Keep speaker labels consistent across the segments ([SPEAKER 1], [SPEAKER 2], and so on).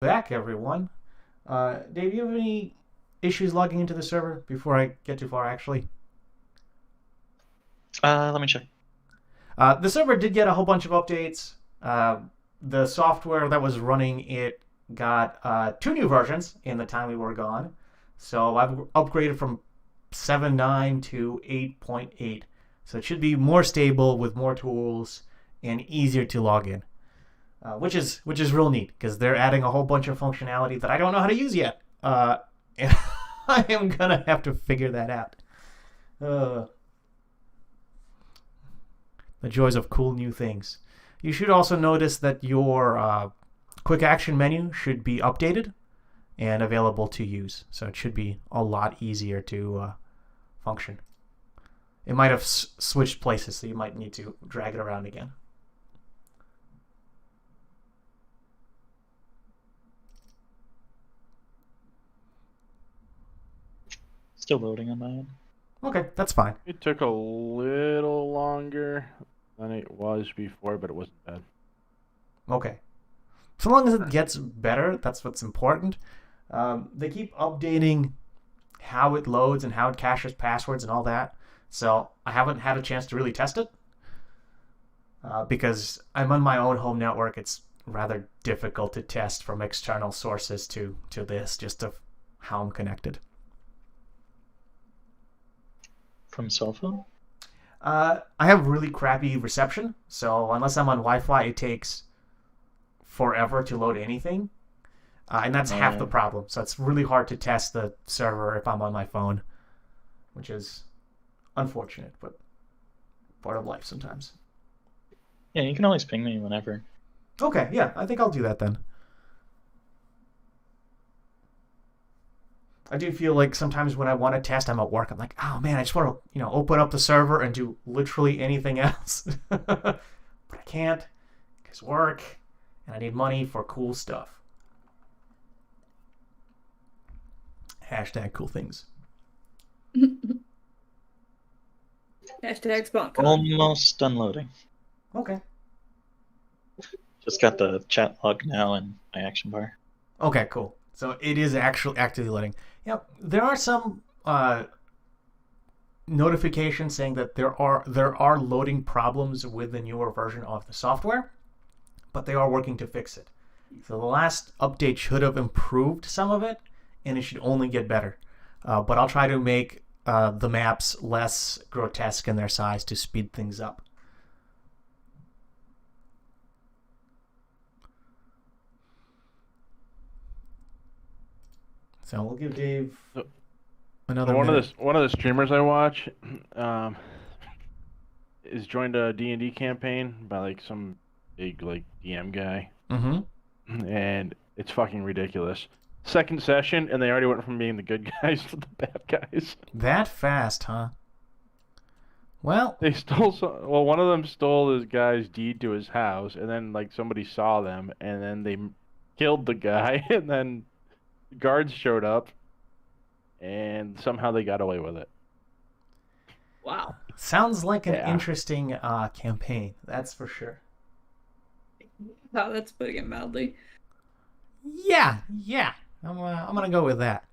[SPEAKER 1] Back, everyone. Dave, you have any issues logging into the server before I get too far, actually?
[SPEAKER 2] Let me check.
[SPEAKER 1] The server did get a whole bunch of updates. The software that was running it got two new versions in the time we were gone. So I've upgraded from 7.9 to 8.8. So it should be more stable with more tools and easier to log in. Which is real neat because they're adding a whole bunch of functionality that I don't know how to use yet, and I am gonna have to figure that out. Uh, the joys of cool new things. You should also notice that your quick action menu should be updated and available to use, so it should be a lot easier to function. It might have switched places, so you might need to drag it around again.
[SPEAKER 2] Still loading on my end.
[SPEAKER 1] Okay, that's fine.
[SPEAKER 3] It took a little longer than it was before, but it wasn't bad.
[SPEAKER 1] Okay. So long as it gets better, that's what's important. They keep updating how it loads and how it caches passwords and all that. So I haven't had a chance to really test it because I'm on my own home network. It's rather difficult to test from external sources to this, just of how I'm connected.
[SPEAKER 2] From cell phone?
[SPEAKER 1] I have really crappy reception, so unless I'm on Wi-Fi, it takes forever to load anything. And that's half the problem. So it's really hard to test the server if I'm on my phone, which is unfortunate, but part of life sometimes.
[SPEAKER 2] Yeah, you can always ping me whenever.
[SPEAKER 1] Okay, yeah, I think I'll do that then. I do feel like sometimes when I want to test, I'm at work. I'm like, oh man, I just want to, open up the server and do literally anything else. But I can't because work, and I need money for cool stuff. Hashtag cool things.
[SPEAKER 4] Hashtag spawn.
[SPEAKER 2] Almost done loading.
[SPEAKER 1] Okay.
[SPEAKER 2] Just got the chat log now in my action bar.
[SPEAKER 1] Okay, cool. So it is actually actively loading. Yep. There are some notifications saying that there are loading problems with the newer version of the software, but they are working to fix it. So the last update should have improved some of it, and it should only get better. But I'll try to make the maps less grotesque in their size to speed things up. So we'll give Dave another minute.
[SPEAKER 3] One of the streamers I watch is joined a D&D campaign by like some big like DM guy.
[SPEAKER 1] Mm-hmm.
[SPEAKER 3] And it's fucking ridiculous. Second session, and they already went from being the good guys to the bad guys.
[SPEAKER 1] That fast, huh? Well,
[SPEAKER 3] they stole one of them stole this guy's deed to his house, and then like somebody saw them, and then they killed the guy, and then guards showed up, and somehow they got away with it.
[SPEAKER 4] Wow.
[SPEAKER 1] Sounds like an interesting campaign, that's for sure.
[SPEAKER 4] Oh, that's putting it mildly.
[SPEAKER 1] Yeah. I'm gonna go with that.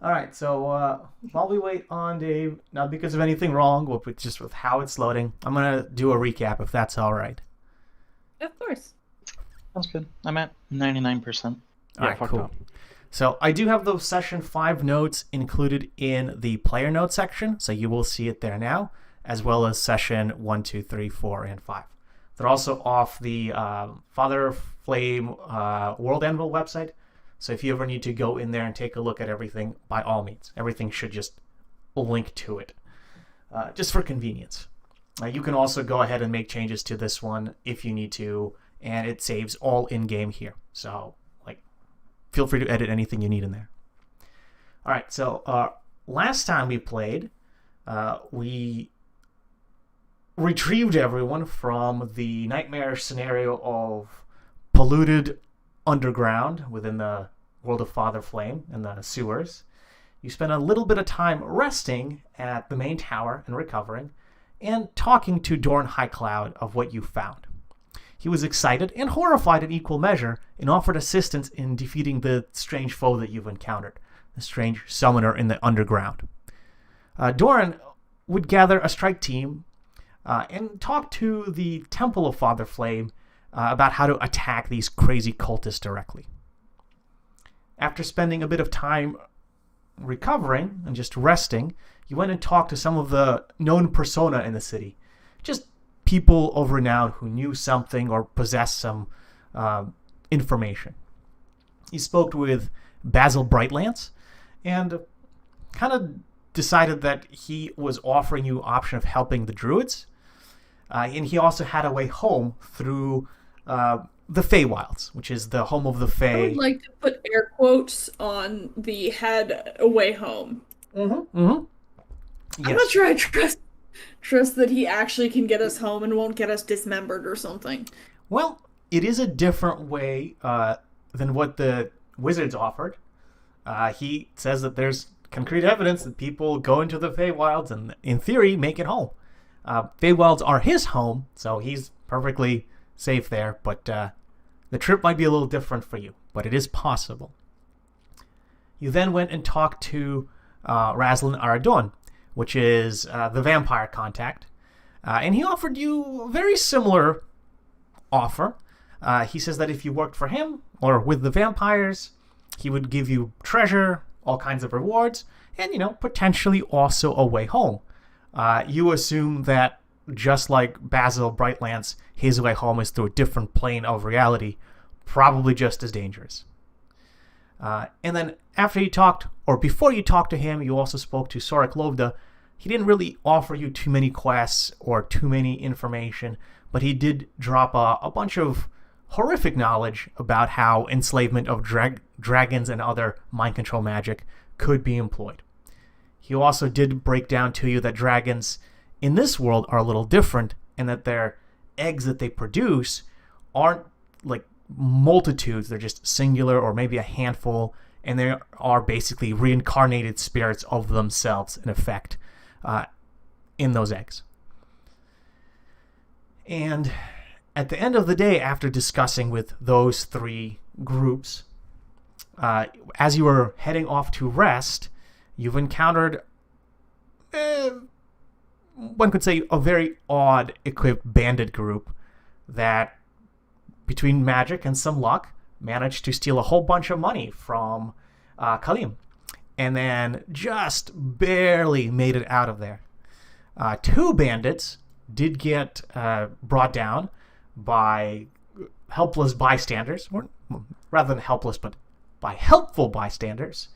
[SPEAKER 1] All right, so while we wait on Dave, not because of anything wrong, but just with how it's loading, I'm gonna do a recap if that's all right.
[SPEAKER 4] Of course.
[SPEAKER 2] Sounds good. I'm at 99%.
[SPEAKER 1] All right, cool. So I do have those session 5 notes included in the player notes section, so you will see it there now, as well as session 1, 2, 3, 4, and 5. They're also off the Father Flame World Anvil website, so if you ever need to go in there and take a look at everything, by all means, everything should just link to it, just for convenience. You can also go ahead and make changes to this one if you need to, and it saves all in-game here, so feel free to edit anything you need in there. All right, so last time we played, we retrieved everyone from the nightmare scenario of polluted underground within the world of Father Flame and the sewers. You spent a little bit of time resting at the main tower and recovering, and talking to Dorn Highcloud of what you found. he was excited and horrified in equal measure and offered assistance in defeating the strange foe that you've encountered, the strange summoner in the underground. Doran would gather a strike team and talk to the Temple of Father Flame about how to attack these crazy cultists directly. After spending a bit of time recovering and just resting, you went and talked to some of the known persona in the city. Just people of renown who knew something or possessed some information. You spoke with Basil Brightlance and kind of decided that he was offering you option of helping the druids. And he also had a way home through the Feywilds, which is the home of the Fey.
[SPEAKER 4] I would like to put air quotes on the "head away home."
[SPEAKER 1] Yes.
[SPEAKER 4] I'm not sure I trust that he actually can get us home and won't get us dismembered or something.
[SPEAKER 1] Well, it is a different way than what the wizards offered. He says that there's concrete evidence that people go into the Feywilds and, in theory, make it home. Feywilds are his home, so he's perfectly safe there, but the trip might be a little different for you, but it is possible. You then went and talked to Raslin Aradon, which is the vampire contact, and he offered you a very similar offer. He says that if you worked for him or with the vampires, he would give you treasure, all kinds of rewards, and, potentially also a way home. You assume that just like Basil Brightlance, his way home is through a different plane of reality, probably just as dangerous. And then after you talked, or before you talked to him, you also spoke to Sorik Lovda. He didn't really offer you too many quests or too many information, but he did drop a bunch of horrific knowledge about how enslavement of dragons and other mind control magic could be employed. He also did break down to you that dragons in this world are a little different, and that their eggs that they produce aren't like multitudes, they're just singular or maybe a handful, and they are basically reincarnated spirits of themselves, in effect, in those eggs. And at the end of the day, after discussing with those three groups, as you were heading off to rest, you've encountered, one could say, a very odd equipped bandit group that, between magic and some luck, managed to steal a whole bunch of money from Kalim, and then just barely made it out of there. Two bandits did get brought down by helpless bystanders, or rather than helpless, but by helpful bystanders,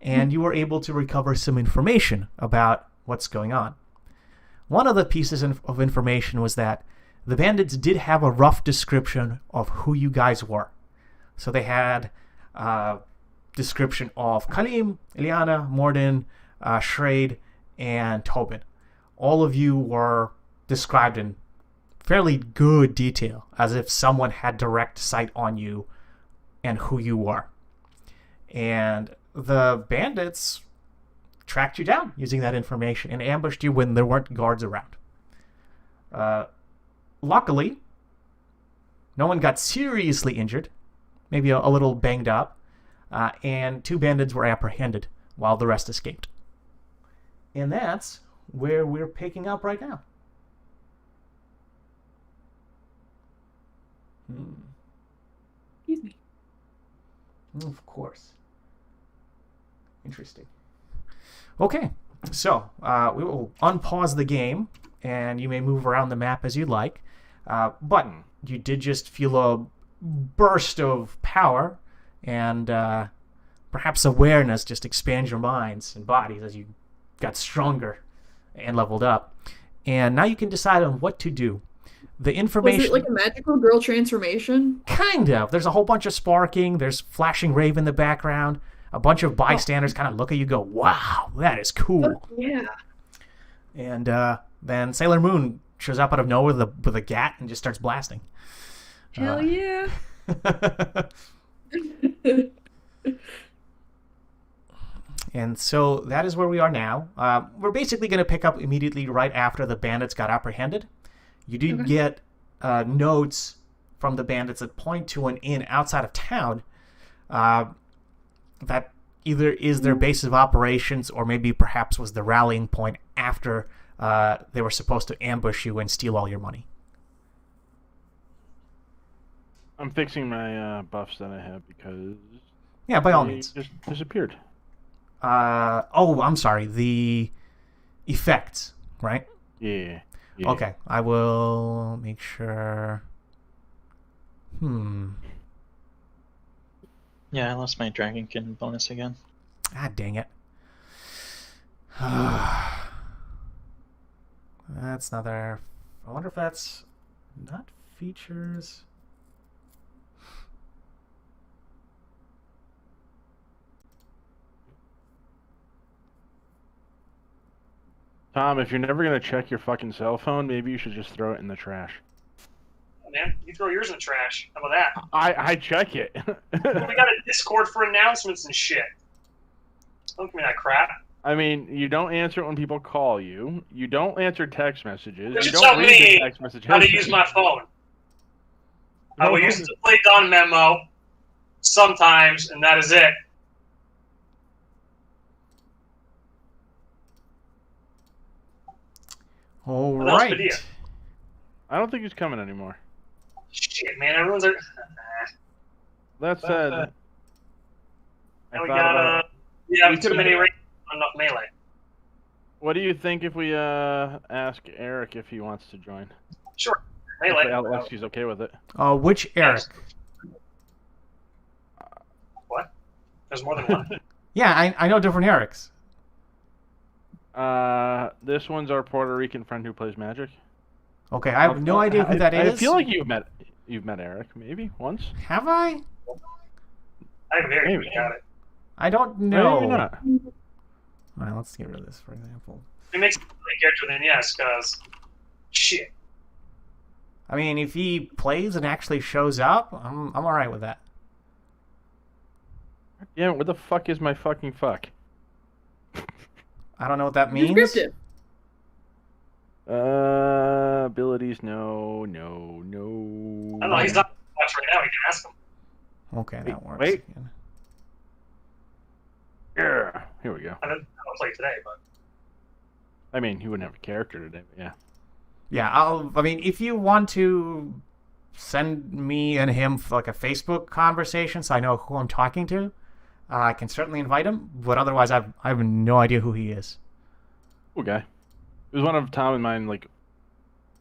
[SPEAKER 1] and you were able to recover some information about what's going on. One of the pieces of information was that the bandits did have a rough description of who you guys were. So they had a description of Kalim, Ileana, Morden, Shrade, and Tobin. All of you were described in fairly good detail, as if someone had direct sight on you and who you were. And the bandits tracked you down using that information and ambushed you when there weren't guards around. Luckily, no one got seriously injured, maybe a little banged up, and two bandits were apprehended while the rest escaped. And that's where we're picking up right now.
[SPEAKER 4] Excuse me.
[SPEAKER 1] Of course. Interesting. Okay, so we will unpause the game, and you may move around the map as you like. But you did just feel a burst of power, and perhaps awareness just expand your minds and bodies as you got stronger and leveled up. And now you can decide on what to do. The information...
[SPEAKER 4] Was it like a magical girl transformation?
[SPEAKER 1] Kind of. There's a whole bunch of sparking. There's flashing rave in the background. A bunch of bystanders kind of look at you and go, wow, that is cool.
[SPEAKER 4] Oh, yeah.
[SPEAKER 1] And then Sailor Moon shows up out of nowhere with a gat and just starts blasting.
[SPEAKER 4] Hell yeah.
[SPEAKER 1] And so that is where we are now. We're basically going to pick up immediately right after the bandits got apprehended. You did get notes from the bandits that point to an inn outside of town that either is their base of operations or maybe perhaps was the rallying point after they were supposed to ambush you and steal all your money.
[SPEAKER 3] I'm fixing my buffs that I have because
[SPEAKER 1] Yeah, by all
[SPEAKER 3] they
[SPEAKER 1] means.
[SPEAKER 3] just disappeared.
[SPEAKER 1] I'm sorry. The effects, right?
[SPEAKER 3] Yeah.
[SPEAKER 1] Okay, I will make sure.
[SPEAKER 2] Yeah, I lost my Dragonkin bonus again.
[SPEAKER 1] Ah, dang it. That's another. I wonder if that's not features.
[SPEAKER 3] Tom, if you're never gonna check your fucking cell phone, maybe you should just throw it in the trash.
[SPEAKER 5] Oh, man, you throw yours in the trash. How about that?
[SPEAKER 3] I check it.
[SPEAKER 5] We got a Discord for announcements and shit. Don't give me that crap.
[SPEAKER 3] I mean, you don't answer it when people call you. You don't answer text messages.
[SPEAKER 5] You should
[SPEAKER 3] don't
[SPEAKER 5] tell
[SPEAKER 3] read
[SPEAKER 5] me
[SPEAKER 3] the text messages.
[SPEAKER 5] how to use my phone. I will use it to play Don Memo sometimes, and that is it.
[SPEAKER 1] All
[SPEAKER 5] What else
[SPEAKER 1] right.
[SPEAKER 5] would you?
[SPEAKER 3] I don't think he's coming anymore.
[SPEAKER 5] Shit, man, everyone's like.
[SPEAKER 3] That said,
[SPEAKER 5] Now
[SPEAKER 3] I
[SPEAKER 5] we
[SPEAKER 3] thought
[SPEAKER 5] got
[SPEAKER 3] about it.
[SPEAKER 5] we have
[SPEAKER 3] We
[SPEAKER 5] too
[SPEAKER 3] could-
[SPEAKER 5] many rings, not enough melee.
[SPEAKER 3] What do you think if we ask Eric if he wants to join?
[SPEAKER 5] Sure,
[SPEAKER 3] If
[SPEAKER 5] melee.
[SPEAKER 3] Alexei's okay with it.
[SPEAKER 1] Which Eric?
[SPEAKER 5] What? There's more than one.
[SPEAKER 1] Yeah, I know different Erics.
[SPEAKER 3] This one's our Puerto Rican friend who plays Magic.
[SPEAKER 1] Okay, I have no idea who that is.
[SPEAKER 3] I feel like you've met Eric maybe once.
[SPEAKER 1] Have I?
[SPEAKER 5] I very
[SPEAKER 3] Maybe.
[SPEAKER 5] got it.
[SPEAKER 1] I don't know.
[SPEAKER 3] Maybe not.
[SPEAKER 1] All right, let's get rid of this, for example.
[SPEAKER 5] It makes me play character then yes, because shit.
[SPEAKER 1] I mean, if he plays and actually shows up, I'm all right with that.
[SPEAKER 3] Yeah, what the fuck is my fucking fuck?
[SPEAKER 1] I don't know what that
[SPEAKER 4] You're
[SPEAKER 1] means.
[SPEAKER 4] scripted.
[SPEAKER 3] Abilities, no.
[SPEAKER 5] I don't know, he's not watch right now, we can ask him.
[SPEAKER 1] Okay, that works.
[SPEAKER 3] wait.
[SPEAKER 1] Again.
[SPEAKER 3] Yeah, here we go.
[SPEAKER 5] I don't play today, but
[SPEAKER 3] I mean, he wouldn't have a character today, but yeah.
[SPEAKER 1] Yeah, I mean, if you want to send me and him like a Facebook conversation so I know who I'm talking to, I can certainly invite him, but otherwise I have no idea who he is.
[SPEAKER 3] Cool guy. He was one of Tom and mine, like,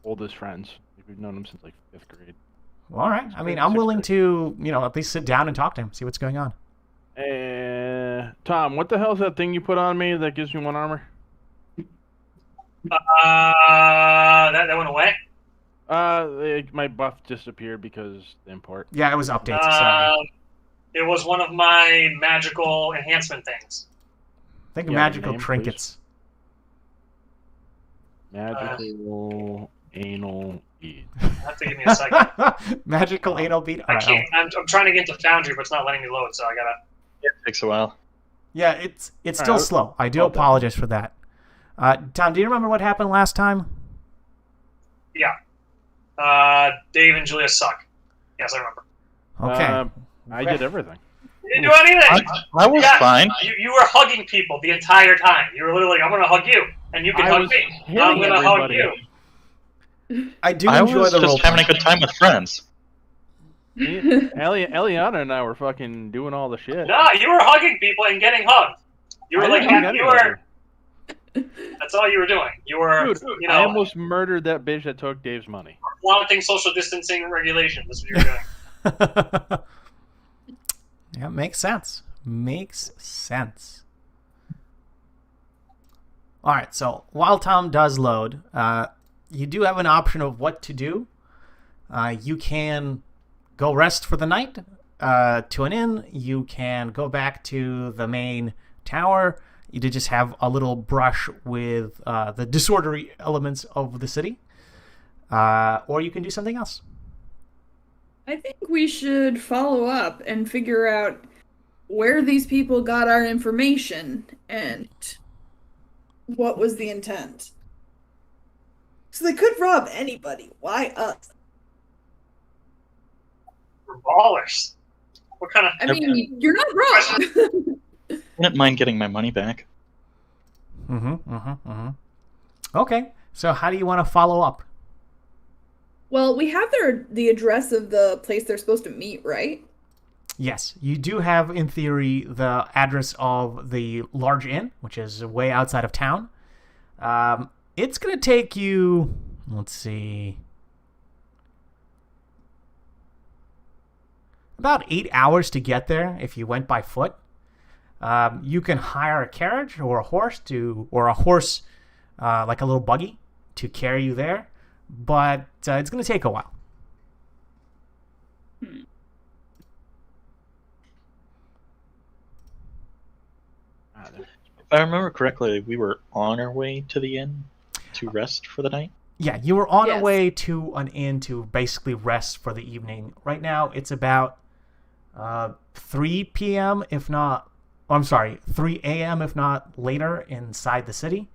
[SPEAKER 3] oldest friends. Like, we've known him since, like, 5th grade.
[SPEAKER 1] Well, all right. I mean, I'm willing to, at least sit down and talk to him, see what's going on.
[SPEAKER 3] Tom, what the hell is that thing you put on me that gives me 1 armor?
[SPEAKER 5] that went away.
[SPEAKER 3] My buff disappeared because the import.
[SPEAKER 1] Yeah, it was updates. Sorry.
[SPEAKER 5] It was one of my magical enhancement things.
[SPEAKER 1] Think of
[SPEAKER 3] Yeah,
[SPEAKER 1] magical
[SPEAKER 3] name,
[SPEAKER 1] trinkets.
[SPEAKER 3] Magical anal bead.
[SPEAKER 5] You have to give me a second.
[SPEAKER 1] Magical anal bead.
[SPEAKER 5] I
[SPEAKER 1] All right,
[SPEAKER 5] can't. I'm trying to get to Foundry, but it's not letting me load, so I gotta.
[SPEAKER 2] It takes a while.
[SPEAKER 1] Yeah, it's
[SPEAKER 3] All
[SPEAKER 1] still
[SPEAKER 3] right,
[SPEAKER 1] slow. I do
[SPEAKER 3] well done.
[SPEAKER 1] apologize for that. Tom, do you remember what happened last time?
[SPEAKER 5] Yeah. Dave and Julia suck. Yes, I remember.
[SPEAKER 1] Okay.
[SPEAKER 3] I did everything.
[SPEAKER 5] You didn't do anything.
[SPEAKER 2] I was
[SPEAKER 5] Yeah,
[SPEAKER 2] fine.
[SPEAKER 5] You were hugging people the entire time. You were literally like, "I'm gonna hug you, and you can
[SPEAKER 3] I
[SPEAKER 5] hug
[SPEAKER 3] was
[SPEAKER 5] me.
[SPEAKER 3] hitting
[SPEAKER 5] I'm gonna hug
[SPEAKER 3] everybody.
[SPEAKER 5] you."
[SPEAKER 1] I do
[SPEAKER 2] I
[SPEAKER 1] enjoy
[SPEAKER 2] was
[SPEAKER 1] the role.
[SPEAKER 2] just having a good time with friends.
[SPEAKER 3] Eliana and I were fucking doing all the shit.
[SPEAKER 5] Nah, you were hugging people and getting hugged. You were
[SPEAKER 3] I
[SPEAKER 5] like,
[SPEAKER 3] didn't hug
[SPEAKER 5] you
[SPEAKER 3] anybody.
[SPEAKER 5] were. That's all you were doing. You were,
[SPEAKER 3] Dude,
[SPEAKER 5] you
[SPEAKER 3] I
[SPEAKER 5] know,
[SPEAKER 3] almost murdered that bitch that took Dave's money.
[SPEAKER 5] flaunting social distancing regulations. That's what you were doing.
[SPEAKER 1] Yeah, makes sense. Makes sense. All right, so while Tom does load, you do have an option of what to do. You can go rest for the night to an inn. You can go back to the main tower. You did just have a little brush with the disorderly elements of the city. Or you can do something else.
[SPEAKER 4] I think we should follow up and figure out where these people got our information and what was the intent. So they could rob anybody. Why us?
[SPEAKER 5] We're ballers. What kind of?
[SPEAKER 4] I mean, you're not wrong.
[SPEAKER 2] I wouldn't mind getting my money back.
[SPEAKER 1] Okay, so how do you want to follow up?
[SPEAKER 4] Well, we have the address of the place they're supposed to meet, right?
[SPEAKER 1] Yes, you do have, in theory, the address of the large inn, which is way outside of town. It's going to take you, let's see, about 8 hours to get there if you went by foot. You can hire a carriage or a horse like a little buggy to carry you there, but it's going to take a while.
[SPEAKER 2] If I remember correctly, we were on our way to the inn to rest for the night.
[SPEAKER 1] Yeah, you were on
[SPEAKER 4] Yes.
[SPEAKER 1] a way to an inn to basically rest for the evening. Right now, it's about 3 p.m. if not, 3 a.m. if not later inside the city,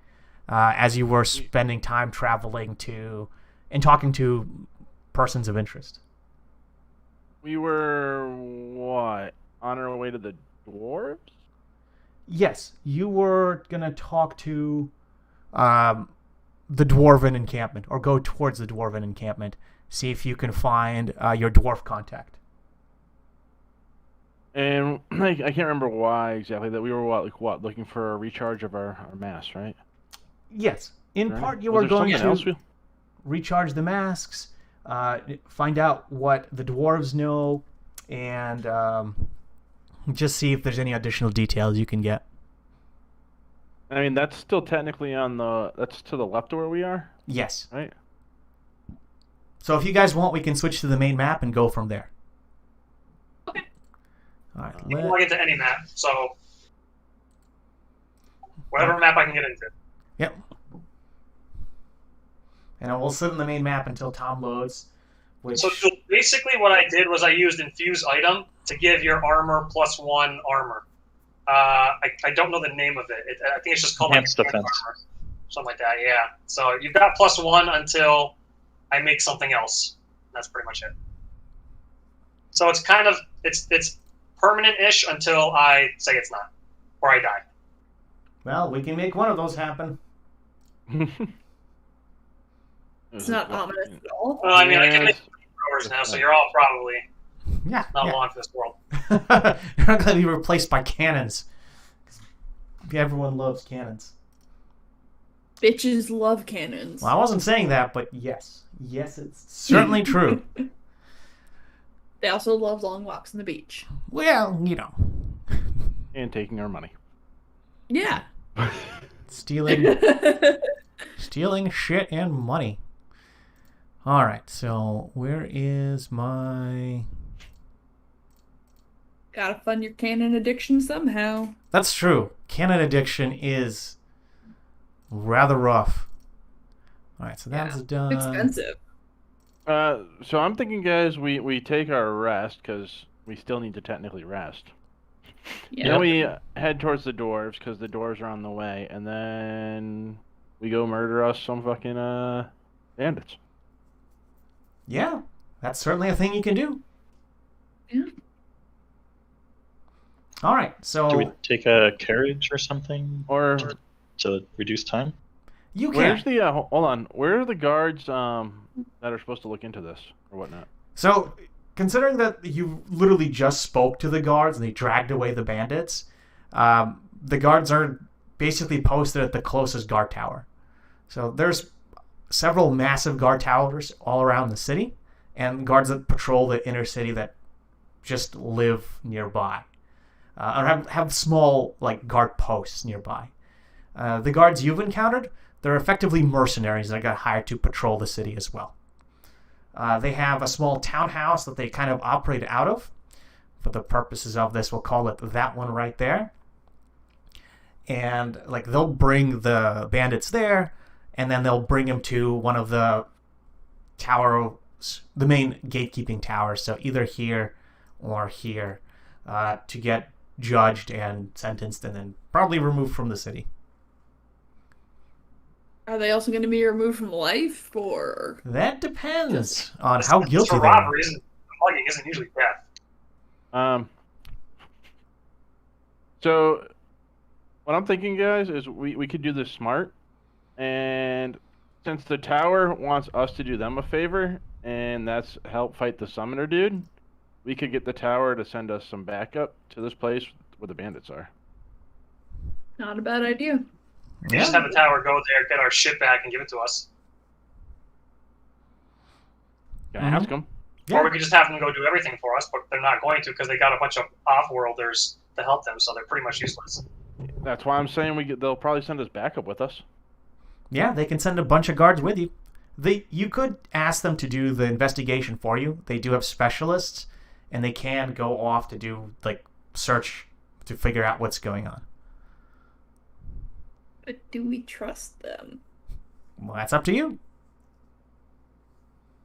[SPEAKER 1] as you were spending time traveling to and talking to persons of interest.
[SPEAKER 3] We were, what, on our way to the dwarves?
[SPEAKER 1] Yes, you were going to talk to the dwarven encampment, or go towards the dwarven encampment, see if you can find your dwarf contact.
[SPEAKER 3] And I can't remember why exactly, that we were looking for a recharge of our masks, right?
[SPEAKER 1] Yes, in
[SPEAKER 3] Right.
[SPEAKER 1] part you
[SPEAKER 3] Was
[SPEAKER 1] were
[SPEAKER 3] there
[SPEAKER 1] going
[SPEAKER 3] something else
[SPEAKER 1] to recharge the masks, find out what the dwarves know, and just see if there's any additional details you can get.
[SPEAKER 3] I mean, that's still technically that's to the left of where we are,
[SPEAKER 1] Yes.
[SPEAKER 3] right?
[SPEAKER 1] So if you guys want, we can switch to the main map and go from there.
[SPEAKER 4] Okay.
[SPEAKER 1] All right.
[SPEAKER 5] You can log into any map, so whatever map I can get into.
[SPEAKER 1] Yep. And we'll sit in the main map until Tom loads. Which
[SPEAKER 5] So basically, what I did was I used infuse item to give your armor +1 armor. I don't know the name of it. I think it's just called
[SPEAKER 2] Enhanced
[SPEAKER 5] enhanced
[SPEAKER 2] defense.
[SPEAKER 5] armor, something like that. Yeah. So you've got +1 until I make something else. That's pretty much it. So it's kind of it's permanent-ish until I say it's not, or I die.
[SPEAKER 1] well, we can make one of those happen.
[SPEAKER 4] It's not ominous at all.
[SPEAKER 5] Well, I mean, I can
[SPEAKER 3] Yes.
[SPEAKER 5] make growers now, so you're all probably
[SPEAKER 1] Yeah.
[SPEAKER 5] not
[SPEAKER 1] yeah.
[SPEAKER 5] long for this world.
[SPEAKER 1] You're not going to be replaced by cannons. Everyone loves cannons.
[SPEAKER 4] Bitches love cannons.
[SPEAKER 1] Well, I wasn't saying that, but yes. Yes, it's certainly true.
[SPEAKER 4] They also love long walks on the beach.
[SPEAKER 1] Well, you know.
[SPEAKER 3] And taking our money.
[SPEAKER 4] Yeah.
[SPEAKER 1] Stealing shit and money. All right, so where is my...
[SPEAKER 4] Gotta fund your cannon addiction somehow.
[SPEAKER 1] That's true. Cannon addiction is rather rough. All right, so that's done.
[SPEAKER 4] Expensive.
[SPEAKER 3] So I'm thinking, guys, we take our rest, because we still need to technically rest.
[SPEAKER 4] Yeah.
[SPEAKER 3] Then we head towards the dwarves, because the dwarves are on the way, and then we go murder us some fucking bandits.
[SPEAKER 1] Yeah, that's certainly a thing you can do.
[SPEAKER 4] Yeah.
[SPEAKER 1] All right, so
[SPEAKER 2] Do we take a carriage or something
[SPEAKER 3] Or
[SPEAKER 2] to reduce time?
[SPEAKER 1] you can.
[SPEAKER 3] where's the hold on? Where are the guards that are supposed to look into this or whatnot?
[SPEAKER 1] So, considering that you literally just spoke to the guards and they dragged away the bandits, the guards are basically posted at the closest guard tower. So there's several massive guard towers all around the city, and guards that patrol the inner city that just live nearby, or have small like guard posts nearby. The guards you've encountered, they're effectively mercenaries that got hired to patrol the city as well. They have a small townhouse that they kind of operate out of. For the purposes of this, we'll call it that one right there. And like they'll bring the bandits there, and then they'll bring them to one of the towers, the main gatekeeping towers. So either here or here, to get judged and sentenced, and then probably removed from the city.
[SPEAKER 4] Are they also going to be removed from life, or?
[SPEAKER 1] That depends on how
[SPEAKER 5] It's
[SPEAKER 1] guilty
[SPEAKER 5] for
[SPEAKER 1] they are.
[SPEAKER 5] robberies. mugging isn't usually death.
[SPEAKER 3] So what I'm thinking, guys, is we could do this smart, and since the tower wants us to do them a favor, and that's help fight the summoner dude, we could get the tower to send us some backup to this place where the bandits are.
[SPEAKER 4] Not a bad idea.
[SPEAKER 5] We just have the tower go there, get our shit back, and give it to us.
[SPEAKER 3] Can I ask them?
[SPEAKER 1] Yeah.
[SPEAKER 5] Or we could just have them go do everything for us, but they're not going to because they got a bunch of off-worlders to help them, so they're pretty much useless.
[SPEAKER 3] That's why I'm saying they'll probably send us backup with us.
[SPEAKER 1] Yeah, they can send a bunch of guards with you. You could ask them to do the investigation for you. They do have specialists, and they can go off to do search to figure out what's going on.
[SPEAKER 4] But do we trust them?
[SPEAKER 1] Well, that's up to you.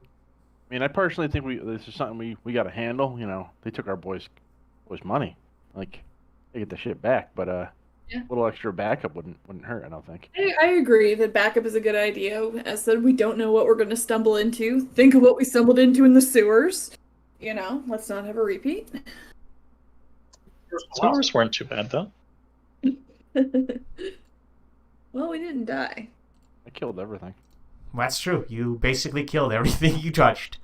[SPEAKER 3] I mean, I personally think this is something we got to handle. You know, they took our boys' money. Like, they get the shit back, but a little extra backup wouldn't hurt, I don't think.
[SPEAKER 4] I agree that backup is a good idea. As said, we don't know what we're going to stumble into. Think of what we stumbled into in the sewers. You know, let's not have a repeat.
[SPEAKER 2] Sewers weren't too bad, though.
[SPEAKER 4] Well, we didn't die.
[SPEAKER 3] I killed everything.
[SPEAKER 1] Well, that's true. You basically killed everything you touched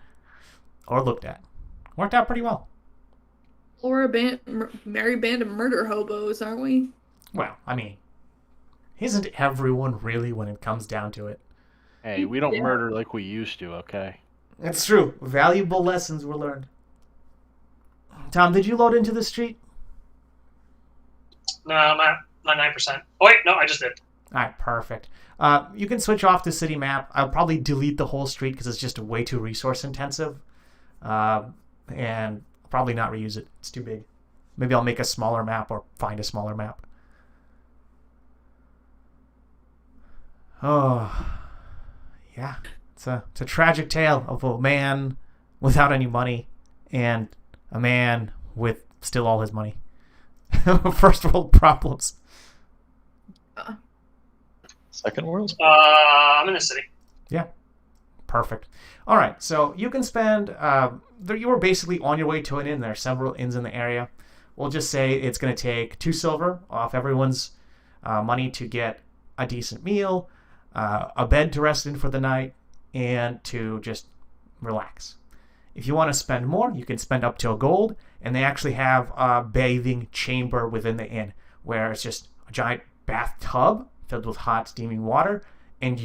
[SPEAKER 1] or looked at. Worked out pretty well.
[SPEAKER 4] Or a merry band of murder hobos, aren't we?
[SPEAKER 1] Well, I mean, isn't everyone really when it comes down to it?
[SPEAKER 3] Hey, we don't murder like we used to, okay?
[SPEAKER 1] It's true. Valuable lessons were learned. Tom, did you load into the street?
[SPEAKER 5] No, I'm at 9%. Oh, wait, no, I just did.
[SPEAKER 1] All right, perfect. You can switch off the city map. I'll probably delete the whole street because it's just way too resource intensive. And probably not reuse it. It's too big. Maybe I'll make a smaller map or find a smaller map. Oh, yeah. It's a tragic tale of a man without any money and a man with still all his money. First world problems.
[SPEAKER 2] Second world?
[SPEAKER 5] I'm in the city.
[SPEAKER 1] Yeah. Perfect. All right. So you can spend... you were basically on your way to an inn. There are several inns in the area. We'll just say it's going to take 2 silver off everyone's money to get a decent meal, a bed to rest in for the night, and to just relax. If you want to spend more, you can spend up to a gold, and they actually have a bathing chamber within the inn where it's just a giant bathtub filled with hot steaming water and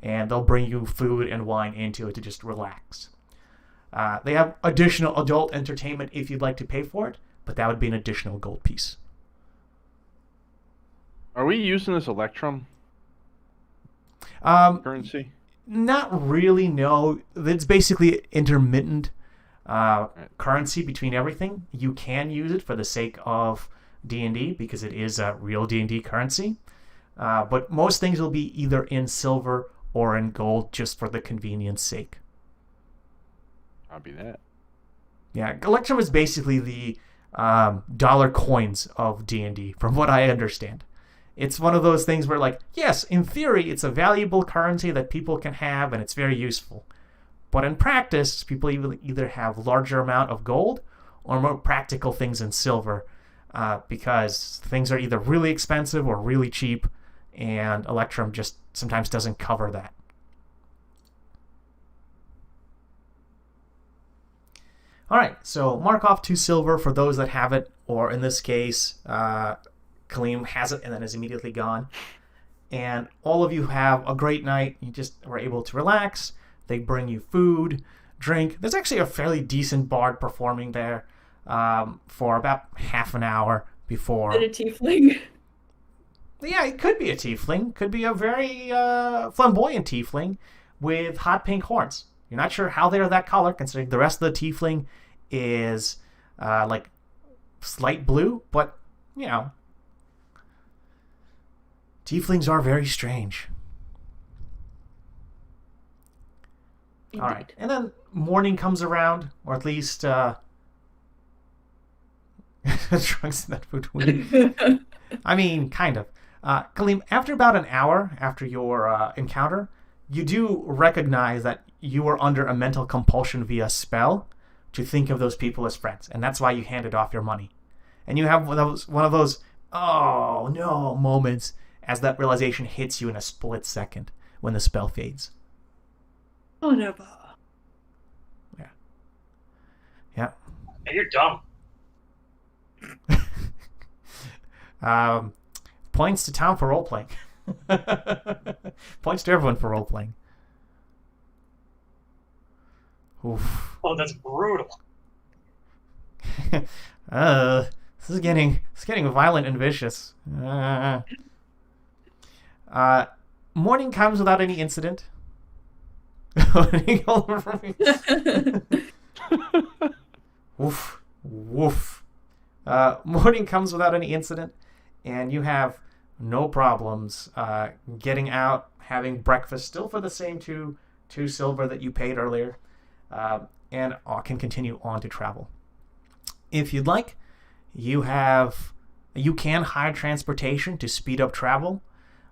[SPEAKER 1] they'll bring you food and wine into it to just relax. They have additional adult entertainment if you'd like to pay for it, but that would be an additional gold piece.
[SPEAKER 3] Are we using this Electrum currency?
[SPEAKER 1] Not really, no. It's basically intermittent currency between everything. You can use it for the sake of D&D because it is a real D&D currency. But most things will be either in silver or in gold just for the convenience sake.
[SPEAKER 3] I'll be that.
[SPEAKER 1] Yeah, Electrum is basically the dollar coins of D&D, from what I understand. It's one of those things where, like, yes, in theory, it's a valuable currency that people can have, and it's very useful. But in practice, people either have larger amount of gold or more practical things in silver, because things are either really expensive or really cheap, and Electrum just sometimes doesn't cover that. All right, so mark off 2 silver for those that have it, or in this case, Kaleem has it and then is immediately gone. And all of you have a great night. You just were able to relax. They bring you food, drink. There's actually a fairly decent bard performing there for about half an hour before.
[SPEAKER 4] Is it a tiefling?
[SPEAKER 1] Yeah, it could be a tiefling. Could be a very flamboyant tiefling with hot pink horns. You're not sure how they're that color, considering the rest of the tiefling is like slight blue, but, you know, tieflings are very strange.
[SPEAKER 4] Indeed.
[SPEAKER 1] All right, and then morning comes around, or at least Trunks in that food. I mean, kind of. Kaleem, after about an hour after your encounter, you do recognize that you were under a mental compulsion via spell to think of those people as friends, and that's why you handed off your money. And you have one of those oh no moments as that realization hits you in a split second when the spell fades.
[SPEAKER 4] Oh no.
[SPEAKER 1] Yeah.
[SPEAKER 5] Hey, you're dumb.
[SPEAKER 1] Points to town for role playing. Points to everyone for role playing. Oof.
[SPEAKER 5] Oh, that's brutal.
[SPEAKER 1] This is getting violent and vicious. Morning comes without any incident. Woof, woof. Morning comes without any incident, and you have no problems getting out, having breakfast, still for the same two silver that you paid earlier, and can continue on to travel. If you'd like, you can hire transportation to speed up travel.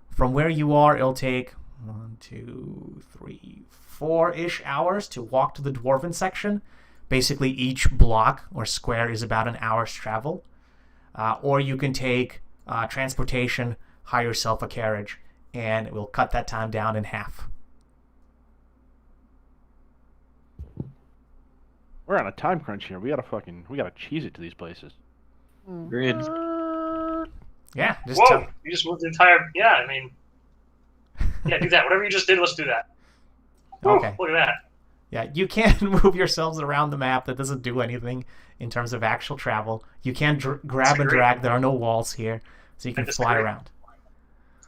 [SPEAKER 1] From where you are, it'll take 1, 2, 3, 4-ish hours to walk to the dwarven section. Basically, each block or square is about an hour's travel. Or you can take transportation, hire yourself a carriage, and it will cut that time down in half.
[SPEAKER 3] We're on a time crunch here. We gotta cheese it to these places.
[SPEAKER 2] Agreed.
[SPEAKER 1] Yeah, just
[SPEAKER 5] Whoa! You just moved the entire. Yeah, I mean. Yeah, do that. Whatever you just did, let's do that.
[SPEAKER 1] Okay.
[SPEAKER 5] Look at that.
[SPEAKER 1] Yeah, you can move yourselves around the map. That doesn't do anything in terms of actual travel. You can grab and drag. There are no walls here, so you can fly around.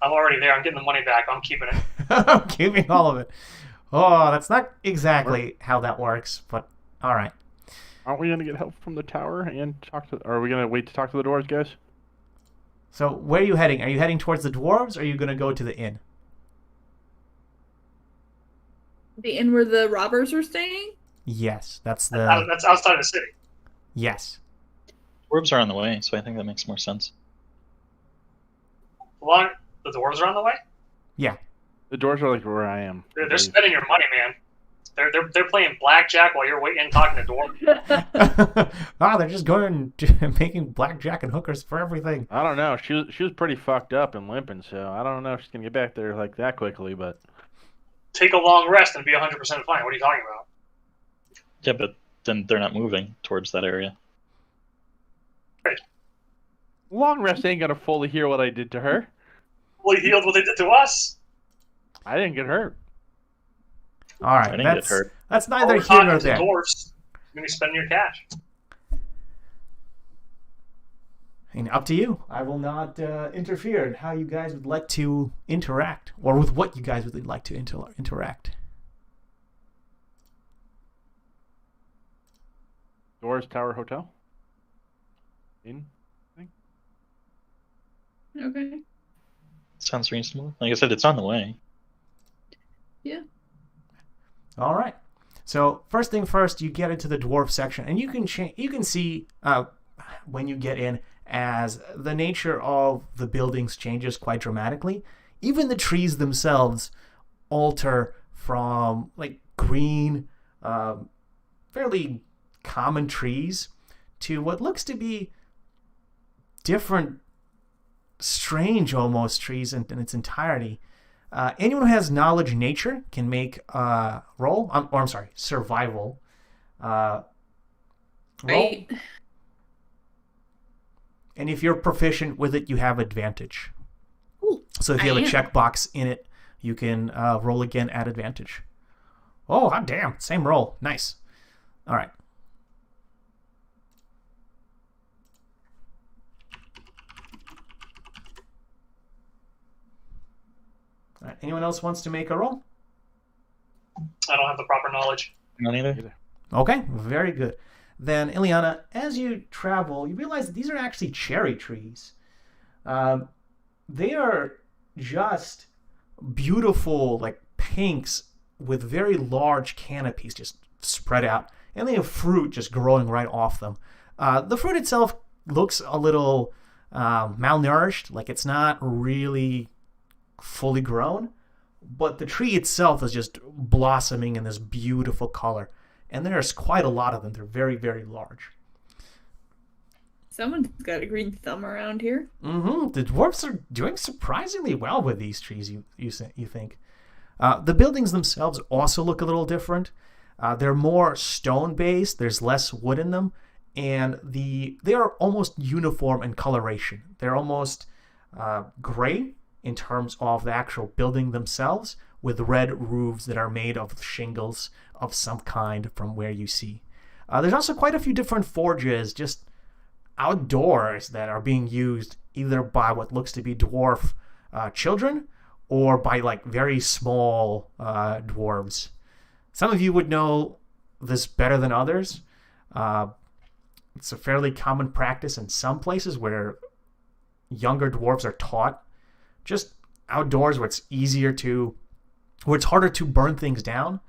[SPEAKER 5] I'm already there. I'm getting the money back. I'm keeping it.
[SPEAKER 1] I'm keeping all of it. Oh, that's not exactly how that works, but all right.
[SPEAKER 3] Aren't we gonna get help from the tower and talk to? Or are we gonna wait to talk to the dwarves, guys?
[SPEAKER 1] So where are you heading? Are you heading towards the dwarves, or are you going to go to the inn?
[SPEAKER 4] The inn where the robbers are staying?
[SPEAKER 1] Yes, that's
[SPEAKER 5] That's outside of the city.
[SPEAKER 1] Yes.
[SPEAKER 2] Dwarves are on the way, so I think that makes more sense.
[SPEAKER 5] The dwarves are on the way?
[SPEAKER 1] Yeah.
[SPEAKER 3] The dwarves are like where I am.
[SPEAKER 5] They're spending your money, man. They're playing blackjack while you're waiting and talking to dwarves.
[SPEAKER 1] They're just going to making blackjack and hookers for everything.
[SPEAKER 3] I don't know. She was pretty fucked up and limping, so I don't know if she's gonna get back there like that quickly. But
[SPEAKER 5] take a long rest and be 100% fine. What are you talking about?
[SPEAKER 2] Yeah, but then they're not moving towards that area.
[SPEAKER 5] Right.
[SPEAKER 3] Long rest ain't gonna fully heal what I did to her.
[SPEAKER 5] Fully healed what they did to us?
[SPEAKER 3] I didn't get hurt.
[SPEAKER 1] All right,
[SPEAKER 2] I didn't get hurt.
[SPEAKER 1] That's neither here nor there.
[SPEAKER 5] Dwarves. You're going to be spending your cash.
[SPEAKER 1] And up to you. I will not interfere in how you guys would like to interact, or with what you guys would like to interact.
[SPEAKER 3] Dwarves Tower Hotel.
[SPEAKER 4] Okay.
[SPEAKER 2] Sounds reasonable. Like I said, it's on the way.
[SPEAKER 4] Yeah.
[SPEAKER 1] All right. So first thing first, you get into the dwarf section, and you can see when you get in as the nature of the buildings changes quite dramatically. Even the trees themselves alter from like green, fairly common trees to what looks to be different, strange almost trees in its entirety. Anyone who has knowledge nature can make a roll, survival. Roll.
[SPEAKER 4] Right.
[SPEAKER 1] And if you're proficient with it, you have advantage.
[SPEAKER 4] Ooh,
[SPEAKER 1] So if you have
[SPEAKER 4] I
[SPEAKER 1] a
[SPEAKER 4] am.
[SPEAKER 1] checkbox in it, you can roll again at advantage. Oh, hot damn. Same roll. Nice. All right. All right. Anyone else wants to make a roll?
[SPEAKER 5] I don't have the proper knowledge.
[SPEAKER 2] Not either.
[SPEAKER 1] Okay, very good. Then, Ileana, as you travel, you realize that these are actually cherry trees. They are just beautiful, like pinks with very large canopies just spread out, and they have fruit just growing right off them. The fruit itself looks a little malnourished, like it's not really fully grown, but the tree itself is just blossoming in this beautiful color. and there's quite a lot of them. They're very, very large.
[SPEAKER 4] Someone's got a green thumb around here.
[SPEAKER 1] The dwarves are doing surprisingly well with these trees, you think. The buildings themselves also look a little different. They're more stone-based. There's less wood in them. And they are almost uniform in coloration. They're almost gray in terms of the actual building themselves, with red roofs that are made of shingles of some kind from where you see. There's also quite a few different forges just outdoors that are being used either by what looks to be dwarf children or by like very small dwarves. Some of you would know this better than others. It's a fairly common practice in some places where younger dwarves are taught just outdoors where it's harder to burn things down.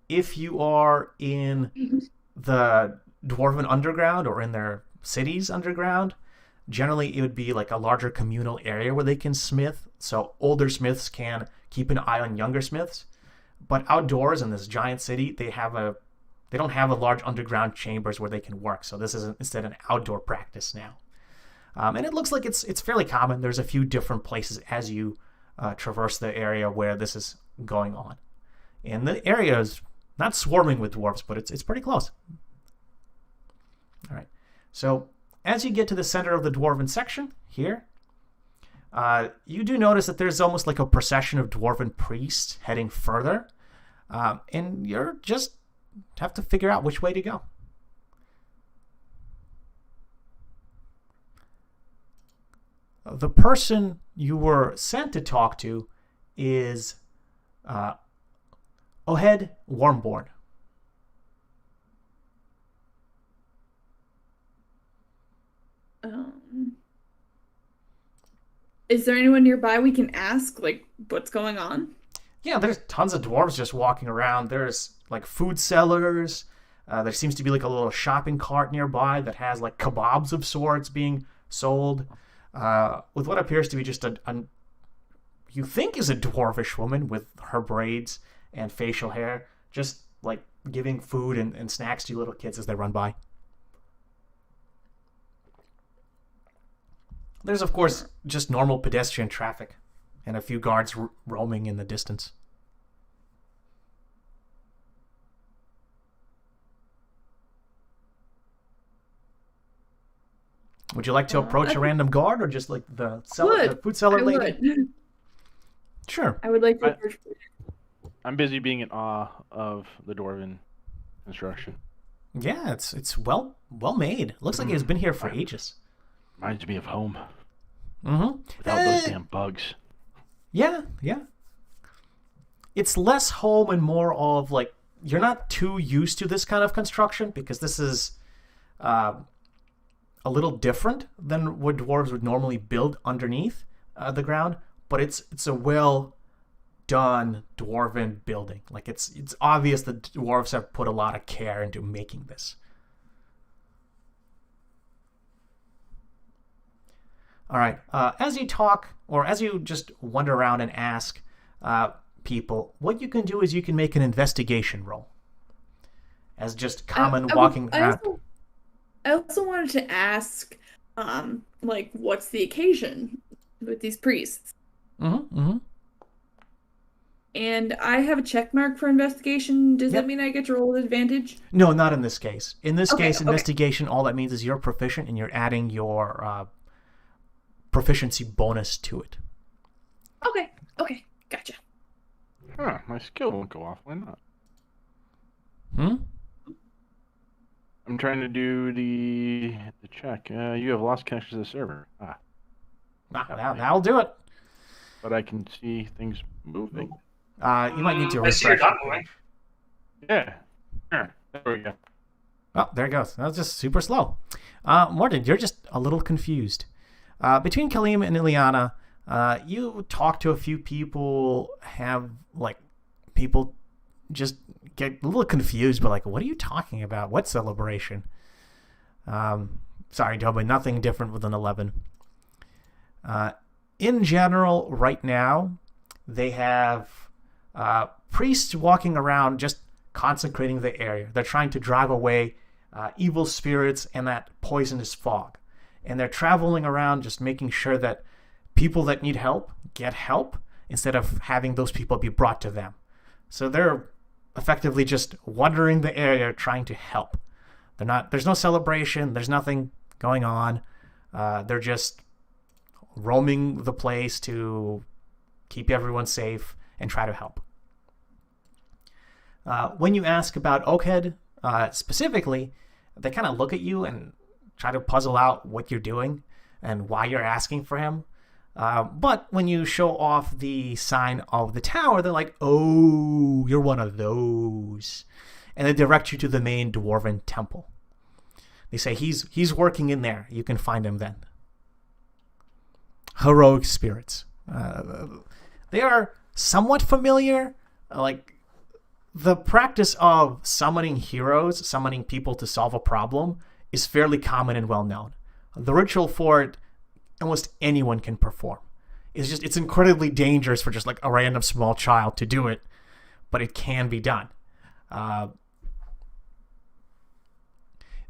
[SPEAKER 1] If you are in the dwarven underground or in their cities underground, generally it would be like a larger communal area where they can smith, so older smiths can keep an eye on younger smiths. But outdoors in this giant city, they don't have a large underground chambers where they can work, so this is instead an outdoor practice now. And it looks like it's fairly common. There's a few different places as you traverse the area where this is going on. And the area is not swarming with dwarves, but it's pretty close. All right. So as you get to the center of the dwarven section here, you do notice that there's almost like a procession of dwarven priests heading further. And you're just have to figure out which way to go. The person you were sent to talk to is Ohed Warmborn.
[SPEAKER 4] Is there anyone nearby we can ask, like, what's going on?
[SPEAKER 1] Yeah, there's tons of dwarves just walking around. There's like food sellers. There seems to be like a little shopping cart nearby that has like kebabs of sorts being sold. With what appears to be just you think is a dwarvish woman with her braids and facial hair, just like giving food and snacks to little kids as they run by. There's, of course, just normal pedestrian traffic and a few guards roaming in the distance. Would you like to approach a random guard or just like the food seller lady?
[SPEAKER 4] Would.
[SPEAKER 1] Sure.
[SPEAKER 4] I would like to approach.
[SPEAKER 3] I'm busy being in awe of the dwarven construction.
[SPEAKER 1] Yeah, it's well made. Looks like it's been here for ages.
[SPEAKER 3] Reminds me of home.
[SPEAKER 1] Mm-hmm.
[SPEAKER 3] Without those damn bugs.
[SPEAKER 1] Yeah. It's less home and more of like you're not too used to this kind of construction because this is a little different than what dwarves would normally build underneath the ground, but it's a well done dwarven building. Like it's obvious that dwarves have put a lot of care into making this. All right. As you talk, or as you just wander around and ask people, what you can do is you can make an investigation roll. As just common walking around.
[SPEAKER 4] I also wanted to ask, like, what's the occasion with these priests? And I have a check mark for investigation. Does that mean I get to roll with advantage?
[SPEAKER 1] No, not in this case. In this case,
[SPEAKER 4] okay.
[SPEAKER 1] Investigation, all that means is you're proficient and you're adding your proficiency bonus to it.
[SPEAKER 4] Okay, gotcha.
[SPEAKER 3] Huh, my skill won't go off. Why not? I'm trying to do the check. You have lost connection to the server.
[SPEAKER 1] That'll do it.
[SPEAKER 3] But I can see things moving.
[SPEAKER 1] You might need to
[SPEAKER 5] I see you're
[SPEAKER 1] refresh.
[SPEAKER 5] not moving.
[SPEAKER 3] Yeah. Sure. There we go.
[SPEAKER 1] Oh, there it goes. That was just super slow. Morton, you're just a little confused. Between Kalim and Ileana, you talk to a few people, have, like, people just get a little confused, but, like, what are you talking about? What celebration? Sorry, Joe, but nothing different with an 11. In general, right now, they have priests walking around just consecrating the area. They're trying to drive away evil spirits and that poisonous fog. And they're traveling around just making sure that people that need help get help instead of having those people be brought to them. So they're effectively just wandering the area trying to help. There's no celebration, there's nothing going on. They're just roaming the place to keep everyone safe and try to help. When you ask about Oakhead specifically, they kind of look at you and try to puzzle out what you're doing and why you're asking for him. But when you show off the sign of the tower, they're like, oh, you're one of those. And they direct you to the main dwarven temple. They say, he's working in there. You can find him then. Heroic spirits. They are somewhat familiar. Like, the practice of summoning heroes, summoning people to solve a problem, is fairly common and well known. The ritual for it, almost anyone can perform. It's incredibly dangerous for just like a random small child to do it, but it can be done.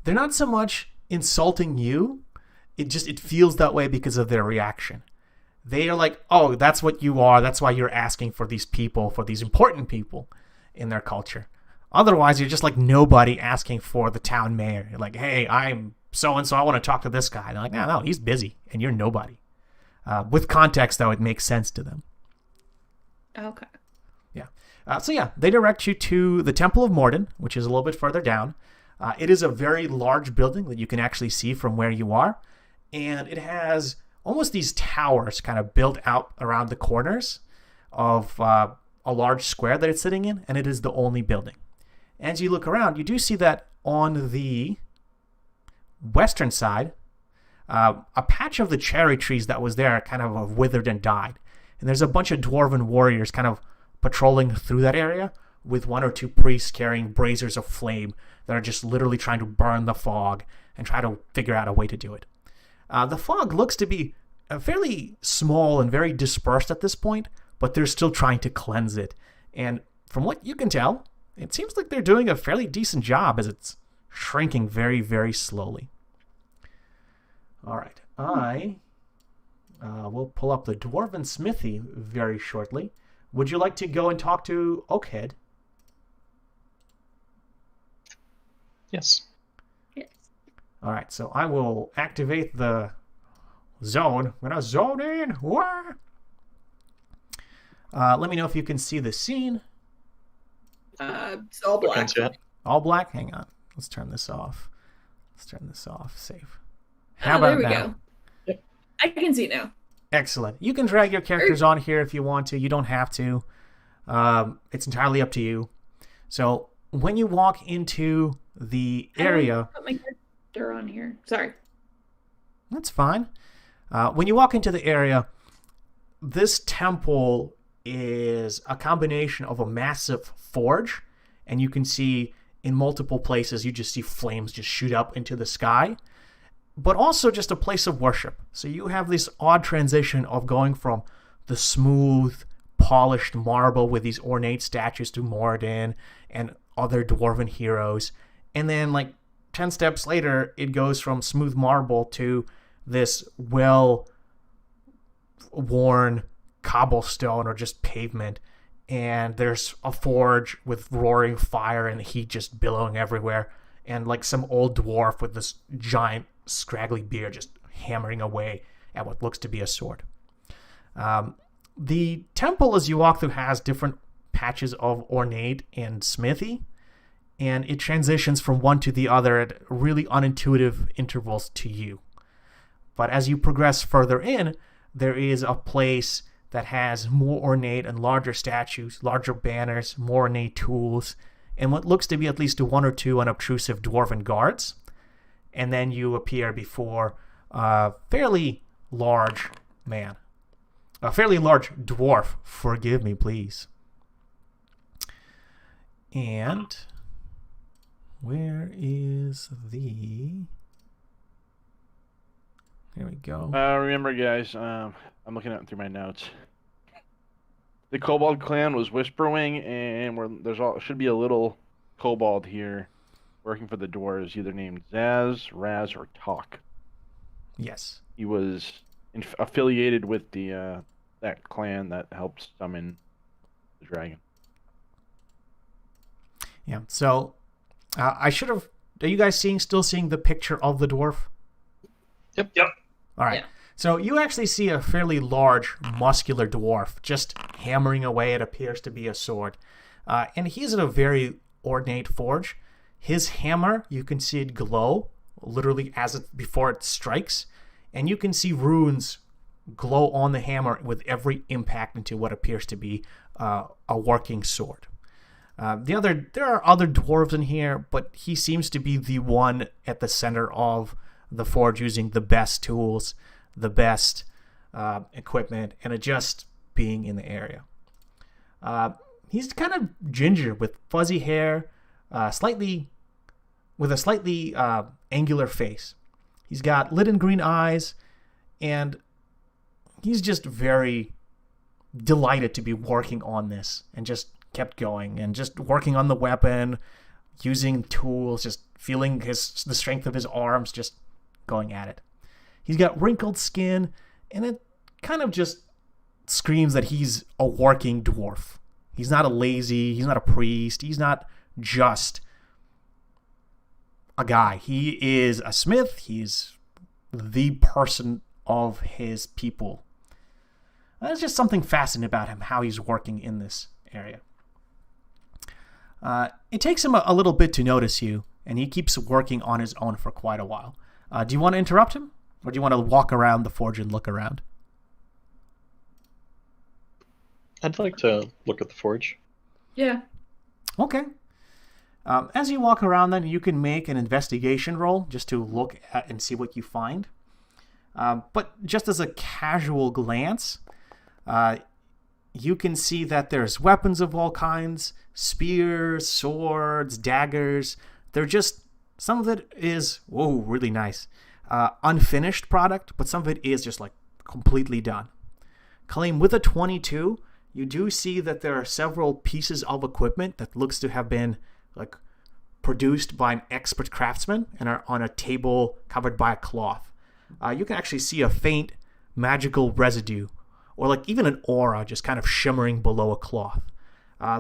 [SPEAKER 1] They're not so much insulting you, it feels that way because of their reaction. They are like, oh, that's what you are, that's why you're asking for these people, for these important people in their culture. Otherwise, you're just like nobody asking for the town mayor. You're like, hey, I'm so-and-so, I want to talk to this guy. They're like, no, he's busy, and you're nobody. With context, though, it makes sense to them.
[SPEAKER 4] Okay.
[SPEAKER 1] Yeah. They direct you to the Temple of Morden, which is a little bit further down. It is a very large building that you can actually see from where you are, and it has almost these towers kind of built out around the corners of a large square that it's sitting in, and it is the only building. As you look around, you do see that on the western side, a patch of the cherry trees that was there kind of withered and died. And there's a bunch of dwarven warriors kind of patrolling through that area with one or two priests carrying braziers of flame that are just literally trying to burn the fog and try to figure out a way to do it. The fog looks to be fairly small and very dispersed at this point, but they're still trying to cleanse it. And from what you can tell, it seems like they're doing a fairly decent job as it's shrinking very, very slowly. All right, I will pull up the Dwarven Smithy very shortly. Would you like to go and talk to Oakhead?
[SPEAKER 2] Yes.
[SPEAKER 4] Yes.
[SPEAKER 1] All right, so I will activate the zone. I'm going to zone in. Let me know if you can see the scene.
[SPEAKER 4] It's all black.
[SPEAKER 1] All black? Hang on. Let's turn this off. Save. How
[SPEAKER 4] There
[SPEAKER 1] about
[SPEAKER 4] we
[SPEAKER 1] now?
[SPEAKER 4] go. Yep. I can see it now.
[SPEAKER 1] Excellent. You can drag your characters on here if you want to. You don't have to. It's entirely up to you. So when you walk into the area...
[SPEAKER 4] Put my character on here. Sorry.
[SPEAKER 1] That's fine. When you walk into the area, this temple is a combination of a massive forge, and you can see in multiple places, you just see flames just shoot up into the sky, but also just a place of worship. So you have this odd transition of going from the smooth, polished marble with these ornate statues to Moradin and other dwarven heroes, and then like 10 steps later, it goes from smooth marble to this well-worn cobblestone or just pavement, and there's a forge with roaring fire and heat just billowing everywhere, and like some old dwarf with this giant scraggly beard just hammering away at what looks to be a sword. The temple, as you walk through, has different patches of ornate and smithy, and it transitions from one to the other at really unintuitive intervals to you. But as you progress further in, there is a place that has more ornate and larger statues, larger banners, more ornate tools, and what looks to be at least one or two unobtrusive dwarven guards. And then you appear before a fairly large man. A fairly large dwarf, forgive me, please. And where is the... Here we go.
[SPEAKER 3] Remember, guys, I'm looking at through my notes. The Kobold clan was Whisperwing, and should be a little kobold here working for the dwarves, either named Zaz, Raz, or Talk.
[SPEAKER 1] Yes.
[SPEAKER 3] He was affiliated with the that clan that helped summon the dragon.
[SPEAKER 1] Yeah. So I should have. Are you guys still seeing the picture of the dwarf?
[SPEAKER 2] Yep.
[SPEAKER 1] All right.
[SPEAKER 4] Yeah.
[SPEAKER 1] So you actually see a fairly large, muscular dwarf just hammering away. It appears to be a sword, and he's in a very ornate forge. His hammer, you can see it glow, literally before it strikes, and you can see runes glow on the hammer with every impact into what appears to be a working sword. There are other dwarves in here, but he seems to be the one at the center of the forge, using the best tools, the best equipment, and just being in the area. He's kind of ginger with fuzzy hair, with a slightly angular face. He's got lit and green eyes, and he's just very delighted to be working on this, and just kept going and just working on the weapon, using tools, just feeling the strength of his arms, just going at it. He's got wrinkled skin, and it kind of just screams that he's a working dwarf. He's not he's not a priest, he's not just a guy. He is a smith, he's the person of his people. There's just something fascinating about him, how he's working in this area. It takes him a little bit to notice you, and he keeps working on his own for quite a while. Do you want to interrupt him? Or do you want to walk around the forge and look around?
[SPEAKER 2] I'd like to look at the forge.
[SPEAKER 4] Yeah.
[SPEAKER 1] Okay. As you walk around, then, you can make an investigation roll just to look at and see what you find. But just as a casual glance, you can see that there's weapons of all kinds, spears, swords, daggers. They're just, some of it is, really nice. Unfinished product, but some of it is just like completely done. Claim with a 22, you do see that there are several pieces of equipment that looks to have been like produced by an expert craftsman and are on a table covered by a cloth. You can actually see a faint magical residue, or like even an aura just kind of shimmering below a cloth.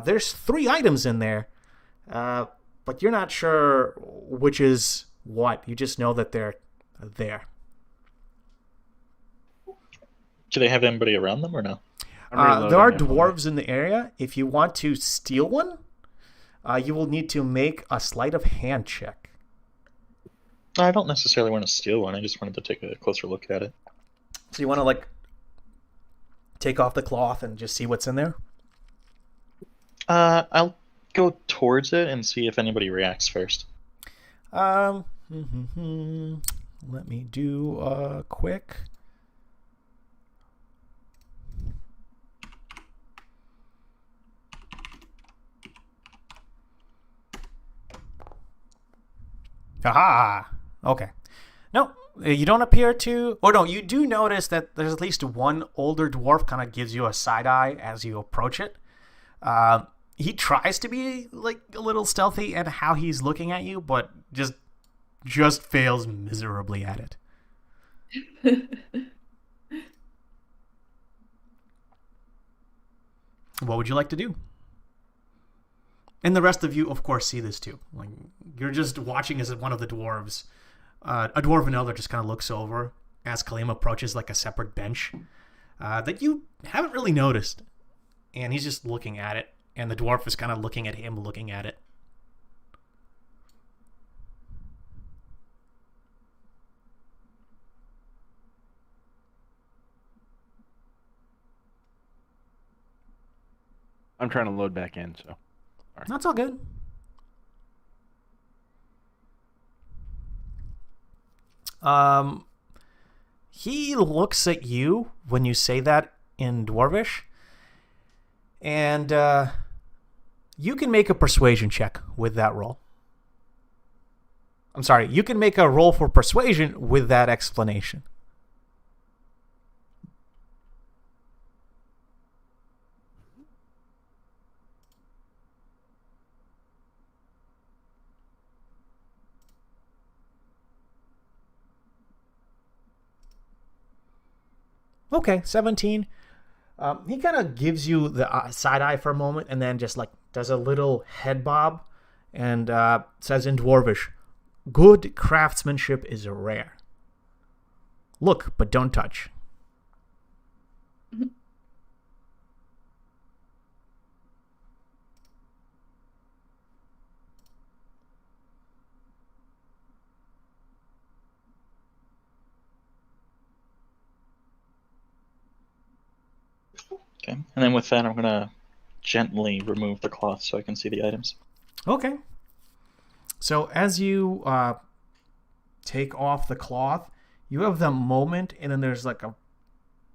[SPEAKER 1] There's 3 items in there, but you're not sure which is what. You just know that they're there.
[SPEAKER 2] Do they have anybody around them or no?
[SPEAKER 1] There are dwarves in the area. If you want to steal one, you will need to make a sleight of hand check.
[SPEAKER 2] I don't necessarily want to steal one. I just wanted to take a closer look at it.
[SPEAKER 1] So you want to like take off the cloth and just see what's in there?
[SPEAKER 2] I'll go towards it and see if anybody reacts first.
[SPEAKER 1] Let me do a quick. Aha! Okay. No, you don't appear to. Oh no, you do notice that there's at least one older dwarf kind of gives you a side eye as you approach it. He tries to be like a little stealthy at how he's looking at you, but just fails miserably at it. What would you like to do? And the rest of you, of course, see this too. Like, you're just watching as one of the dwarves, a dwarven elder, just kind of looks over as Kaleem approaches like a separate bench that you haven't really noticed. And he's just looking at it. And the dwarf is kind of looking at him, looking at it.
[SPEAKER 3] I'm trying to load back in, so.
[SPEAKER 1] That's all good. He looks at you when you say that in Dwarvish, and you can make a persuasion check with that roll. I'm sorry, you can make a roll for persuasion with that explanation. Okay, 17. He kind of gives you the side eye for a moment and then just like does a little head bob and says in Dwarvish, "Good craftsmanship is rare. Look, but don't touch."
[SPEAKER 2] Okay. And then with that, I'm going to gently remove the cloth so I can see the items.
[SPEAKER 1] Okay. So as you take off the cloth, you have the moment, and then there's like a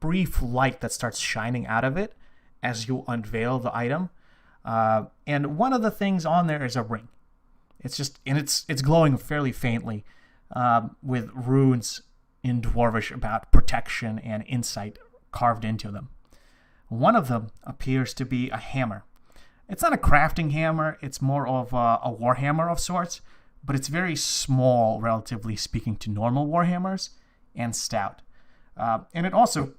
[SPEAKER 1] brief light that starts shining out of it as you unveil the item. And one of the things on there is a ring. It's just, and it's glowing fairly faintly with runes in Dwarvish about protection and insight carved into them. One of them appears to be a hammer. It's not a crafting hammer, it's more of a war hammer of sorts, but it's very small, relatively speaking, to normal war hammers, and stout. And it also,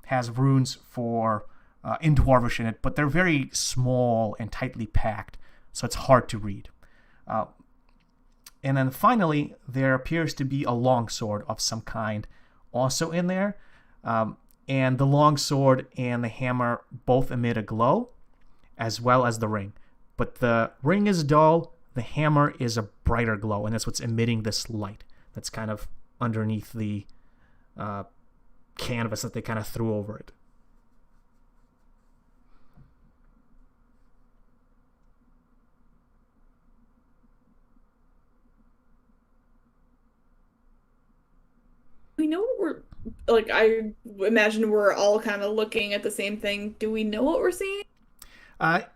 [SPEAKER 1] has runes for in Dwarvish in it, but they're very small and tightly packed, so it's hard to read. And then finally, there appears to be a longsword of some kind also in there. And the longsword and the hammer both emit a glow, as well as the ring. But the ring is dull, the hammer is a brighter glow, and that's what's emitting this light that's kind of underneath the canvas that they kind of threw over it.
[SPEAKER 4] We know what we're like. I imagine we're all kind of looking at the same thing. Do we know what we're seeing?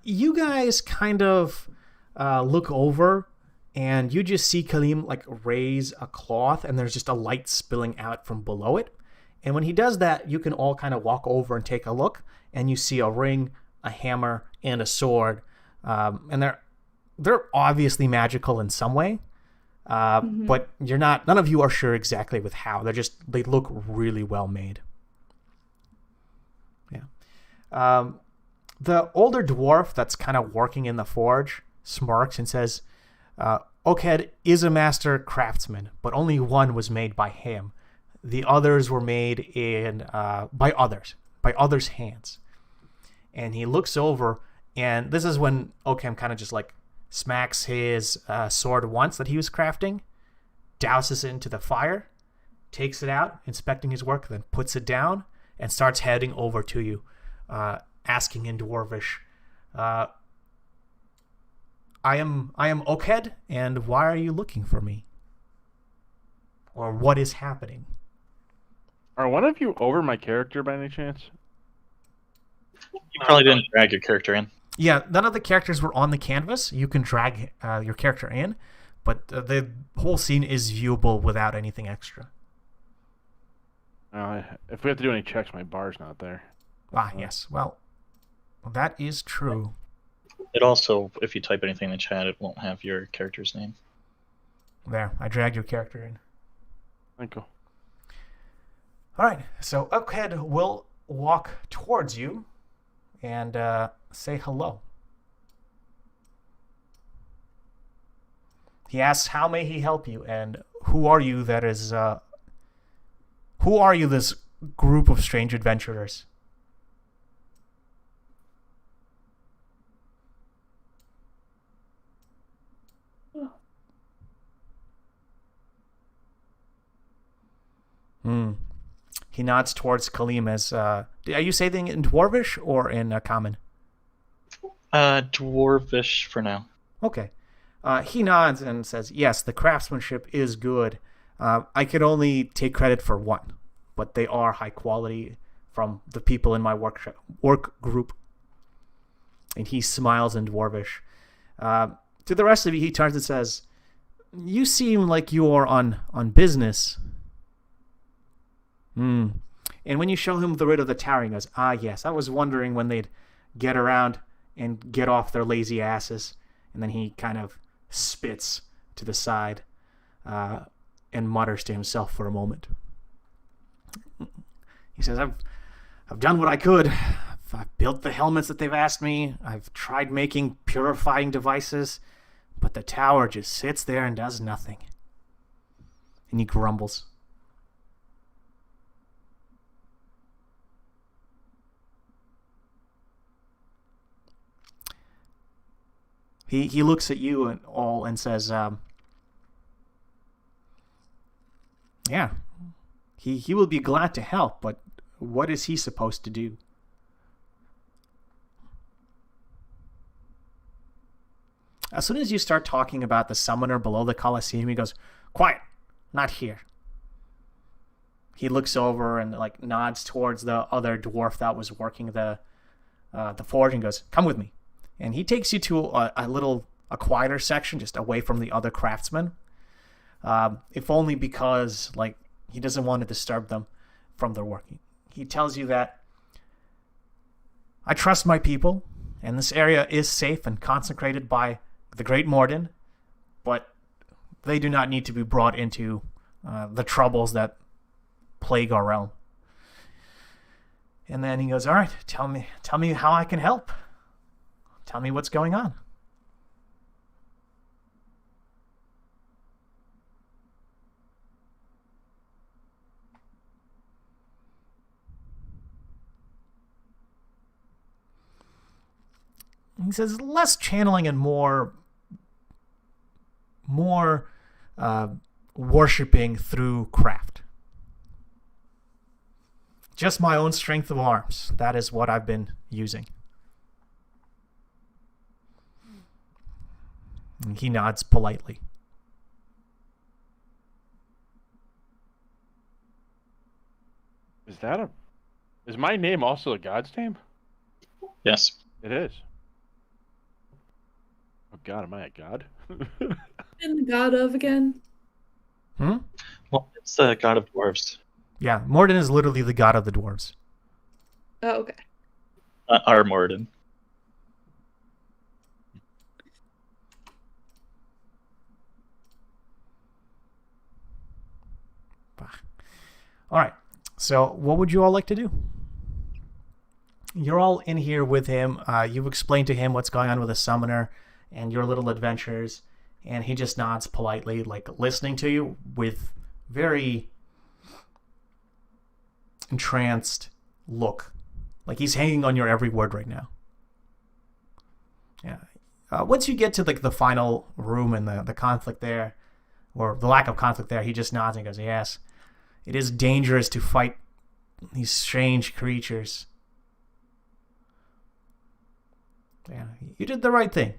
[SPEAKER 1] You guys kind of look over, and you just see Kaleem like raise a cloth, and there's just a light spilling out from below it. And when he does that, you can all kind of walk over and take a look, and you see a ring, a hammer, and a sword. And they're obviously magical in some way. But none of you are sure exactly with how. They look really well made. Yeah. The older dwarf that's kind of working in the forge smirks and says, Oakhead is a master craftsman, but only one was made by him. The others were made by others' hands. And he looks over, and this is when Oakham kind of just like smacks his sword once that he was crafting, douses it into the fire, takes it out, inspecting his work, then puts it down, and starts heading over to you, asking in Dwarvish, I am Oakhead, and why are you looking for me? Or what is happening?
[SPEAKER 3] Are one of you over my character by any chance?
[SPEAKER 2] You probably didn't drag your character in.
[SPEAKER 1] Yeah, none of the characters were on the canvas. You can drag your character in, but the whole scene is viewable without anything extra.
[SPEAKER 3] If we have to do any checks, my bar's not there.
[SPEAKER 1] Yes. Well, that is true.
[SPEAKER 2] It also, if you type anything in the chat, it won't have your character's name.
[SPEAKER 1] There, I dragged your character in.
[SPEAKER 3] Thank you.
[SPEAKER 1] All right, so Oakhead will walk towards you and say hello. He asks, "How may he help you?" And who are you? Who are you? This group of strange adventurers. He nods towards Kaleem as, are you saying in Dwarvish or in Common?
[SPEAKER 2] Dwarvish for now.
[SPEAKER 1] Okay. He nods and says, yes, the craftsmanship is good. I could only take credit for one, but they are high quality from the people in my work group. And he smiles in Dwarvish. To the rest of you, he turns and says, you seem like you are on business. And when you show him the rid of the tower, he goes, yes, I was wondering when they'd get around and get off their lazy asses. And then he kind of spits to the side and mutters to himself for a moment. He says, I've done what I could. I've built the helmets that they've asked me. I've tried making purifying devices, but the tower just sits there and does nothing. And he grumbles. He looks at you and all and says, yeah, he will be glad to help, but what is he supposed to do? As soon as you start talking about the summoner below the Colosseum, he goes, quiet, not here. He looks over and like nods towards the other dwarf that was working the forge and goes, come with me. And he takes you to a quieter section, just away from the other craftsmen. If only because, like, he doesn't want to disturb them from their work. He tells you that, I trust my people, and this area is safe and consecrated by the great Morden, but they do not need to be brought into the troubles that plague our realm. And then he goes, all right, tell me how I can help. Tell me what's going on. He says less channeling and more worshipping through craft. Just my own strength of arms. That is what I've been using. And he nods politely.
[SPEAKER 3] Is my name also a god's name?
[SPEAKER 2] Yes.
[SPEAKER 3] It is. Oh god, am I a god?
[SPEAKER 4] And the god of again?
[SPEAKER 2] Well, it's the god of dwarves.
[SPEAKER 1] Yeah, Morden is literally the god of the dwarves.
[SPEAKER 4] Oh, okay.
[SPEAKER 2] Our Morden.
[SPEAKER 1] All right. So what would you all like to do? You're all in here with him. You've explained to him what's going on with the summoner and your little adventures, and he just nods politely, like listening to you with very entranced look. Like he's hanging on your every word right now. Yeah. Once you get to like the final room and the conflict there, or the lack of conflict there, he just nods and goes, yes. It is dangerous to fight these strange creatures. Yeah, you did the right thing.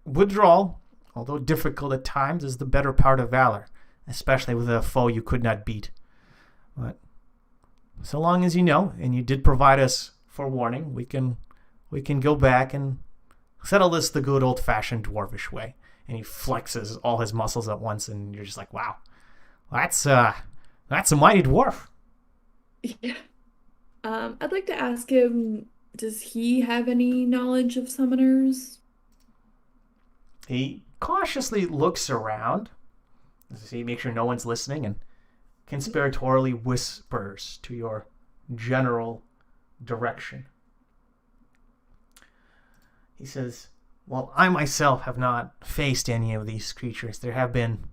[SPEAKER 1] Withdrawal, although difficult at times, is the better part of valor, especially with a foe you could not beat. But so long as you know, and you did provide us forewarning, we can go back and settle this the good old-fashioned dwarvish way. And he flexes all his muscles at once, and you're just like, wow, that's a mighty dwarf.
[SPEAKER 4] Yeah. I'd like to ask him, does he have any knowledge of summoners?
[SPEAKER 1] He cautiously looks around. He makes sure no one's listening and conspiratorially whispers to your general direction. He says, well, I myself have not faced any of these creatures. There have been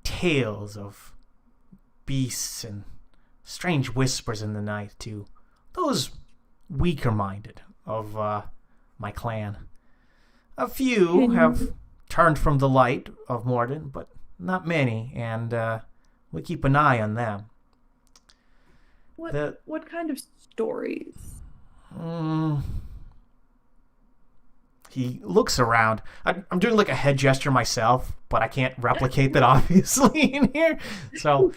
[SPEAKER 1] tales of beasts and strange whispers in the night to those weaker-minded of my clan. A few have turned from the light of Morden, but not many, and we keep an eye on them.
[SPEAKER 4] What kind of stories?
[SPEAKER 1] He looks around. I'm doing like a head gesture myself, but I can't replicate that obviously in here. So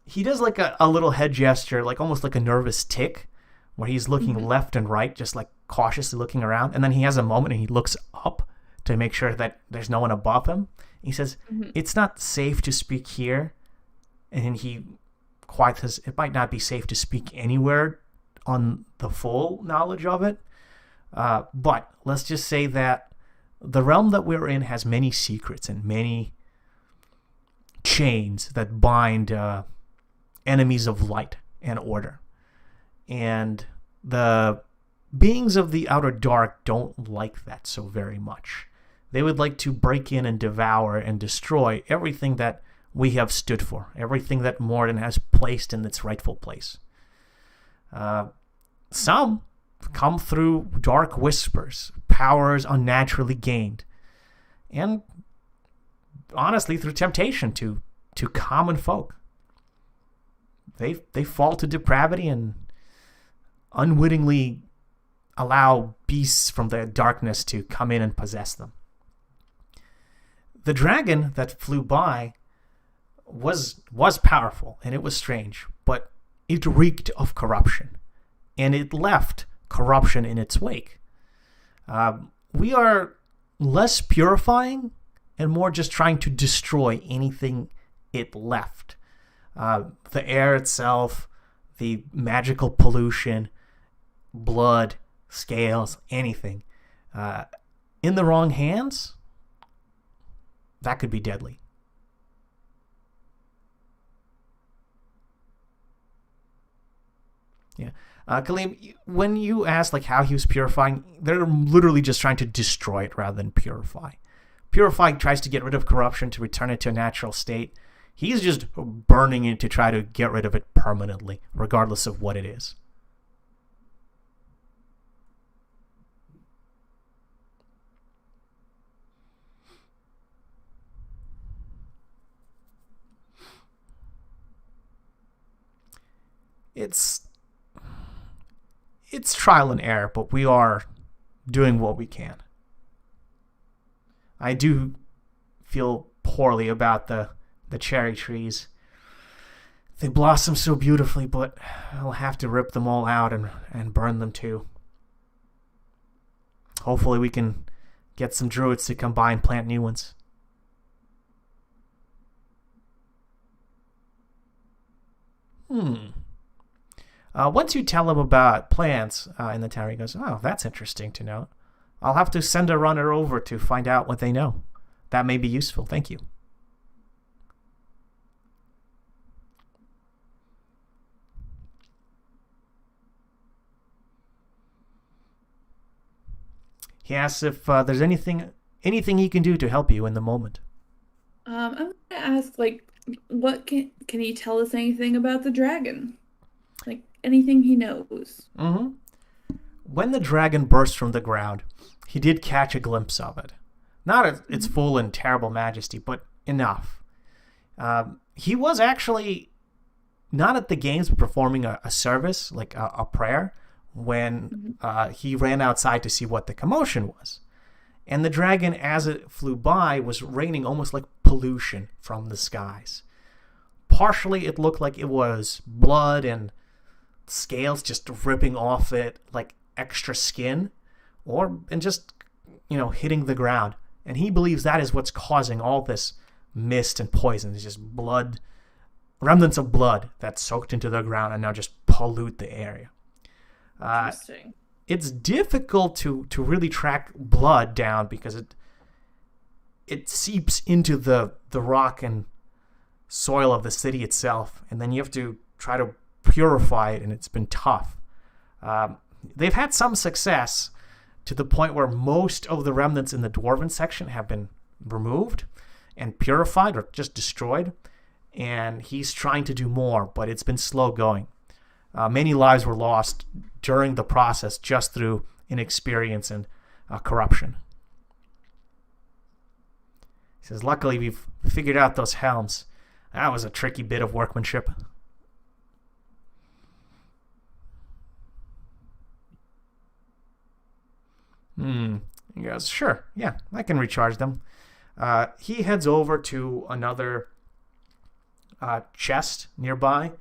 [SPEAKER 1] he does like a little head gesture, like almost like a nervous tick, where he's looking left and right, just like cautiously looking around. And then he has a moment and he looks up to make sure that there's no one above him. He says, it's not safe to speak here. And he quite says, it might not be safe to speak anywhere on the full knowledge of it. But let's just say that the realm that we're in has many secrets and many chains that bind enemies of light and order. And the beings of the outer dark don't like that so very much. They would like to break in and devour and destroy everything that we have stood for, everything that Morden has placed in its rightful place. Some come through dark whispers, powers unnaturally gained, and honestly through temptation to common folk. They fall to depravity and unwittingly allow beasts from the darkness to come in and possess them. The dragon that flew by was powerful, and it was strange, but it reeked of corruption, and it left corruption in its wake. We are less purifying and more just trying to destroy anything it left. The air itself, the magical pollution, blood, scales, anything. In the wrong hands, that could be deadly. Yeah. Kaleem, when you asked like how he was purifying, they're literally just trying to destroy it rather than purify. Purify tries to get rid of corruption to return it to a natural state. He's just burning it to try to get rid of it permanently, regardless of what it is. It's trial and error, but we are doing what we can. I do feel poorly about the cherry trees. They blossom so beautifully, but I'll have to rip them all out and burn them too. Hopefully we can get some druids to come by and plant new ones. Once you tell him about plants in the tower, he goes, "Oh, that's interesting to know. I'll have to send a runner over to find out what they know. That may be useful. Thank you." He asks if there's anything he can do to help you in the moment.
[SPEAKER 4] I'm gonna ask, like, what can he tell us anything about the dragon? Like, anything he knows.
[SPEAKER 1] When the dragon burst from the ground, he did catch a glimpse of it. Not at its full and terrible majesty, but enough. He was actually not at the games, but performing a service, like a prayer, when he ran outside to see what the commotion was. And the dragon, as it flew by, was raining almost like pollution from the skies. Partially, it looked like it was blood and scales just ripping off it like extra skin, and just hitting the ground. And he believes that is what's causing all this mist and poison. It's just blood, remnants of blood that soaked into the ground and now just pollute the area.
[SPEAKER 4] Interesting.
[SPEAKER 1] It's difficult to really track blood down because it seeps into the rock and soil of the city itself, and then you have to try to purify it, and it's been tough. They've had some success to the point where most of the remnants in the dwarven section have been removed and purified or just destroyed, and he's trying to do more, but it's been slow going. Many lives were lost during the process just through inexperience and corruption. He says, luckily we've figured out those helms. That was a tricky bit of workmanship. He goes, sure, yeah, I can recharge them. He heads over to another chest nearby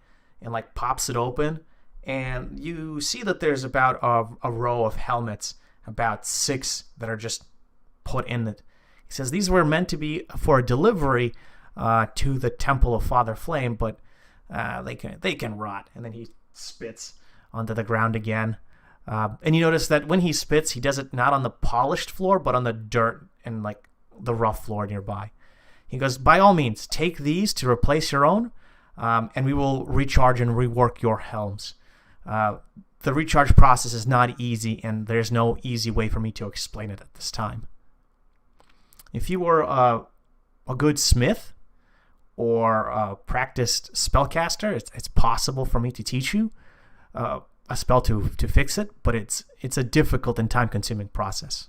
[SPEAKER 1] and pops it open, and you see that there's about a row of helmets, about 6 that are just put in it. He says these were meant to be for a delivery to the Temple of Father Flame, but they can rot. And then he spits onto the ground again. And you notice that when he spits, he does it not on the polished floor, but on the dirt and the rough floor nearby. He goes, by all means, take these to replace your own. and we will recharge and rework your helms. The recharge process is not easy, and there's no easy way for me to explain it at this time. If you were a good smith or a practiced spellcaster, it's possible for me to teach you a spell to fix it, but it's a difficult and time-consuming process.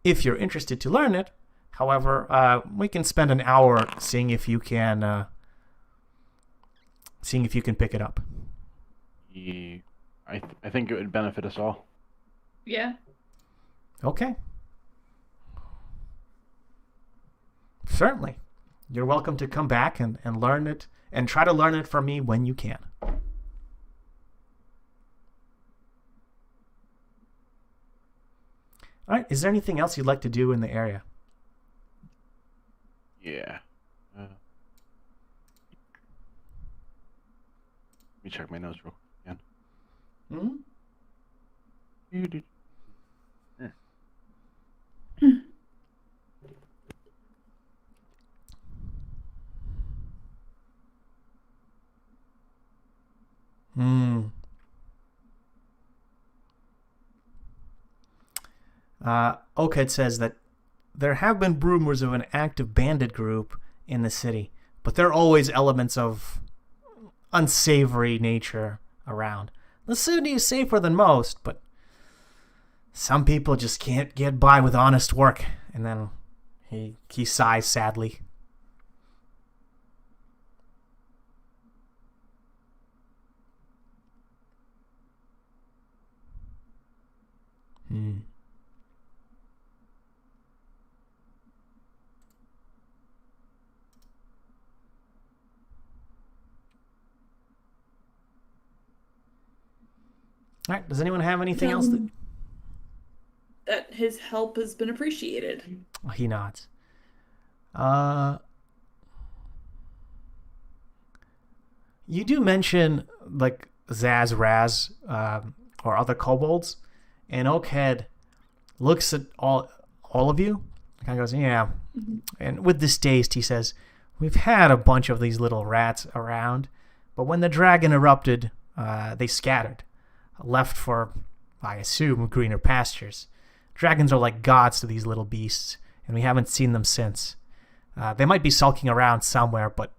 [SPEAKER 1] If you're interested to learn it, however, we can spend an hour seeing if you can pick it up.
[SPEAKER 3] Yeah, I think it would benefit us all.
[SPEAKER 4] Yeah.
[SPEAKER 1] Okay. Certainly. You're welcome to come back and learn it, and try to learn it from me when you can. All right. Is there anything else you'd like to do in the area?
[SPEAKER 3] Yeah. Let me check my notes real quick again.
[SPEAKER 1] Oked says that there have been rumors of an active bandit group in the city, but there are always elements of unsavory nature around. The city is safer than most, but some people just can't get by with honest work. And then he sighs sadly. All right. Does anyone have anything else?
[SPEAKER 4] That his help has been appreciated.
[SPEAKER 1] He nods. You do mention like Zaz Raz or other kobolds, and Oakhead looks at all of you and kind of goes, yeah. Mm-hmm. And with distaste, he says, we've had a bunch of these little rats around, but when the dragon erupted, they scattered, left for, I assume, greener pastures. Dragons are like gods to these little beasts, and we haven't seen them since. They might be sulking around somewhere, but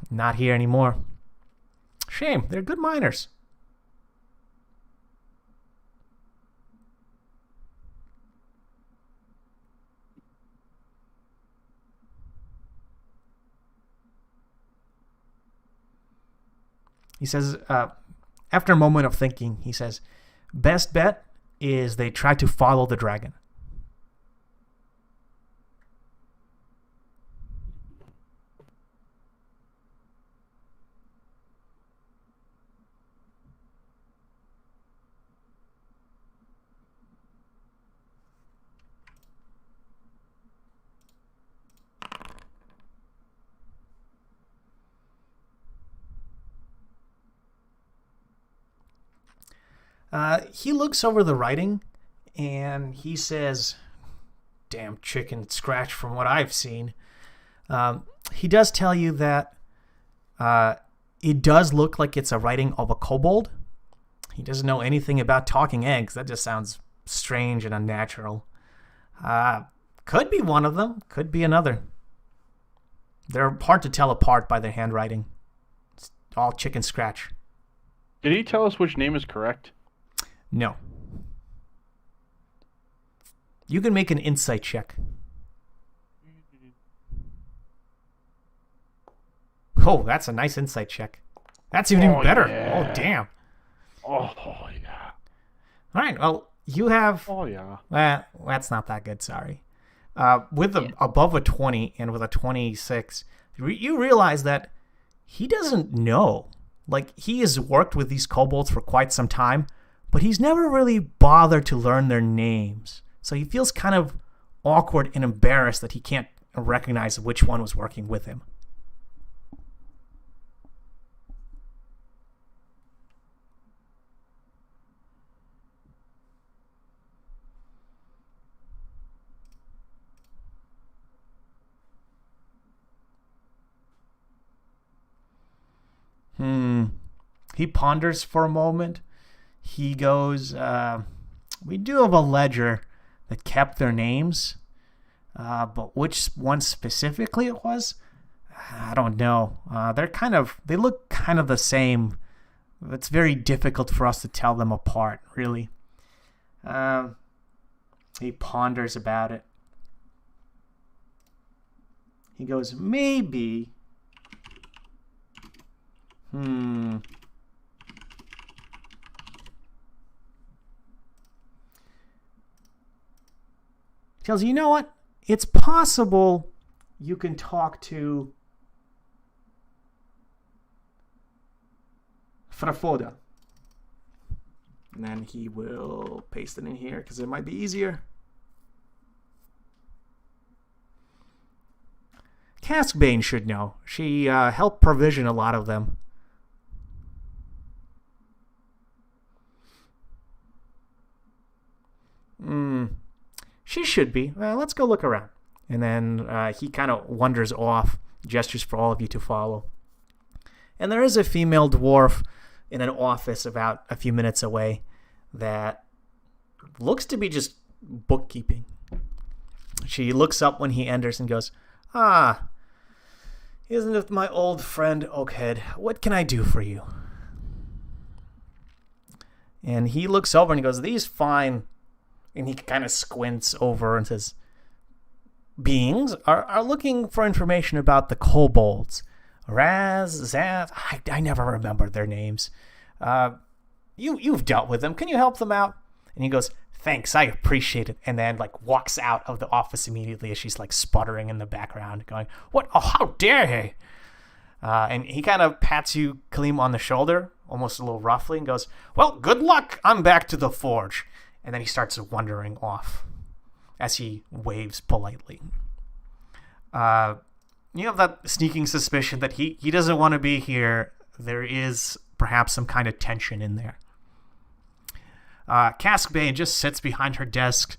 [SPEAKER 1] not here anymore. Shame, they're good miners. He says, after a moment of thinking, he says, best bet is they try to follow the dragon. He looks over the writing and he says, damn chicken scratch from what I've seen. He does tell you that it does look like it's a writing of a kobold. He doesn't know anything about talking eggs. That just sounds strange and unnatural. Could be one of them. Could be another. They're hard to tell apart by their handwriting. It's all chicken scratch.
[SPEAKER 3] Did he tell us which name is correct?
[SPEAKER 1] No. You can make an insight check. Oh, that's a nice insight check. That's even better.
[SPEAKER 3] Yeah.
[SPEAKER 1] Oh, damn.
[SPEAKER 3] Oh, yeah.
[SPEAKER 1] All right, well, you have...
[SPEAKER 3] Oh, yeah.
[SPEAKER 1] That's not that good, sorry. With above a 20 and with a 26, you realize that he doesn't know. Like, he has worked with these kobolds for quite some time, but he's never really bothered to learn their names. So he feels kind of awkward and embarrassed that he can't recognize which one was working with him. He ponders for a moment. He goes, we do have a ledger that kept their names, but which one specifically it was, I don't know. They look kind of the same. It's very difficult for us to tell them apart, really. He ponders about it. He goes, maybe. Tells you, you know what? It's possible you can talk to Frafoda. And then he will paste it in here because it might be easier. Caskbane should know. She helped provision a lot of them. She should be. Let's go look around. And then he kind of wanders off, gestures for all of you to follow. And there is a female dwarf in an office about a few minutes away that looks to be just bookkeeping. She looks up when he enters and goes, isn't it my old friend Oakhead? What can I do for you? And he looks over and he goes, these fine, and he kind of squints over and says, beings are looking for information about the kobolds. Zaz, I never remember their names. You've dealt with them. Can you help them out? And he goes, thanks, I appreciate it. And then walks out of the office immediately as she's sputtering in the background, going, what? Oh, how dare he? And he kind of pats you, Kaleem, on the shoulder, almost a little roughly, and goes, well, good luck. I'm back to the forge. And then he starts wandering off as he waves politely. You have that sneaking suspicion that he doesn't want to be here. There is perhaps some kind of tension in there. Caskbane just sits behind her desk,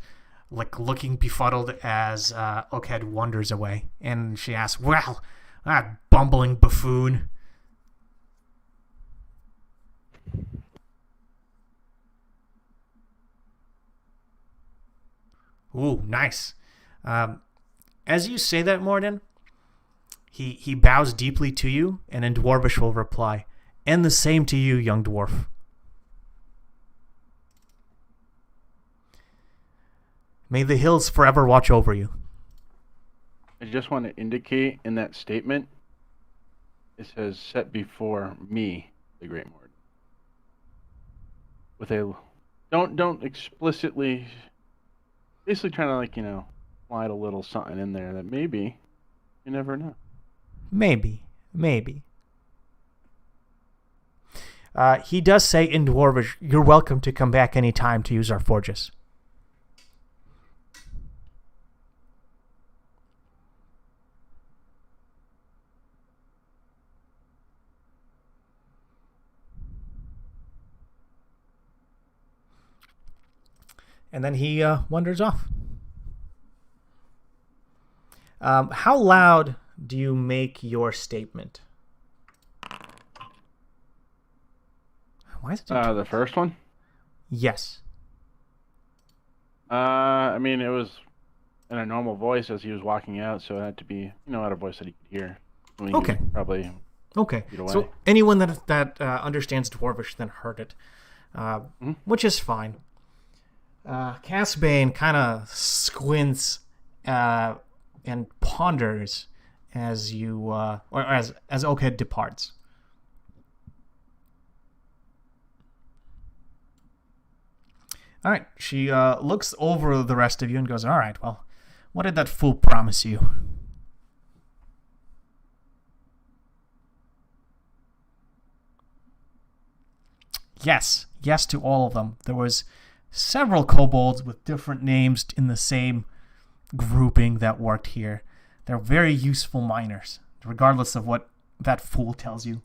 [SPEAKER 1] looking befuddled as Oakhead wanders away. And she asks, well, that bumbling buffoon. Ooh, nice. As you say that, Morden, he bows deeply to you, and in Dwarvish will reply, and the same to you, young dwarf. May the hills forever watch over you.
[SPEAKER 3] I just want to indicate in that statement, it says, set before me, the Great Morden. With a, don't explicitly, basically trying to, slide a little something in there that maybe, you never know.
[SPEAKER 1] Maybe. He does say in Dwarvish, you're welcome to come back any time to use our forges. And then he wanders off. How loud do you make your statement? Why is it
[SPEAKER 3] the first one?
[SPEAKER 1] Yes.
[SPEAKER 3] It was in a normal voice as he was walking out, so it had to be, at a voice that he could hear.
[SPEAKER 1] Okay.
[SPEAKER 3] Probably.
[SPEAKER 1] Okay. So anyone that understands Dwarvish then heard it, which is fine. Caskbane kind of squints and ponders as you as Oakhead departs. All right, she looks over the rest of you and goes, all right, well, what did that fool promise you? Yes to all of them. There was several kobolds with different names in the same grouping that worked here. They're very useful miners, regardless of what that fool tells you.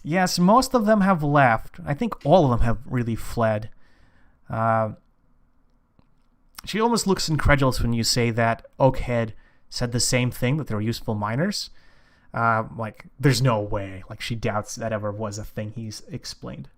[SPEAKER 1] Yes, most of them have left. I think all of them have really fled. she almost looks incredulous when you say that Oakhead said the same thing, that they were useful miners. Like, there's no way. Like, she doubts that ever was a thing he's explained.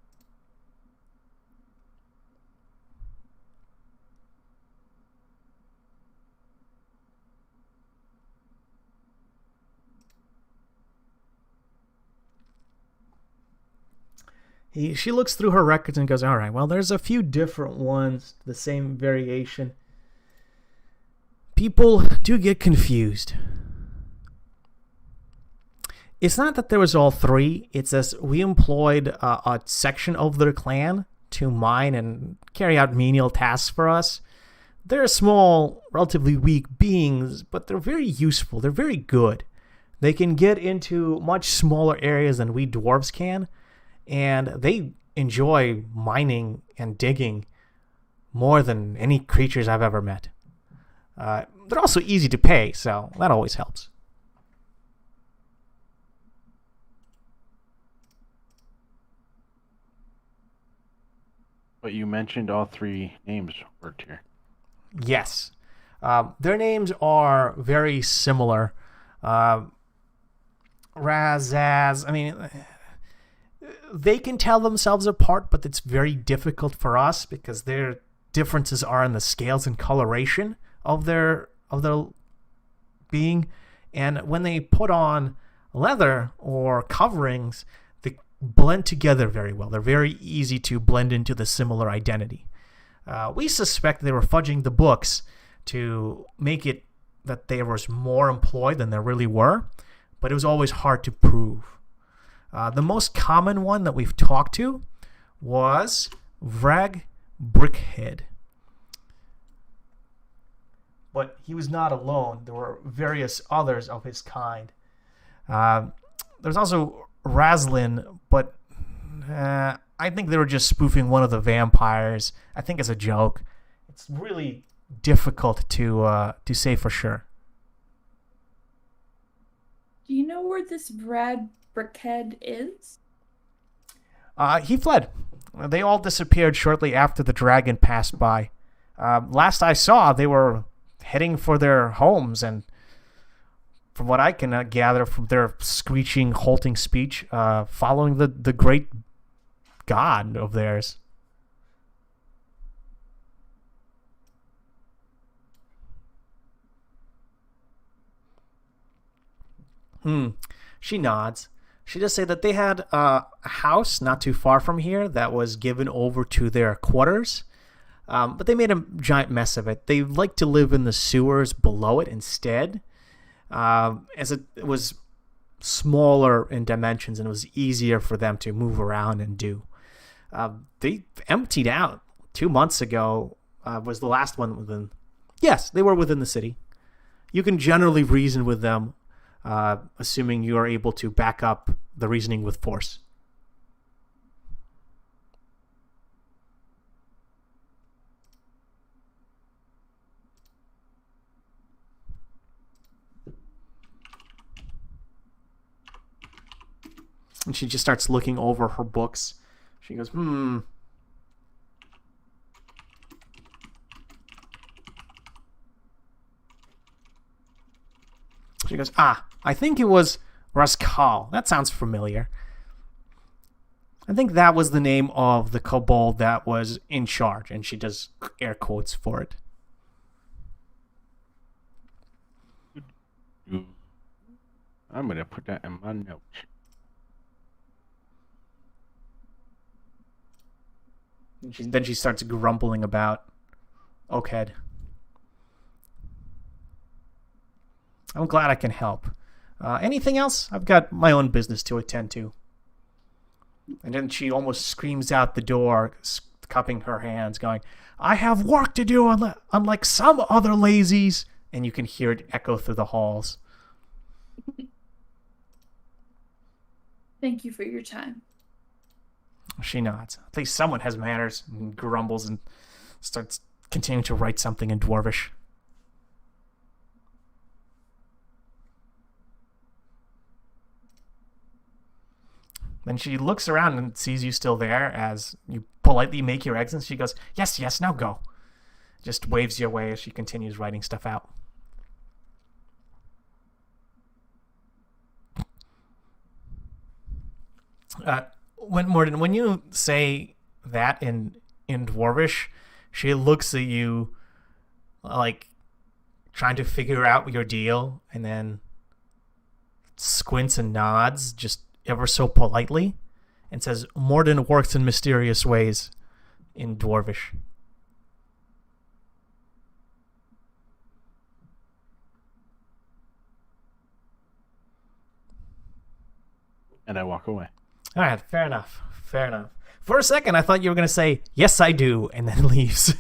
[SPEAKER 1] She looks through her records and goes, all right, well, there's a few different ones, the same variation. People do get confused. It's not that there was all three. It's as we employed a section of their clan to mine and carry out menial tasks for us. They're small, relatively weak beings, but they're very useful. They're very good. They can get into much smaller areas than we dwarves can, and they enjoy mining and digging more than any creatures I've ever met. They're also easy to pay, so that always helps.
[SPEAKER 3] But you mentioned all three names worked here.
[SPEAKER 1] Yes. Their names are very similar. Razaz, I mean, they can tell themselves apart, but it's very difficult for us because their differences are in the scales and coloration of their being. And when they put on leather or coverings, they blend together very well. They're very easy to blend into the similar identity. We suspect they were fudging the books to make it that there was more employed than there really were, but it was always hard to prove. The most common one that we've talked to was Vrag Brickhead. But he was not alone. There were various others of his kind. There's also Razlin, but I think they were just spoofing one of the vampires. I think as a joke. It's really difficult to say for sure.
[SPEAKER 4] Do you know where this Brad Brickhead is?
[SPEAKER 1] He fled. They all disappeared shortly after the dragon passed by. Last I saw, they were heading for their homes, and from what I can gather from their screeching, halting speech, following the great god of theirs. She nods. She does say that they had a house not too far from here that was given over to their quarters, but they made a giant mess of it. They like to live in the sewers below it instead, as it was smaller in dimensions and it was easier for them to move around and do. They emptied out 2 months ago, was the last one within... Yes, they were within the city. You can generally reason with them, assuming you are able to back up the reasoning with force. And she just starts looking over her books. She goes, She goes, I think it was Raskal. That sounds familiar. I think that was the name of the kobold that was in charge, and she does air quotes for it.
[SPEAKER 3] I'm going to put that in my notes.
[SPEAKER 1] And then she starts grumbling about Oakhead. I'm glad I can help. Anything else? I've got my own business to attend to. And then she almost screams out the door, cupping her hands, going, I have work to do unlike some other lazies. And you can hear it echo through the halls.
[SPEAKER 4] Thank you for your time.
[SPEAKER 1] She nods. At least someone has manners, and grumbles and starts continuing to write something in Dwarvish. Then she looks around and sees you still there as you politely make your exit. She goes, yes, now go. just waves you away as she continues writing stuff out. When you say that in Dwarvish, she looks at you like trying to figure out your deal, and then squints and nods just ever so politely and says, Morden works in mysterious ways in Dwarvish.
[SPEAKER 3] And I walk away.
[SPEAKER 1] All right, fair enough. Fair enough. For a second, I thought you were going to say, yes, I do, and then leaves.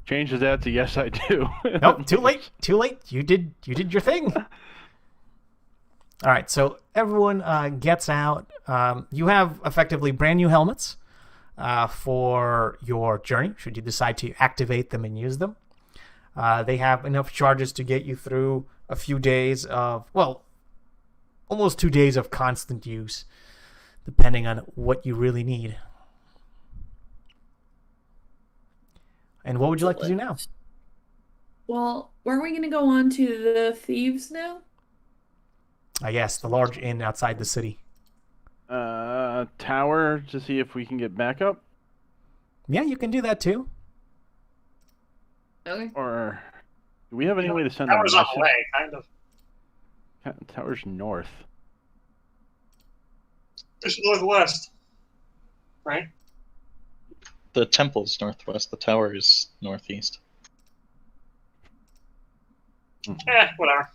[SPEAKER 3] Changes that to yes, I do.
[SPEAKER 1] Nope, too late. Too late. You did your thing. All right, so everyone gets out. You have effectively brand new helmets for your journey, should you decide to activate them and use them. They have enough charges to get you through a few days of, well, almost 2 days of constant use, depending on what you really need. And what would you like to do now?
[SPEAKER 4] Well, weren't we going to go on to the thieves now?
[SPEAKER 1] Yes, the large inn outside the city.
[SPEAKER 3] Tower to see if we can get backup?
[SPEAKER 1] Yeah, you can do that too.
[SPEAKER 4] Okay.
[SPEAKER 3] Or do we have any way to send a
[SPEAKER 5] Tower's on
[SPEAKER 3] message?
[SPEAKER 5] the way, kind of.
[SPEAKER 3] Tower's north.
[SPEAKER 5] It's northwest, right?
[SPEAKER 2] The temple's northwest. The tower is northeast.
[SPEAKER 5] Whatever.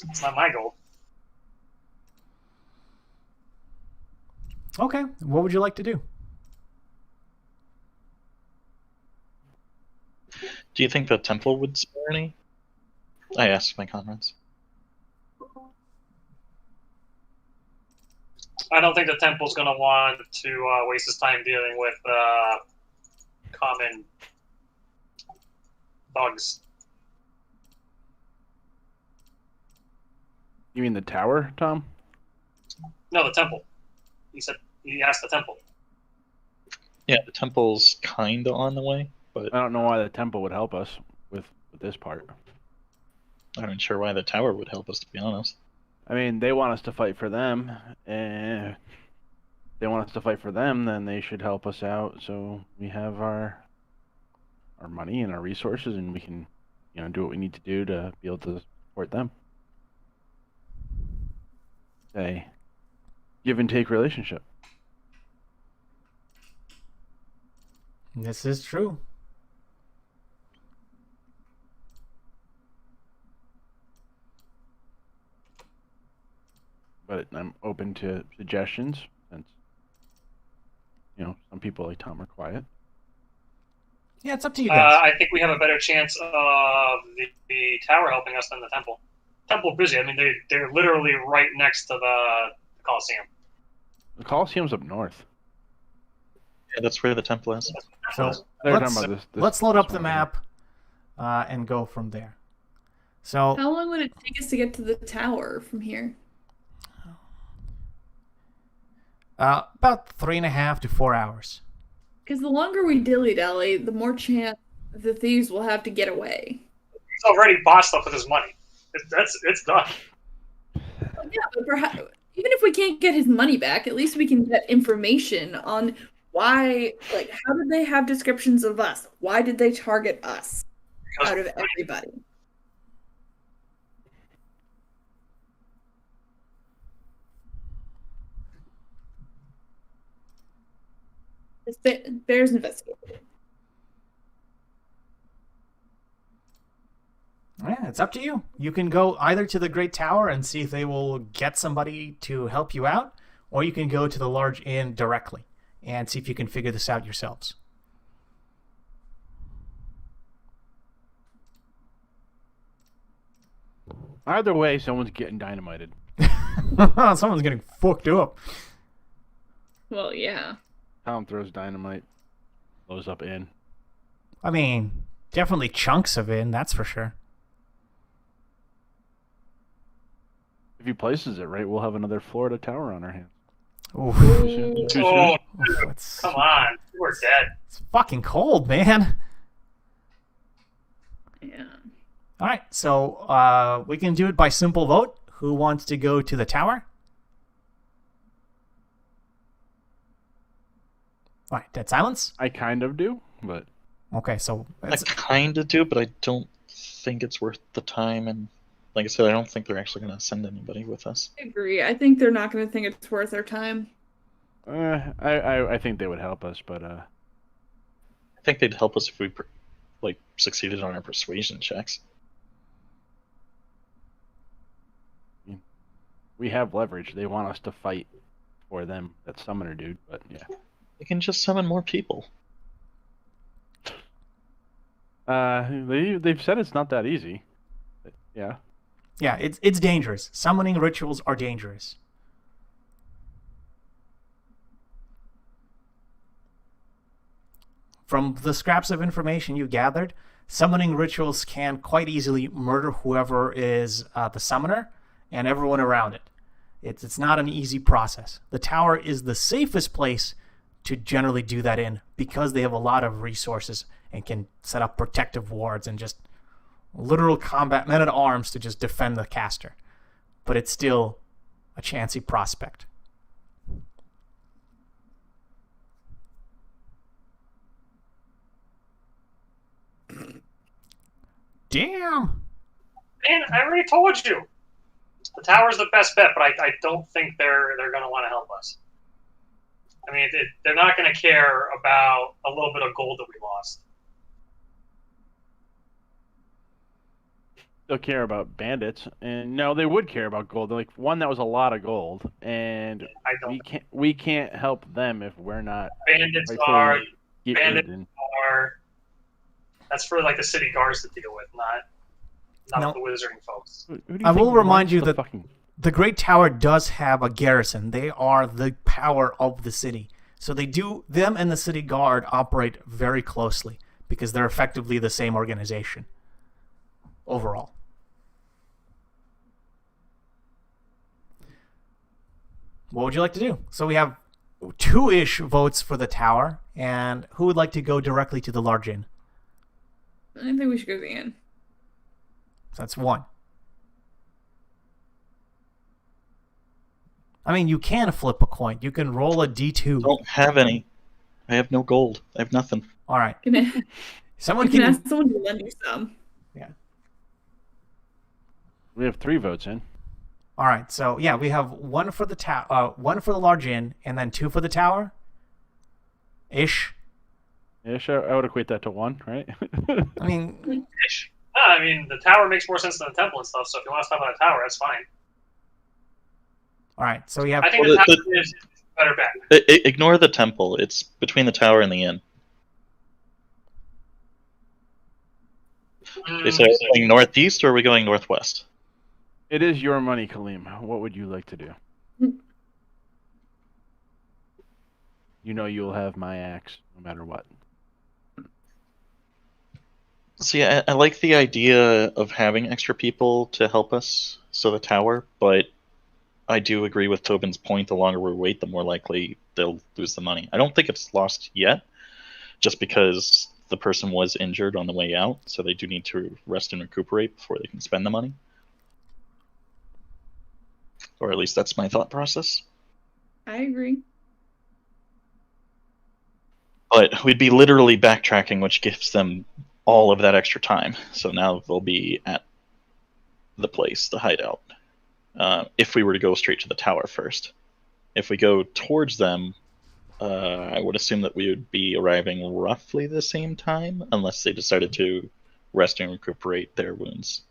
[SPEAKER 5] It's not my goal.
[SPEAKER 1] Okay, what would you like to do?
[SPEAKER 2] Do you think the temple would spare any? I asked my comrades.
[SPEAKER 5] I don't think the temple's going to want to waste his time dealing with common bugs.
[SPEAKER 3] You mean the tower, Tom?
[SPEAKER 5] No, the temple. He asked the temple.
[SPEAKER 2] Yeah, the temple's kind of on the way, but
[SPEAKER 3] I don't know why the temple would help us with this part.
[SPEAKER 2] I'm not sure why the tower would help us, to be honest.
[SPEAKER 3] I mean, they want us to fight for them, and if they want us to fight for them, then they should help us out so we have our money and our resources, and we can, do what we need to do to be able to support them. A give and take relationship.
[SPEAKER 1] This is true.
[SPEAKER 3] But I'm open to suggestions, since some people like Tom are quiet.
[SPEAKER 1] Yeah, it's up to you guys.
[SPEAKER 5] I think we have a better chance of the tower helping us than the temple. Temple busy. I mean, they're literally right next to the Colosseum.
[SPEAKER 3] The Colosseum's up north.
[SPEAKER 2] Yeah, that's where the temple is.
[SPEAKER 1] So
[SPEAKER 3] They're
[SPEAKER 1] let's,
[SPEAKER 3] talking about this
[SPEAKER 1] let's load up
[SPEAKER 3] this
[SPEAKER 1] the
[SPEAKER 3] one
[SPEAKER 1] map and go from there. So
[SPEAKER 4] How long would it take us to get to the tower from here?
[SPEAKER 1] about 3.5 to 4 hours.
[SPEAKER 4] Because the longer we dilly-dally, the more chance the thieves will have to get away.
[SPEAKER 5] He's already bought stuff with his money. It's done.
[SPEAKER 4] Yeah, but perhaps, even if we can't get his money back, at least we can get information on why, how did they have descriptions of us? Why did they target us out of everybody? Bears investigating.
[SPEAKER 1] Yeah, it's up to you. You can go either to the Great Tower and see if they will get somebody to help you out, or you can go to the large inn directly and see if you can figure this out yourselves.
[SPEAKER 3] Either way, someone's getting dynamited.
[SPEAKER 1] Someone's getting fucked up.
[SPEAKER 4] Well, yeah.
[SPEAKER 3] Tom throws dynamite, blows up in.
[SPEAKER 1] I mean, definitely chunks of it, that's for sure.
[SPEAKER 3] If he places it right, we'll have another Florida tower on our hands.
[SPEAKER 1] Oof.
[SPEAKER 3] Too soon? Too soon?
[SPEAKER 5] Oh,
[SPEAKER 1] Oof, it's,
[SPEAKER 5] come on. We're dead.
[SPEAKER 1] it's fucking cold, man.
[SPEAKER 4] Yeah.
[SPEAKER 1] All right, so we can do it by simple vote. Who wants to go to the tower? All right, dead silence.
[SPEAKER 3] I kind of do, but
[SPEAKER 1] Okay, so
[SPEAKER 2] I kind of do, but I don't think it's worth the time. And like I said, I don't think they're actually going to send anybody with us.
[SPEAKER 4] I agree. I think they're not going to think it's worth their time.
[SPEAKER 3] I think they would help us, but
[SPEAKER 2] I think they'd help us if we succeeded on our persuasion checks.
[SPEAKER 3] we have leverage. They want us to fight for them, that summoner dude, but yeah.
[SPEAKER 2] They can just summon more people.
[SPEAKER 3] They've said it's not that easy. But, yeah.
[SPEAKER 1] yeah, it's dangerous. Summoning rituals are dangerous. From the scraps of information you gathered, summoning rituals can quite easily murder whoever is the summoner and everyone around it. It's not an easy process. The tower is the safest place to generally do that in because they have a lot of resources and can set up protective wards and just literal combat men at arms to just defend the caster. But it's still a chancy prospect. Damn!
[SPEAKER 5] Man, I already told you. The tower's the best bet, but I don't think they're going to want to help us. I mean, they're not going to care about a little bit of gold that we lost.
[SPEAKER 3] They'll care about bandits, and no, they would care about gold. They're like, one, that was a lot of gold, and
[SPEAKER 5] I don't.
[SPEAKER 3] we can't help them if we're not.
[SPEAKER 5] Bandits
[SPEAKER 3] rightfully
[SPEAKER 5] are.
[SPEAKER 3] get
[SPEAKER 5] Bandits
[SPEAKER 3] rid.
[SPEAKER 5] are. That's for like the city guards to deal with, not
[SPEAKER 1] No.
[SPEAKER 5] the wizarding folks.
[SPEAKER 3] Who do you
[SPEAKER 1] I will
[SPEAKER 3] think
[SPEAKER 1] remind
[SPEAKER 3] runs
[SPEAKER 1] you
[SPEAKER 3] the
[SPEAKER 1] that
[SPEAKER 3] fucking...
[SPEAKER 1] the Great Tower does have a garrison. They are the power of the city. So them and the city guard operate very closely because they're effectively the same organization overall. What would you like to do? So we have 2-ish votes for the tower, and who would like to go directly to the large inn?
[SPEAKER 4] I think we should go to the inn.
[SPEAKER 1] So that's 1. I mean, you can flip a coin. You can roll a D2.
[SPEAKER 2] Don't have any. I have no gold. I have nothing.
[SPEAKER 1] All right. Someone
[SPEAKER 4] You can
[SPEAKER 1] can.
[SPEAKER 4] ask someone to lend you some.
[SPEAKER 1] Yeah.
[SPEAKER 3] We have 3 votes in.
[SPEAKER 1] All right. So yeah, we have 1 for the one for the large inn, and then 2 for the tower. Ish.
[SPEAKER 3] Yeah, sure. I would equate that to 1, right?
[SPEAKER 1] I mean,
[SPEAKER 5] Ish. No, I mean, the tower makes more sense than the temple and stuff, so if you want to stop at a tower, that's fine.
[SPEAKER 1] all right. So we have.
[SPEAKER 5] I think
[SPEAKER 2] Well,
[SPEAKER 5] the tower is a better bet.
[SPEAKER 2] Ignore the temple. It's between the tower and the inn. They say, are we going northeast or are we going northwest?
[SPEAKER 3] It is your money, Kaleem. What would you like to do? You know you'll have my axe no matter what.
[SPEAKER 2] See, I like the idea of having extra people to help us, so the tower, but I do agree with Tobin's point. The longer we wait, the more likely they'll lose the money. I don't think it's lost yet, just because the person was injured on the way out, so they do need to rest and recuperate before they can spend the money. Or at least that's my thought process.
[SPEAKER 4] I agree.
[SPEAKER 2] But we'd be literally backtracking, which gives them all of that extra time. So now they'll be at the place, the hideout. If we were to go straight to the tower first. If we go towards them, I would assume that we would be arriving roughly the same time, unless they decided to rest and recuperate their wounds.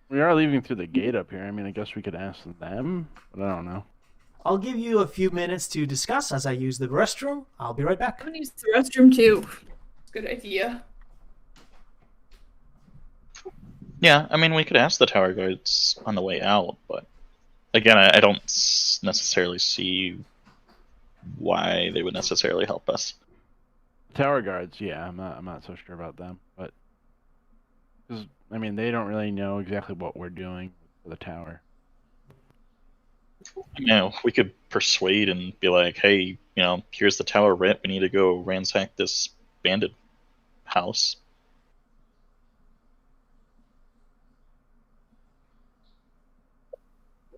[SPEAKER 3] We are leaving through the gate up here. I mean, I guess we could ask them, but I don't know.
[SPEAKER 1] I'll give you a few minutes to discuss as I use the restroom. I'll be right back.
[SPEAKER 4] I'm gonna use the restroom too. Good idea.
[SPEAKER 2] Yeah, I mean, we could ask the tower guards on the way out, but again, I don't necessarily see why they would necessarily help us.
[SPEAKER 3] Tower guards, yeah, I'm not so sure about them, but because I mean, they don't really know exactly what we're doing for the tower.
[SPEAKER 2] You know, we could persuade and be like, hey, you know, here's the tower writ. We need to go ransack this bandit house.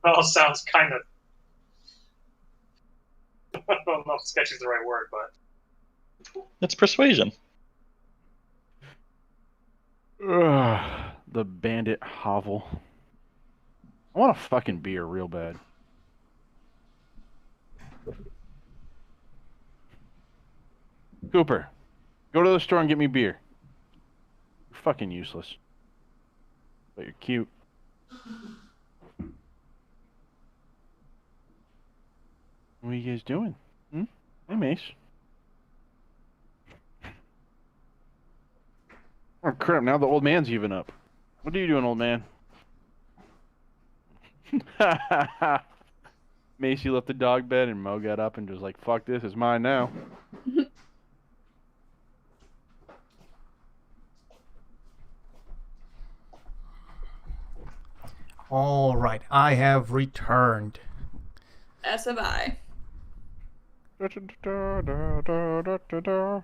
[SPEAKER 5] Well, sounds kind of. I don't know if sketchy is the right word, but
[SPEAKER 2] It's persuasion.
[SPEAKER 3] Ugh, the bandit hovel. I want a fucking beer real bad. Cooper, go to the store and get me beer. You're fucking useless. But you're cute. What are you guys doing? Hmm? Hey, Mace. Oh, crap. Now the old man's even up. What are you doing, old man? Macy left the dog bed and Mo got up and just like, fuck this, it's mine now.
[SPEAKER 1] All right, I have returned.
[SPEAKER 4] As have I.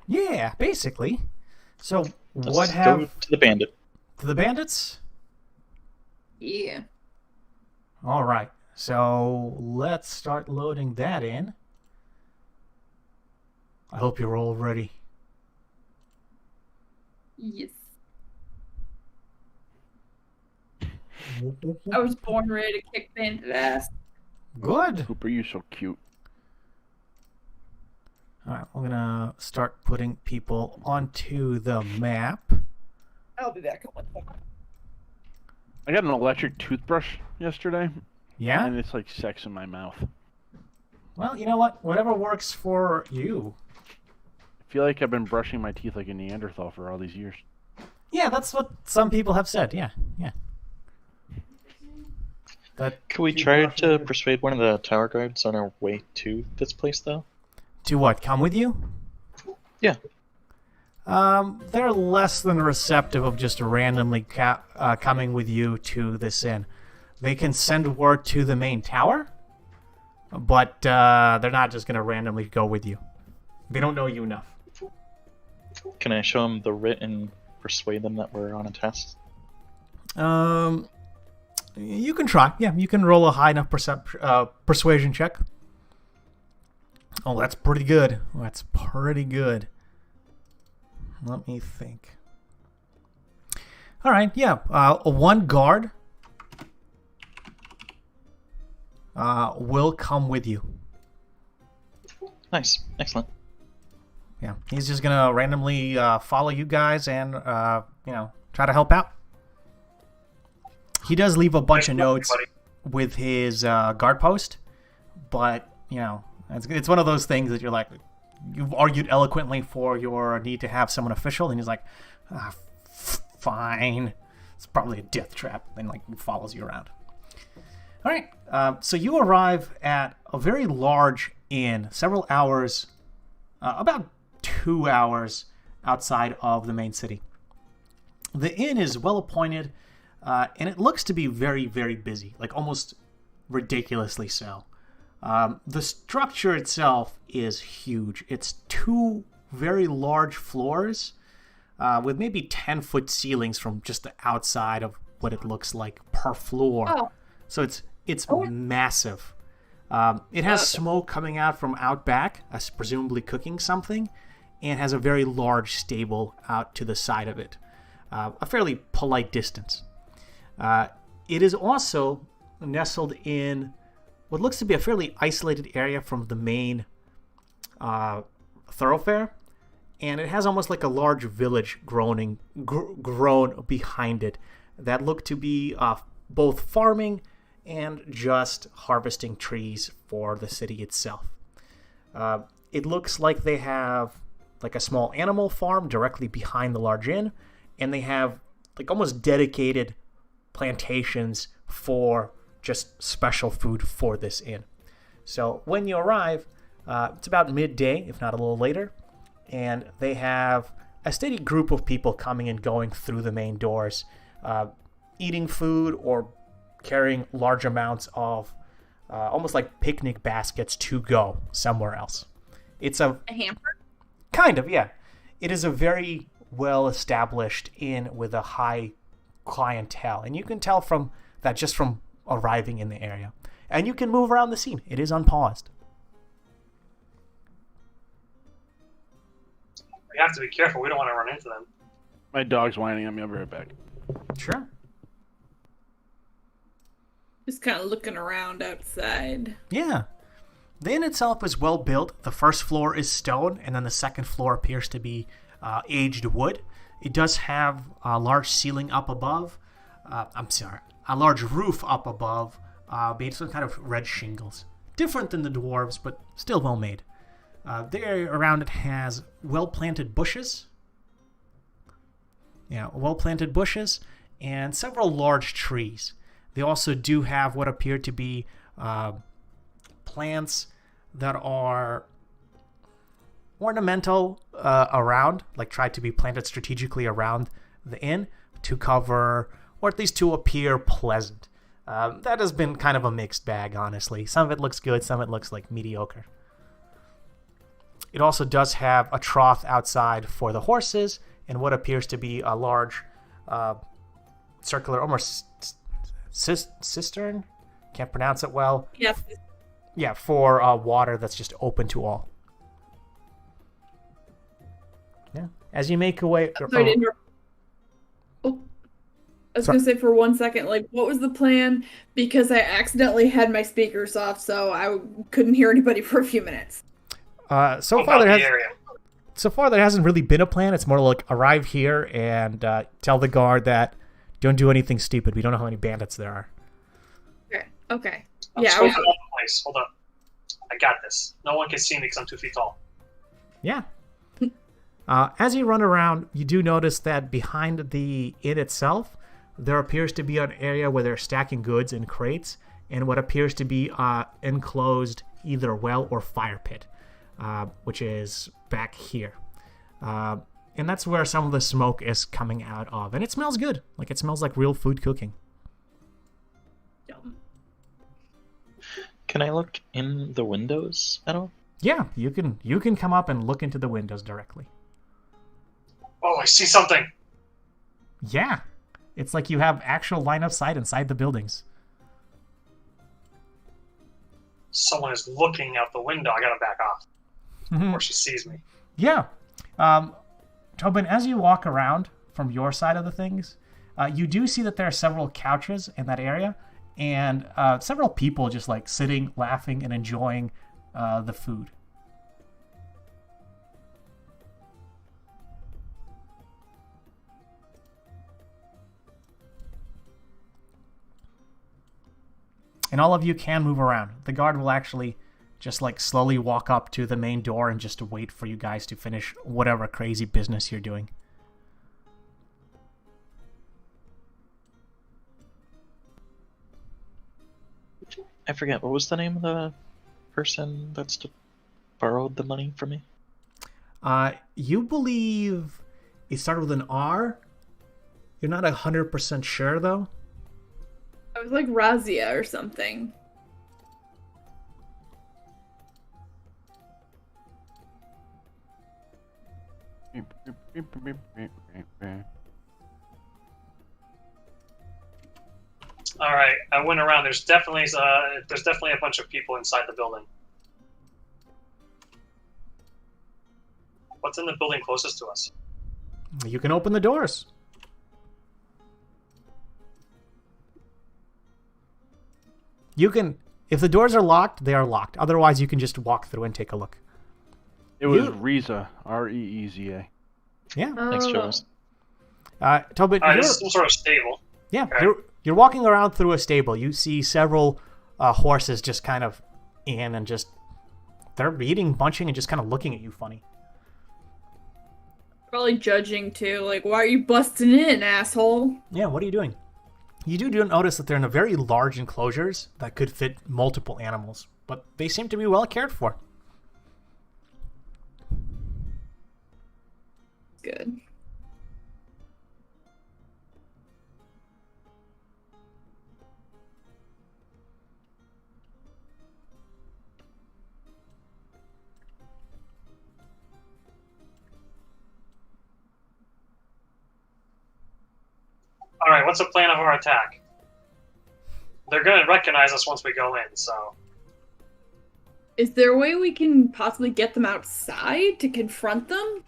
[SPEAKER 1] Yeah, basically. So,
[SPEAKER 2] Let's
[SPEAKER 1] what
[SPEAKER 2] go
[SPEAKER 1] have
[SPEAKER 2] to the bandit.
[SPEAKER 1] to the bandits?
[SPEAKER 4] Yeah.
[SPEAKER 1] All right, so let's start loading that in. I hope you're all ready.
[SPEAKER 4] Yes. I was born ready to kick bandit ass.
[SPEAKER 1] Good.
[SPEAKER 3] Cooper, you're so cute.
[SPEAKER 1] All right, we're gonna start putting people onto the map.
[SPEAKER 4] I'll be back in 1 second.
[SPEAKER 3] I got an electric toothbrush yesterday,
[SPEAKER 1] Yeah?
[SPEAKER 3] and it's like sex in my mouth.
[SPEAKER 1] Well, you know what? Whatever works for you.
[SPEAKER 3] I feel like I've been brushing my teeth like a Neanderthal for all these years.
[SPEAKER 1] Yeah, that's what some people have said. Yeah, yeah. That
[SPEAKER 2] Could we try to persuade one of the tower guards on our way to this place, though?
[SPEAKER 1] to what? Come with you?
[SPEAKER 2] Yeah.
[SPEAKER 1] They're less than receptive of just randomly coming with you to this inn. They can send word to the main tower, but they're not just going to randomly go with you. They don't know you enough.
[SPEAKER 2] Can I show them the writ and persuade them that we're on a test?
[SPEAKER 1] You can try. Yeah, you can roll a high enough persuasion check. Oh, that's pretty good. That's pretty good. Let me think. All right, yeah. One guard will come with you.
[SPEAKER 2] Nice. Excellent.
[SPEAKER 1] Yeah, he's just gonna randomly follow you guys and try to help out. He does leave a bunch of notes with his guard post, but it's one of those things that you're like, you've argued eloquently for your need to have someone official, and he's like, fine, it's probably a death trap, and like follows you around. All right, so you arrive at a very large inn, several hours, about 2 hours outside of the main city. The inn is well appointed, and it looks to be very, very busy, like almost ridiculously so. The structure itself is huge. It's 2 very large floors with maybe 10-foot ceilings from just the outside of what it looks like per floor.
[SPEAKER 4] Oh.
[SPEAKER 1] So it's massive. It has smoke coming out from out back, presumably cooking something, and has a very large stable out to the side of it. A fairly polite distance. It is also nestled in what looks to be a fairly isolated area from the main thoroughfare, and it has almost like a large village grown behind it that look to be both farming and just harvesting trees for the city itself. It looks like they have like a small animal farm directly behind the large inn, and they have like almost dedicated plantations for just special food for this inn. So when you arrive, it's about midday, if not a little later, and they have a steady group of people coming and going through the main doors, eating food or carrying large amounts of almost like picnic baskets to go somewhere else. It's a
[SPEAKER 4] hamper?
[SPEAKER 1] kind of, yeah. It is a very well-established inn with a high clientele, and you can tell from that just from arriving in the area. And you can move around the scene. It is unpaused.
[SPEAKER 5] We have to be careful. We don't want to run into them.
[SPEAKER 3] My dog's whining at me. I'll be right back.
[SPEAKER 1] Sure.
[SPEAKER 4] Just kind of looking around outside.
[SPEAKER 1] Yeah. The inn itself is well built. The first floor is stone, and then the second floor appears to be aged wood. It does have a large ceiling up above. A large roof up above, made some kind of red shingles. Different than the dwarves, but still well made. The area around it has well-planted bushes. Yeah, well-planted bushes and several large trees. They also do have what appear to be plants that are ornamental around, like tried to be planted strategically around the inn to cover, or at least to appear pleasant. That has been kind of a mixed bag, honestly. Some of it looks good, some of it looks like mediocre. It also does have a trough outside for the horses and what appears to be a large circular, almost cistern? Can't pronounce it well.
[SPEAKER 4] Yeah.
[SPEAKER 1] Yeah, for water that's just open to all. Yeah. As you make your way...
[SPEAKER 4] Sorry to interrupt. Oh. I was going to say for 1 second, like, what was the plan? Because I accidentally had my speakers off, so I couldn't hear anybody for a few minutes.
[SPEAKER 1] So far there hasn't really been a plan. It's more like arrive here and tell the guard that don't do anything stupid. We don't know how many bandits there are.
[SPEAKER 4] Okay.
[SPEAKER 5] I'm
[SPEAKER 4] Yeah.
[SPEAKER 5] scoping out the place. Hold up. I got this. No one can see me because I'm 2 feet tall.
[SPEAKER 1] Yeah. As you run around, you do notice that behind the inn itself, there appears to be an area where they're stacking goods in crates and what appears to be enclosed either well or fire pit, which is back here. And that's where some of the smoke is coming out of. And it smells good. Like, it smells like real food cooking.
[SPEAKER 4] Yum.
[SPEAKER 2] Can I look in the windows at all?
[SPEAKER 1] Yeah, you can come up and look into the windows directly.
[SPEAKER 5] Oh, I see something.
[SPEAKER 1] Yeah. It's like you have actual line of sight inside the buildings.
[SPEAKER 5] Someone is looking out the window. I gotta back off before she sees me.
[SPEAKER 1] Yeah. Tobin, as you walk around from your side of the things, you do see that there are several couches in that area and several people just like sitting, laughing, and enjoying the food. And all of you can move around. The guard will actually just like slowly walk up to the main door and just wait for you guys to finish whatever crazy business you're doing.
[SPEAKER 2] I forget, what was the name of the person that's borrowed the money from me?
[SPEAKER 1] You believe it started with an R? You're not 100% sure, though?
[SPEAKER 4] I was like Razia or something.
[SPEAKER 5] All right, I went around. There's definitely a bunch of people inside the building. What's in the building closest to us?
[SPEAKER 1] You can open the doors. You can, if the doors are locked, they are locked. Otherwise, you can just walk through and take a look.
[SPEAKER 3] It was Reza, Reeza.
[SPEAKER 1] Yeah.
[SPEAKER 2] Thanks, Jonas.
[SPEAKER 1] Tobin,
[SPEAKER 5] This is some sort of stable.
[SPEAKER 1] yeah,
[SPEAKER 5] Okay.
[SPEAKER 1] you're walking around through a stable. You see several horses just kind of in and just, they're eating, bunching, and just kind of looking at you funny.
[SPEAKER 4] Probably judging too. Like, why are you busting in, asshole?
[SPEAKER 1] Yeah, what are you doing? You do notice that they're in a very large enclosures that could fit multiple animals, but they seem to be well cared for.
[SPEAKER 4] Good.
[SPEAKER 5] right, what's the plan of our attack? They're going to recognize us once we go in, so...
[SPEAKER 4] Is there a way we can possibly get them outside to confront them?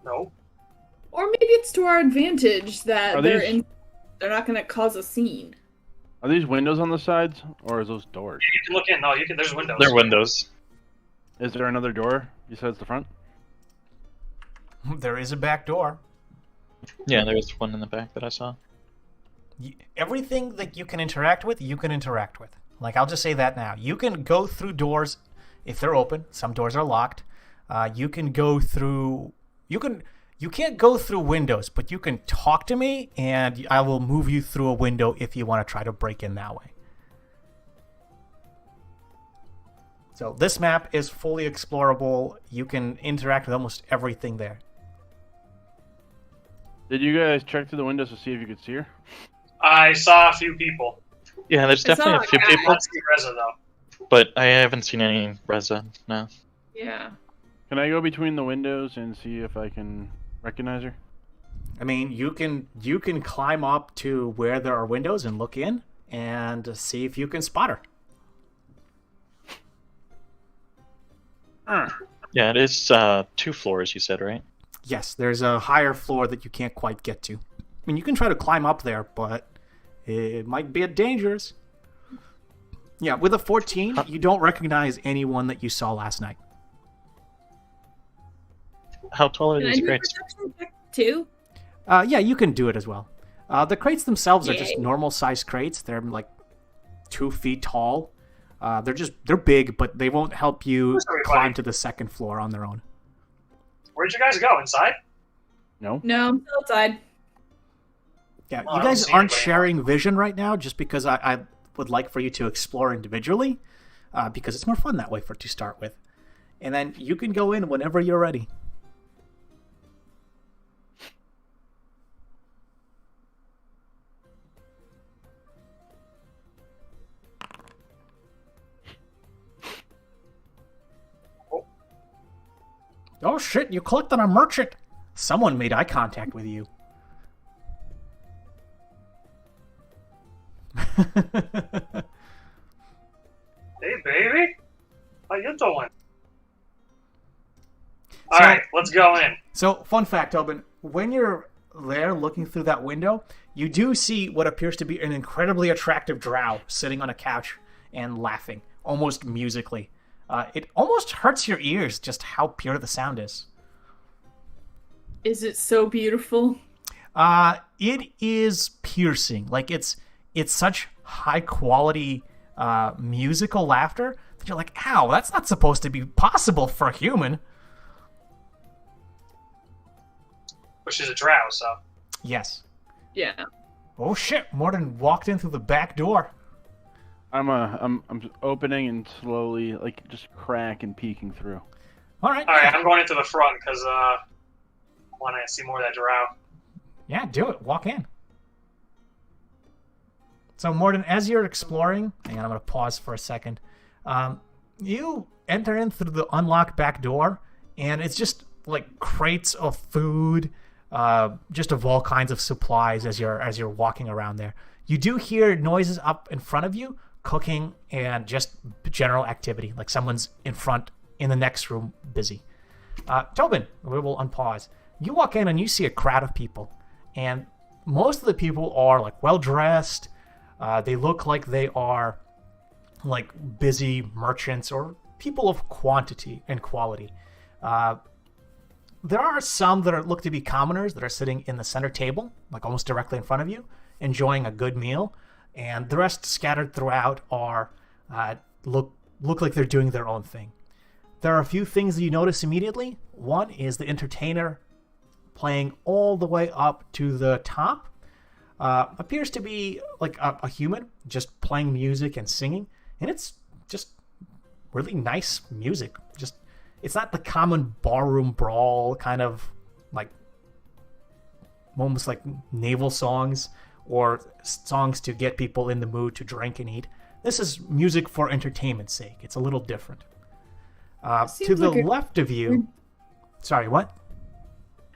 [SPEAKER 5] No.
[SPEAKER 4] Or maybe it's to our advantage that
[SPEAKER 3] Are
[SPEAKER 4] they're not going to cause a scene.
[SPEAKER 3] Are these windows on the sides, or is those doors?
[SPEAKER 5] You can look in. No, you can. There's windows.
[SPEAKER 2] They're windows.
[SPEAKER 3] Is there another door besides the front?
[SPEAKER 1] There is a back door.
[SPEAKER 2] Yeah, there's one in the back that I saw.
[SPEAKER 1] Everything that you can interact with, you can interact with. Like, I'll just say that now. You can go through doors if they're open. Some doors are locked. You can go through... You can't go through windows, but you can talk to me, and I will move you through a window if you want to try to break in that way. So this map is fully explorable. You can interact with almost everything there.
[SPEAKER 3] Did you guys check through the windows to see if you could see her?
[SPEAKER 5] I saw a few people.
[SPEAKER 2] Yeah, there's
[SPEAKER 4] I saw
[SPEAKER 2] definitely a few
[SPEAKER 4] a guy.
[SPEAKER 2] people,
[SPEAKER 5] Not see Reza, though.
[SPEAKER 2] but I haven't seen any Reza, no.
[SPEAKER 4] Yeah.
[SPEAKER 3] Can I go between the windows and see if I can recognize her?
[SPEAKER 1] I mean, you can climb up to where there are windows and look in and see if you can spot her.
[SPEAKER 2] Yeah, it is 2 floors, you said, right?
[SPEAKER 1] Yes, there's a higher floor that you can't quite get to. I mean, you can try to climb up there, but it might be dangerous. Yeah, with a 14, you don't recognize anyone that you saw last night.
[SPEAKER 2] How tall are
[SPEAKER 4] Can I
[SPEAKER 2] these
[SPEAKER 4] do a
[SPEAKER 2] crates?
[SPEAKER 4] perception check too?
[SPEAKER 1] Yeah, you can do it as well. The crates themselves are just
[SPEAKER 4] Yay.
[SPEAKER 1] normal size crates. They're like 2 feet tall. They're big, but they won't help you
[SPEAKER 5] Where's everybody?
[SPEAKER 1] climb to the second floor on their own.
[SPEAKER 5] Where'd you guys go? Inside?
[SPEAKER 3] No?
[SPEAKER 4] No, I'm still outside.
[SPEAKER 1] Yeah,
[SPEAKER 5] Well, I
[SPEAKER 1] you
[SPEAKER 5] don't
[SPEAKER 1] guys
[SPEAKER 5] see
[SPEAKER 1] aren't
[SPEAKER 5] anybody.
[SPEAKER 1] sharing vision right now, just because I would like for you to explore individually, because it's more fun that way to start with. And then you can go in whenever you're ready. Oh shit, you clicked on a merchant! Someone made eye contact with you.
[SPEAKER 5] Hey, baby. How you doing? All right, let's go in.
[SPEAKER 1] So, fun fact, Tobin, when you're there looking through that window, you do see what appears to be an incredibly attractive drow sitting on a couch and laughing, almost musically. It almost hurts your ears just how pure the sound is.
[SPEAKER 4] Is it so beautiful?
[SPEAKER 1] It is piercing. Like, it's such high quality musical laughter that you're like, ow, that's not supposed to be possible for a human.
[SPEAKER 5] Which is a drow, so.
[SPEAKER 1] Yes.
[SPEAKER 4] Yeah.
[SPEAKER 1] Oh shit, Morden walked in through the back door.
[SPEAKER 3] I'm opening and slowly, like, just crack and peeking through.
[SPEAKER 1] All right.
[SPEAKER 5] All right, I'm going into the front because I want to see more of that drow.
[SPEAKER 1] Yeah, do it. Walk in. So, Morden, as you're exploring, hang on, I'm going to pause for a second. You enter in through the unlocked back door, and it's just like crates of food, just of all kinds of supplies as you're walking around there. You do hear noises up in front of you, cooking and just general activity, like someone's in the next room busy. Tobin, we will unpause. You walk in and you see a crowd of people, and most of the people are like well dressed. They look like they are like busy merchants or people of quantity and quality. There are some that look to be commoners that are sitting in the center table, like almost directly in front of you, enjoying a good meal, and the rest scattered throughout are look like they're doing their own thing. There are a few things that you notice immediately. One is the entertainer playing all the way up to the top. Appears to be like a human, just playing music and singing, and it's just really nice music. Just it's not the common barroom brawl kind of like almost like naval songs or songs to get people in the mood to drink and eat. This is music for entertainment's sake. It's a little different. To the left of you... Sorry, what?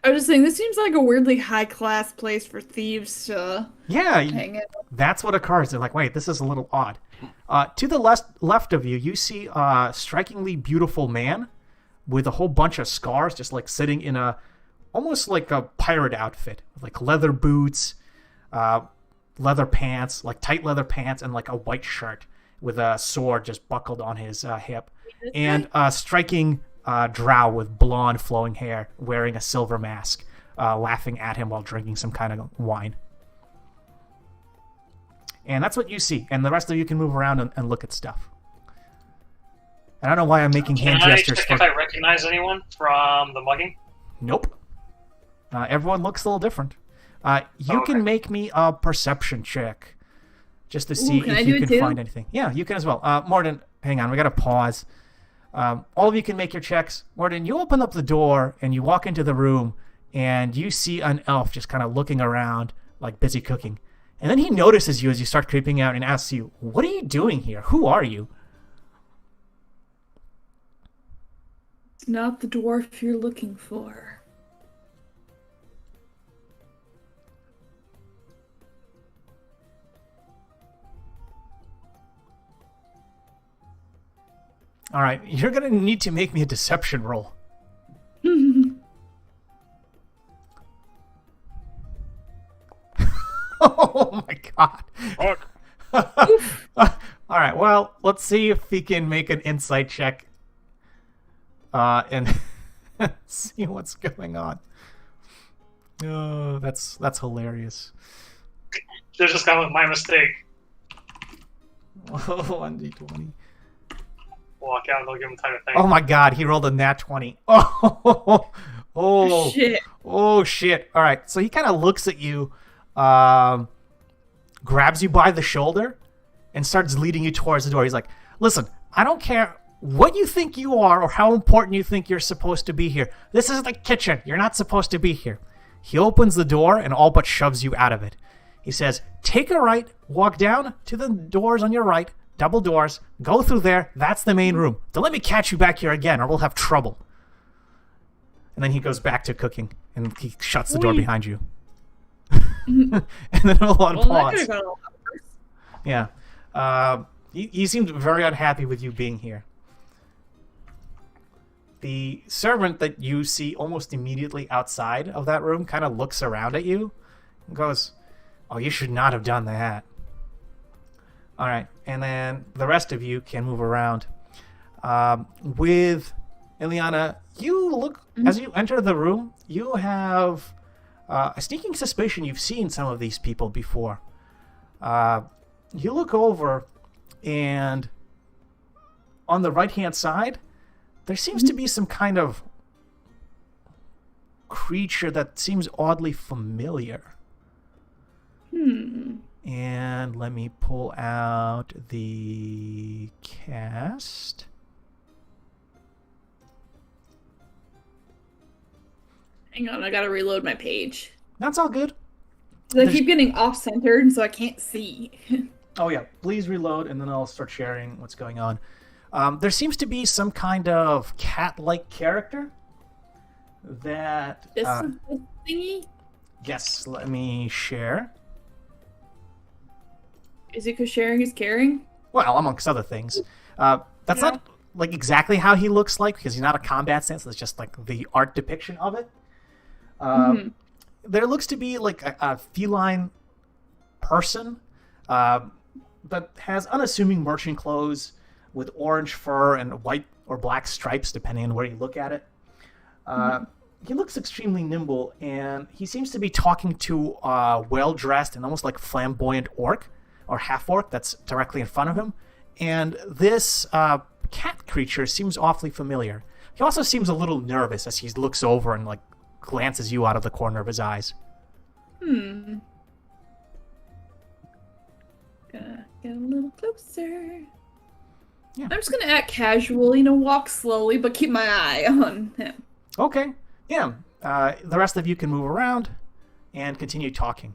[SPEAKER 4] I was just saying, this seems like a weirdly high-class place for thieves to
[SPEAKER 1] Yeah,
[SPEAKER 4] hang out.
[SPEAKER 1] that's what occurs. They're like, wait, this is a little odd. To the left of you, you see a strikingly beautiful man with a whole bunch of scars, just like sitting in almost like a pirate outfit, like leather boots, leather pants, like tight leather pants, and like a white shirt with a sword just buckled on his hip, and a striking drow with blonde flowing hair, wearing a silver mask, laughing at him while drinking some kind of wine. And that's what you see. And the rest of you can move around and look at stuff. I don't know why I'm making hand
[SPEAKER 5] Can I
[SPEAKER 1] gestures.
[SPEAKER 5] check if I recognize anyone from the mugging?
[SPEAKER 1] Nope. Everyone looks a little different. You
[SPEAKER 5] Okay.
[SPEAKER 1] can make me a perception check just to see
[SPEAKER 4] can I
[SPEAKER 1] if
[SPEAKER 4] do
[SPEAKER 1] you
[SPEAKER 4] it
[SPEAKER 1] can
[SPEAKER 4] too?
[SPEAKER 1] find anything. Yeah, you can as well. Morden, hang on. We got to pause. All of you can make your checks. Morden, you open up the door and you walk into the room and you see an elf just kind of looking around like busy cooking. And then he notices you as you start creeping out and asks you, "What are you doing here? Who are you?"
[SPEAKER 4] It's not the dwarf you're looking for.
[SPEAKER 1] All right, you're going to need to make me a deception roll. Oh my god.
[SPEAKER 3] Fuck.
[SPEAKER 1] All right, well, let's see if we can make an insight check and see what's going on. Oh, that's hilarious.
[SPEAKER 5] They're just gone with my mistake.
[SPEAKER 1] 1d20.
[SPEAKER 5] Walk out and they'll give him time to think.
[SPEAKER 1] Oh my god, he rolled a nat 20. Oh,
[SPEAKER 4] Shit.
[SPEAKER 1] oh shit. All right, so he kind of looks at you, grabs you by the shoulder, and starts leading you towards the door. He's like, "Listen, I don't care what you think you are or how important you think you're supposed to be here. This is the kitchen. You're not supposed to be here." He opens the door and all but shoves you out of it. He says, "Take a right, walk down to the doors on your right, double doors, go through there. That's the main room. Don't let me catch you back here again or we'll have trouble." And then he goes back to cooking and he shuts the door behind you. And then a lot of
[SPEAKER 4] Well, that
[SPEAKER 1] pause.
[SPEAKER 4] could've gone a lot worse.
[SPEAKER 1] Yeah. He seemed very unhappy with you being here. The servant that you see almost immediately outside of that room kind of looks around at you and goes, "Oh, you should not have done that." All right. And then the rest of you can move around. With Ileana, you look, as you enter the room, you have a sneaking suspicion you've seen some of these people before. You look over, and on the right-hand side, there seems to be some kind of creature that seems oddly familiar. And let me pull out the cast.
[SPEAKER 4] Hang on, I gotta reload my page.
[SPEAKER 1] That's all good.
[SPEAKER 4] 'Cause I keep getting off-centered, so I can't see.
[SPEAKER 1] Oh yeah, please reload, and then I'll start sharing what's going on. There seems to be some kind of cat-like character that...
[SPEAKER 4] This thingy?
[SPEAKER 1] yes, let me share.
[SPEAKER 4] Is it because sharing is caring?
[SPEAKER 1] Well, amongst other things. That's
[SPEAKER 4] Yeah.
[SPEAKER 1] not like exactly how he looks like, because he's not a combat stance. It's just like the art depiction of it. There looks to be like a feline person, but has unassuming merchant clothes with orange fur and white or black stripes, depending on where you look at it. He looks extremely nimble, and he seems to be talking to a well-dressed and almost like flamboyant orc, or half-orc, that's directly in front of him. And this cat creature seems awfully familiar. He also seems a little nervous as he looks over and like glances you out of the corner of his eyes.
[SPEAKER 4] Gonna get a little closer.
[SPEAKER 1] Yeah.
[SPEAKER 4] I'm just gonna act casual, walk slowly, but keep my eye on him.
[SPEAKER 1] Okay, yeah. The rest of you can move around and continue talking.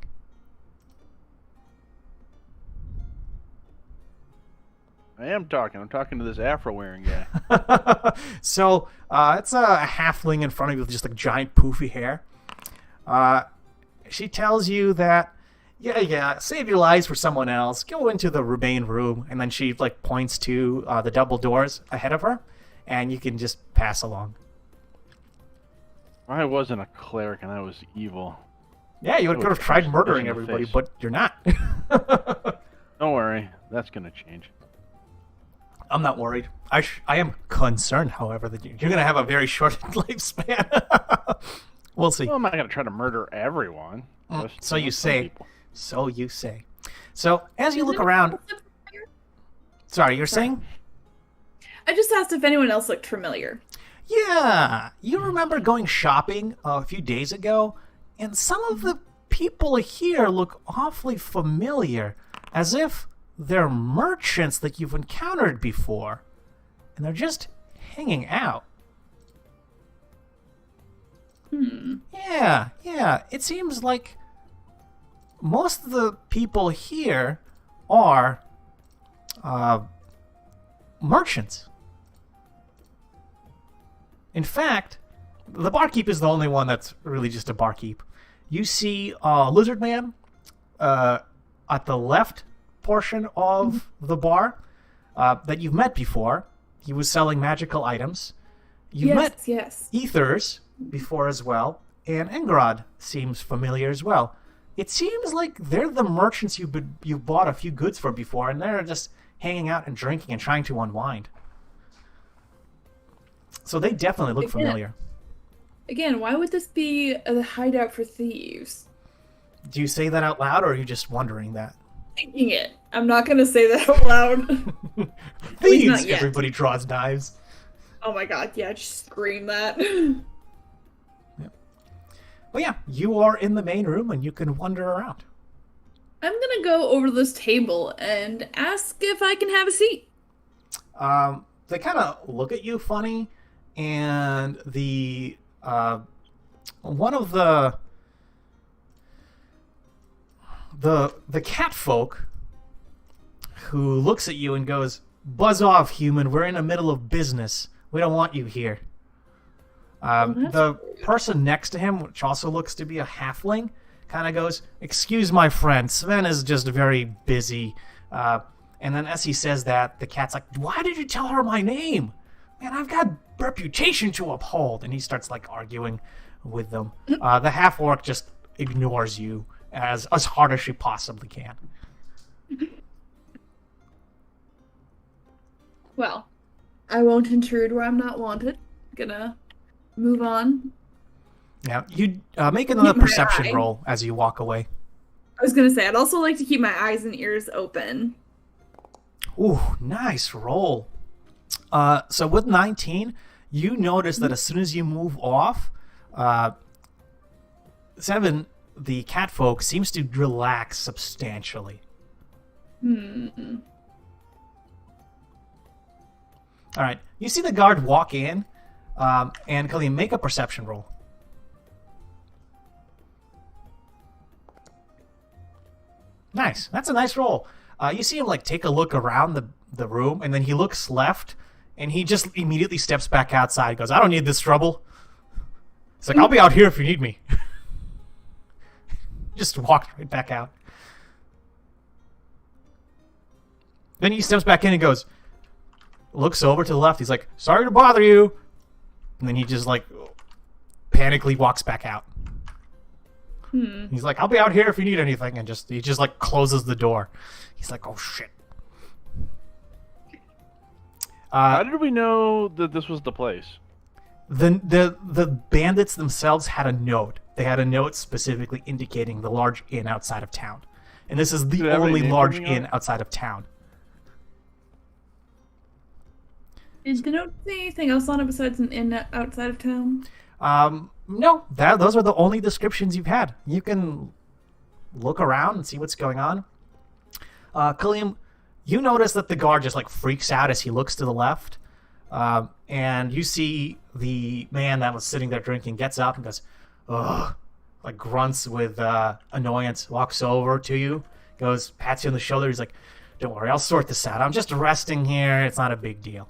[SPEAKER 3] I am talking. I'm talking to this afro-wearing guy.
[SPEAKER 1] So it's a halfling in front of you with just like giant poofy hair. She tells you that, yeah, save your lives for someone else. Go into the main room, and then she like points to the double doors ahead of her, and you can just pass along.
[SPEAKER 3] I wasn't a cleric and I was evil.
[SPEAKER 1] Yeah, you could have tried murdering everybody, but you're not.
[SPEAKER 3] Don't worry, that's gonna change.
[SPEAKER 1] I'm not worried. I am concerned, however, that you're going to have a very short lifespan. We'll see.
[SPEAKER 3] Well, I'm not gonna try to murder everyone.
[SPEAKER 1] So you say.
[SPEAKER 3] People.
[SPEAKER 1] So you say. So as you look around, sorry, you're saying?
[SPEAKER 4] I just asked if anyone else looked familiar.
[SPEAKER 1] Yeah, you remember going shopping a few days ago, and some of the people here look awfully familiar, as if they're merchants that you've encountered before, and they're just hanging out. Yeah, it seems like most of the people here are merchants. In fact, the barkeep is the only one that's really just a barkeep. You see Lizard Man at the left portion of the bar that you've met before. He was selling magical items. You've met Ethers before as well, and Engrod seems familiar as well. It seems like they're the merchants you bought a few goods for before, and they're just hanging out and drinking and trying to unwind. So they definitely look familiar.
[SPEAKER 4] Again, why would this be a hideout for thieves?
[SPEAKER 1] Do you say that out loud, or are you just wondering that?
[SPEAKER 4] Thinking it. I'm not going to say that out loud.
[SPEAKER 1] Thieves! Everybody draws knives.
[SPEAKER 4] Oh my god, yeah, just scream that.
[SPEAKER 1] Well, yeah, you are in the main room, and you can wander around.
[SPEAKER 4] I'm going to go over to this table and ask if I can have a seat.
[SPEAKER 1] They kind of look at you funny, and the one of the cat folk who looks at you and goes, "Buzz off, human. We're in the middle of business. We don't want you here." The person next to him, which also looks to be a halfling, kind of goes, "Excuse my friend, Sven is just very busy." And then as he says that, the cat's like, "Why did you tell her my name? Man, I've got reputation to uphold." And he starts like arguing with them. The half-orc just ignores you as hard as she possibly can.
[SPEAKER 4] Well, I won't intrude where I'm not wanted. Gonna move on.
[SPEAKER 1] Yeah, you make another perception roll as you walk away.
[SPEAKER 4] I was gonna say, I'd also like to keep my eyes and ears open.
[SPEAKER 1] Ooh, nice roll. So with 19, you notice that as soon as you move off, 7, the catfolk, seems to relax substantially. All right, you see the guard walk in, and Colleen, make a perception roll. Nice, that's a nice roll. You see him like take a look around the room, and then he looks left, and he just immediately steps back outside. Goes, "I don't need this trouble." It's like, "I'll be out here if you need me." Just walked right back out. Then he steps back in and goes, looks over to the left. He's like, "Sorry to bother you," and then he just like panically walks back out. He's like, "I'll be out here if you need anything," and he just like closes the door. He's like, "Oh shit."
[SPEAKER 3] How did we know that this was the place?
[SPEAKER 1] The bandits themselves had a note. They had a note specifically indicating the large inn outside of town, and this is the only large inn outside of town.
[SPEAKER 4] Did the note say anything else on it besides an inn outside of town?
[SPEAKER 1] No, those are the only descriptions you've had. You can look around and see what's going on. Kalium, you notice that the guard just like freaks out as he looks to the left, and you see the man that was sitting there drinking gets up and goes, "Ugh," like grunts with annoyance, walks over to you, goes, pats you on the shoulder. He's like, "Don't worry, I'll sort this out. I'm just resting here. It's not a big deal."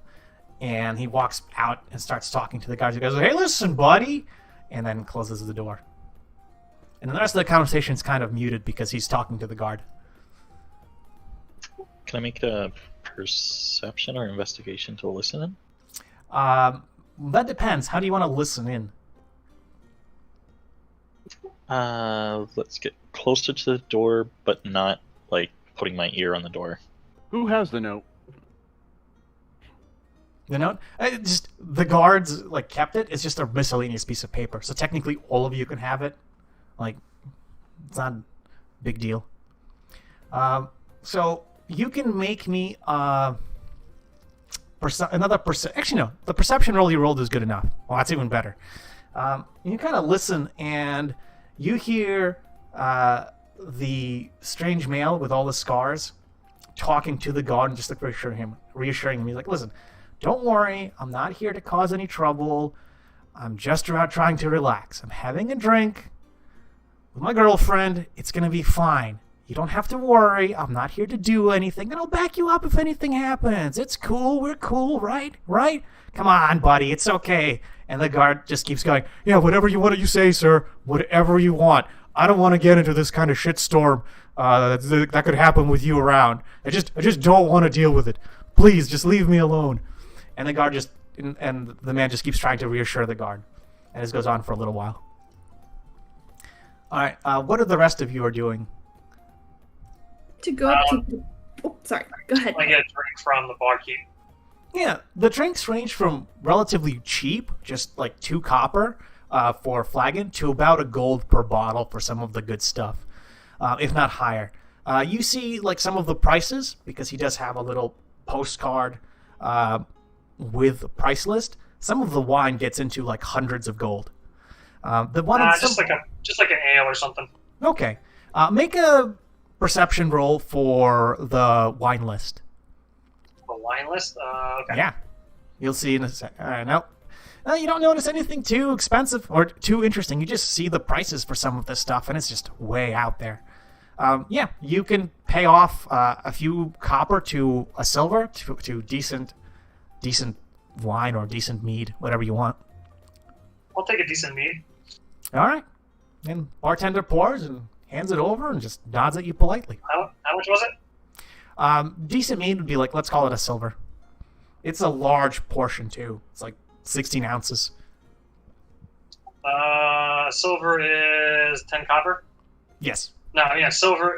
[SPEAKER 1] And he walks out and starts talking to the guys. He goes, "Hey, listen, buddy," and then closes the door. And then the rest of the conversation is kind of muted because he's talking to the guard.
[SPEAKER 2] Can I make a perception or investigation to listen in?
[SPEAKER 1] That depends. How do you want to listen in?
[SPEAKER 2] Let's get closer to the door, but not like putting my ear on the door.
[SPEAKER 3] Who has the note?
[SPEAKER 1] The note? Just the guards like kept it. It's just a miscellaneous piece of paper. So technically, all of you can have it. Like, it's not a big deal. So you can make me Actually, no. The perception roll you rolled is good enough. Well, that's even better. You kind of listen, and you hear the strange male with all the scars talking to the guard and just like reassuring him. He's like, listen, don't worry. I'm not here to cause any trouble. I'm just around trying to relax. I'm having a drink with my girlfriend. It's going to be fine. You don't have to worry. I'm not here to do anything, and I'll back you up if anything happens. It's cool. We're cool, right? Right? Come on, buddy. It's okay. And the guard just keeps going, yeah, whatever you want, you say, sir. Whatever you want. I don't want to get into this kind of shitstorm that could happen with you around. I just don't want to deal with it. Please, just leave me alone. And the guard and the man just keeps trying to reassure the guard. And this goes on for a little while. All right. What are the rest of you are doing?
[SPEAKER 4] To go up to... Oh, sorry. Go ahead.
[SPEAKER 5] I get a drink from the barkeep.
[SPEAKER 1] Yeah, the drinks range from relatively cheap, just like 2 copper for a flagon, to about a gold per bottle for some of the good stuff, if not higher. You see like some of the prices, because he does have a little postcard with a price list. Some of the wine gets into like hundreds of gold.
[SPEAKER 5] Just like an ale or something.
[SPEAKER 1] Okay. Make a perception roll for the wine list.
[SPEAKER 5] The wine list? Okay.
[SPEAKER 1] Yeah. You'll see in a second. No, you don't notice anything too expensive or too interesting. You just see the prices for some of this stuff, and it's just way out there. Yeah, you can pay off a few copper to a silver to decent wine or decent mead, whatever you want.
[SPEAKER 5] I'll take a decent mead.
[SPEAKER 1] All right. And bartender pours and hands it over and just nods at you politely.
[SPEAKER 5] How much was it?
[SPEAKER 1] Decent mead would be like, let's call it a silver. It's a large portion too. It's like 16 ounces.
[SPEAKER 5] Silver is 10 copper?
[SPEAKER 1] Yes.
[SPEAKER 5] No, yeah, silver,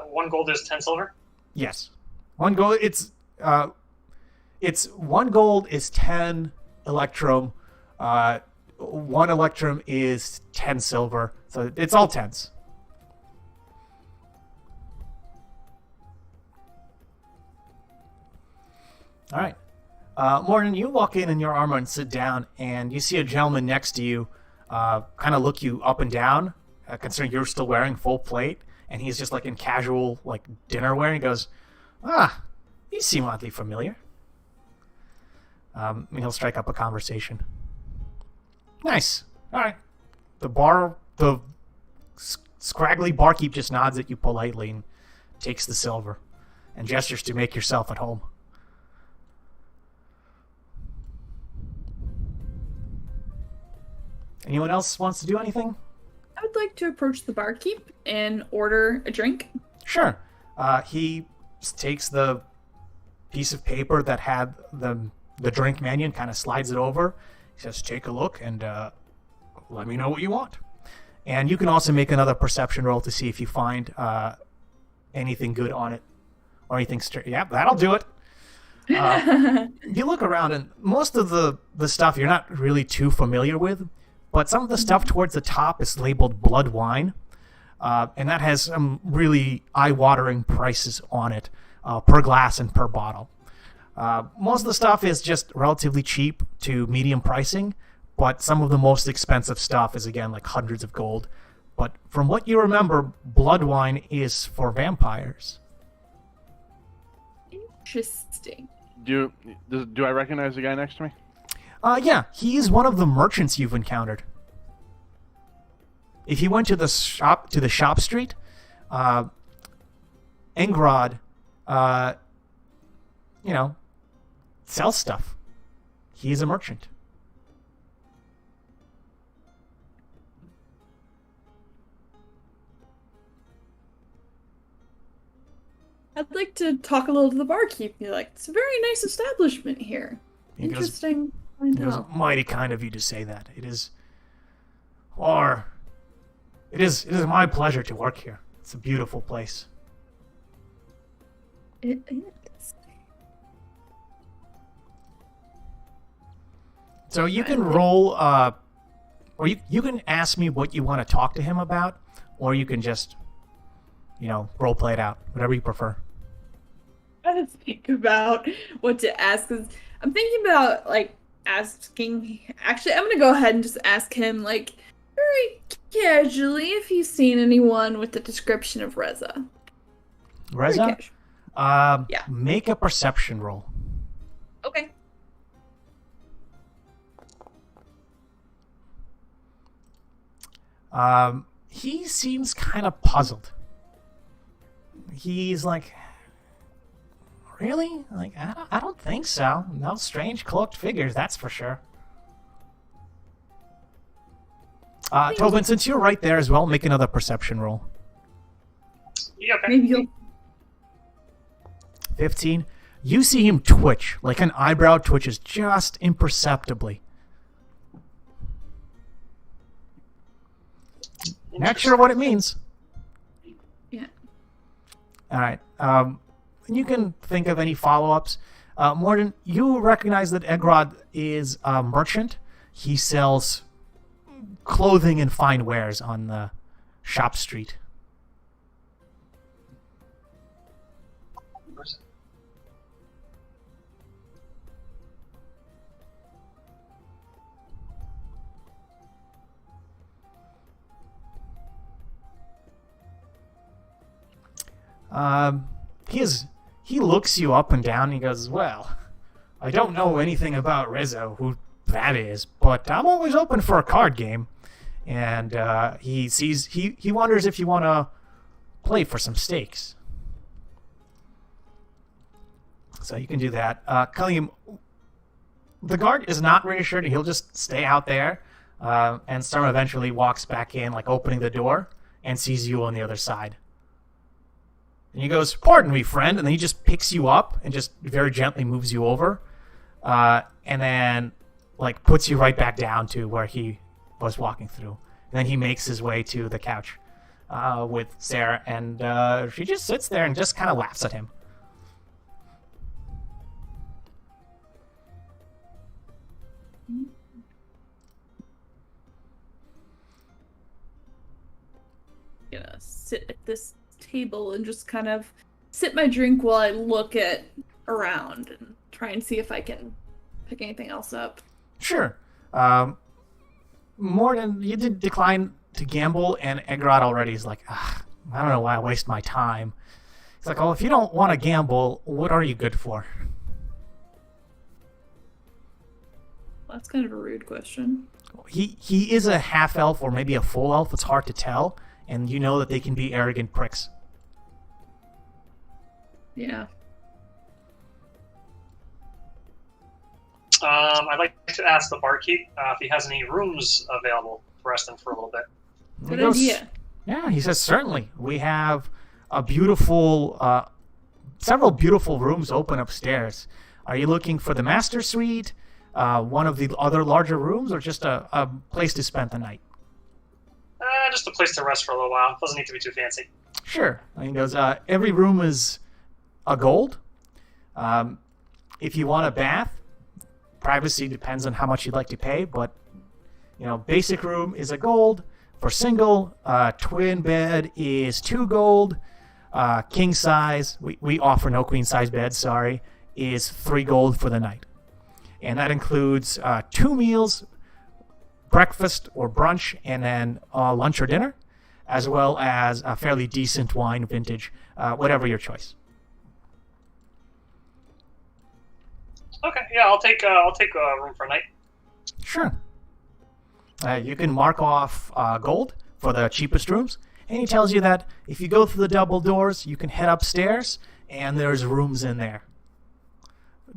[SPEAKER 5] 1 gold is 10 silver?
[SPEAKER 1] Yes. 1 gold, it's 1 gold is 10 electrum. 1 electrum is 10 silver. So it's all tens. All right. Morgan, you walk in your armor and sit down, and you see a gentleman next to you kind of look you up and down, considering you're still wearing full plate, and he's just like in casual like dinner wear. He goes, you seem oddly familiar. And he'll strike up a conversation. Nice. All right. The scraggly barkeep just nods at you politely and takes the silver and gestures to make yourself at home. Anyone else wants to do anything?
[SPEAKER 4] I would like to approach the barkeep and order a drink.
[SPEAKER 1] Sure. He takes the piece of paper that had the drink menu and kind of slides it over. He says, take a look and let me know what you want. And you can also make another perception roll to see if you find anything good on it or anything Yeah, that'll do it. You look around, and most of the stuff you're not really too familiar with, but some of the stuff towards the top is labeled blood wine, and that has some really eye-watering prices on it per glass and per bottle. Most of the stuff is just relatively cheap to medium pricing, but some of the most expensive stuff is, again, like hundreds of gold. But from what you remember, blood wine is for vampires.
[SPEAKER 4] Interesting.
[SPEAKER 3] Do I recognize the guy next to me?
[SPEAKER 1] Yeah, he's one of the merchants you've encountered. If you went to the shop street, Engrod, sells stuff. He's a merchant.
[SPEAKER 4] I'd like to talk a little to the barkeep. Be like, it's a very nice establishment here.
[SPEAKER 1] He goes,
[SPEAKER 4] Interesting.
[SPEAKER 1] It was mighty kind of you to say that. It is my pleasure to work here. It's a beautiful place.
[SPEAKER 4] It is.
[SPEAKER 1] So you can roll, or you can ask me what you want to talk to him about, or you can just, role play it out, whatever you prefer.
[SPEAKER 4] I had to think about what to ask. 'Cause I'm thinking about asking. Actually, I'm gonna go ahead and just ask him very casually if he's seen anyone with the description of Reza. Very
[SPEAKER 1] Reza,
[SPEAKER 4] casual.
[SPEAKER 1] yeah. Make a perception roll.
[SPEAKER 4] Okay.
[SPEAKER 1] He seems kind of puzzled. He's like, really? I don't think so. No strange cloaked figures, that's for sure. Tobin, since you're right there as well, make another perception roll.
[SPEAKER 5] Yeah, okay.
[SPEAKER 4] Maybe you'll.
[SPEAKER 1] 15. You see him twitch, like an eyebrow twitches just imperceptibly. Not sure what it means.
[SPEAKER 4] Yeah.
[SPEAKER 1] All right. You can think of any follow-ups. Morden, you recognize that Egrod is a merchant. He sells clothing and fine wares on the shop street. He looks you up and down and he goes, well, I don't know anything about Rizzo, who that is, but I'm always open for a card game. And he wonders if you want to play for some stakes. So you can do that. Killiam, the guard is not reassured. He'll just stay out there. And Storm eventually walks back in, opening the door, and sees you on the other side. And he goes, pardon me, friend. And then he just picks you up and just very gently moves you over. And then, puts you right back down to where he was walking through. And then he makes his way to the couch with Sarah. And she just sits there and just kind of laughs at him.
[SPEAKER 4] Gonna sit at this table and just kind of sip my drink while I look around and try and see if I can pick anything else up.
[SPEAKER 1] Sure. Morden, you did decline to gamble, and Egrod already is like, I don't know why I waste my time. It's like, if you don't want to gamble, what are you good for?
[SPEAKER 4] Well, that's kind of a rude question.
[SPEAKER 1] He is a half-elf or maybe a full elf. It's hard to tell, and you know that they can be arrogant pricks.
[SPEAKER 4] Yeah.
[SPEAKER 5] I'd like to ask the barkeep if he has any rooms available for us for a little bit.
[SPEAKER 4] Good idea.
[SPEAKER 1] Yeah, he says, certainly. We have a beautiful, several beautiful rooms open upstairs. Are you looking for the master suite, one of the other larger rooms, or just a place to spend the night?
[SPEAKER 5] Just a place to rest for a little while. Doesn't need to be too fancy.
[SPEAKER 1] Sure. And he goes, every room is a gold. If you want a bath, privacy depends on how much you'd like to pay, but basic room is a gold. For single, twin bed is 2 gold. King size, we offer no queen size beds, sorry, is 3 gold for the night. And that includes 2 meals, breakfast or brunch, and then lunch or dinner, as well as a fairly decent wine vintage, whatever your choice.
[SPEAKER 5] Okay, yeah, I'll take a room for a night.
[SPEAKER 1] Sure. You can mark off gold for the cheapest rooms, and he tells you that if you go through the double doors, you can head upstairs, and there's rooms in there.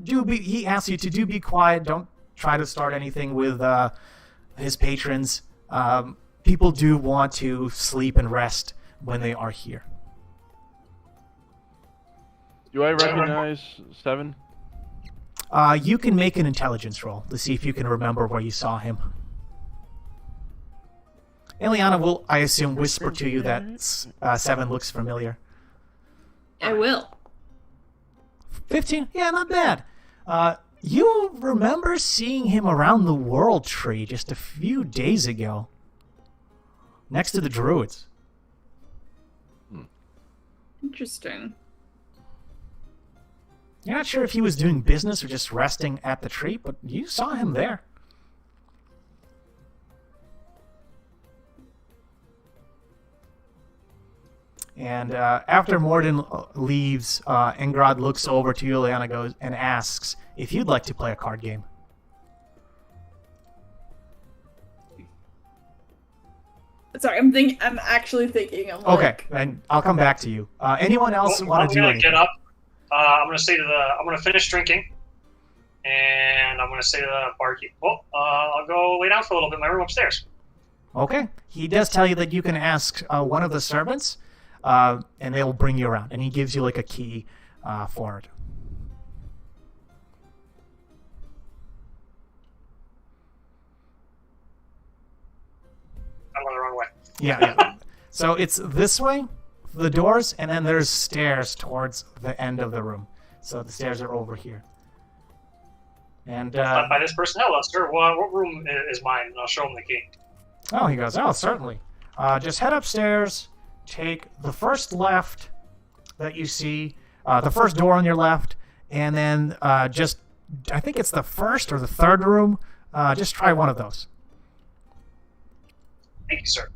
[SPEAKER 1] He asks you to be quiet. Don't try to start anything with his patrons. People do want to sleep and rest when they are here.
[SPEAKER 3] Do I recognize 7?
[SPEAKER 1] You can make an intelligence roll to see if you can remember where you saw him. Eliana will, I assume, whisper to you that 7 looks familiar.
[SPEAKER 4] I will.
[SPEAKER 1] 15? Yeah, not bad. You remember seeing him around the World Tree just a few days ago. Next to the Druids.
[SPEAKER 4] Interesting.
[SPEAKER 1] You're not sure if he was doing business or just resting at the tree, but you saw him there. And after Morden leaves, Engrod looks over to Juliana goes and asks if you'd like to play a card game.
[SPEAKER 4] Sorry, I'm actually thinking.
[SPEAKER 1] Okay, then I'll come back to you. Anyone else want to do anything?
[SPEAKER 5] Get up. I'm gonna finish drinking, and I'm gonna say to the barkeep, "Well, I'll go lay down for a little bit in my room upstairs."
[SPEAKER 1] Okay. He does tell you that you can ask one of the servants, and they'll bring you around, and he gives you like a key for it.
[SPEAKER 5] I'm going the wrong way.
[SPEAKER 1] Yeah. So it's this way, the doors, and then there's stairs towards the end of the room. So the stairs are over here. And
[SPEAKER 5] Not by this person. Hello, sir. What room is mine? And I'll show him the key.
[SPEAKER 1] oh, he goes, oh, certainly. Just head upstairs, take the first left that you see, the first door on your left, and then I think it's the first or the third room. Just try one of those.
[SPEAKER 5] Thank you, sir.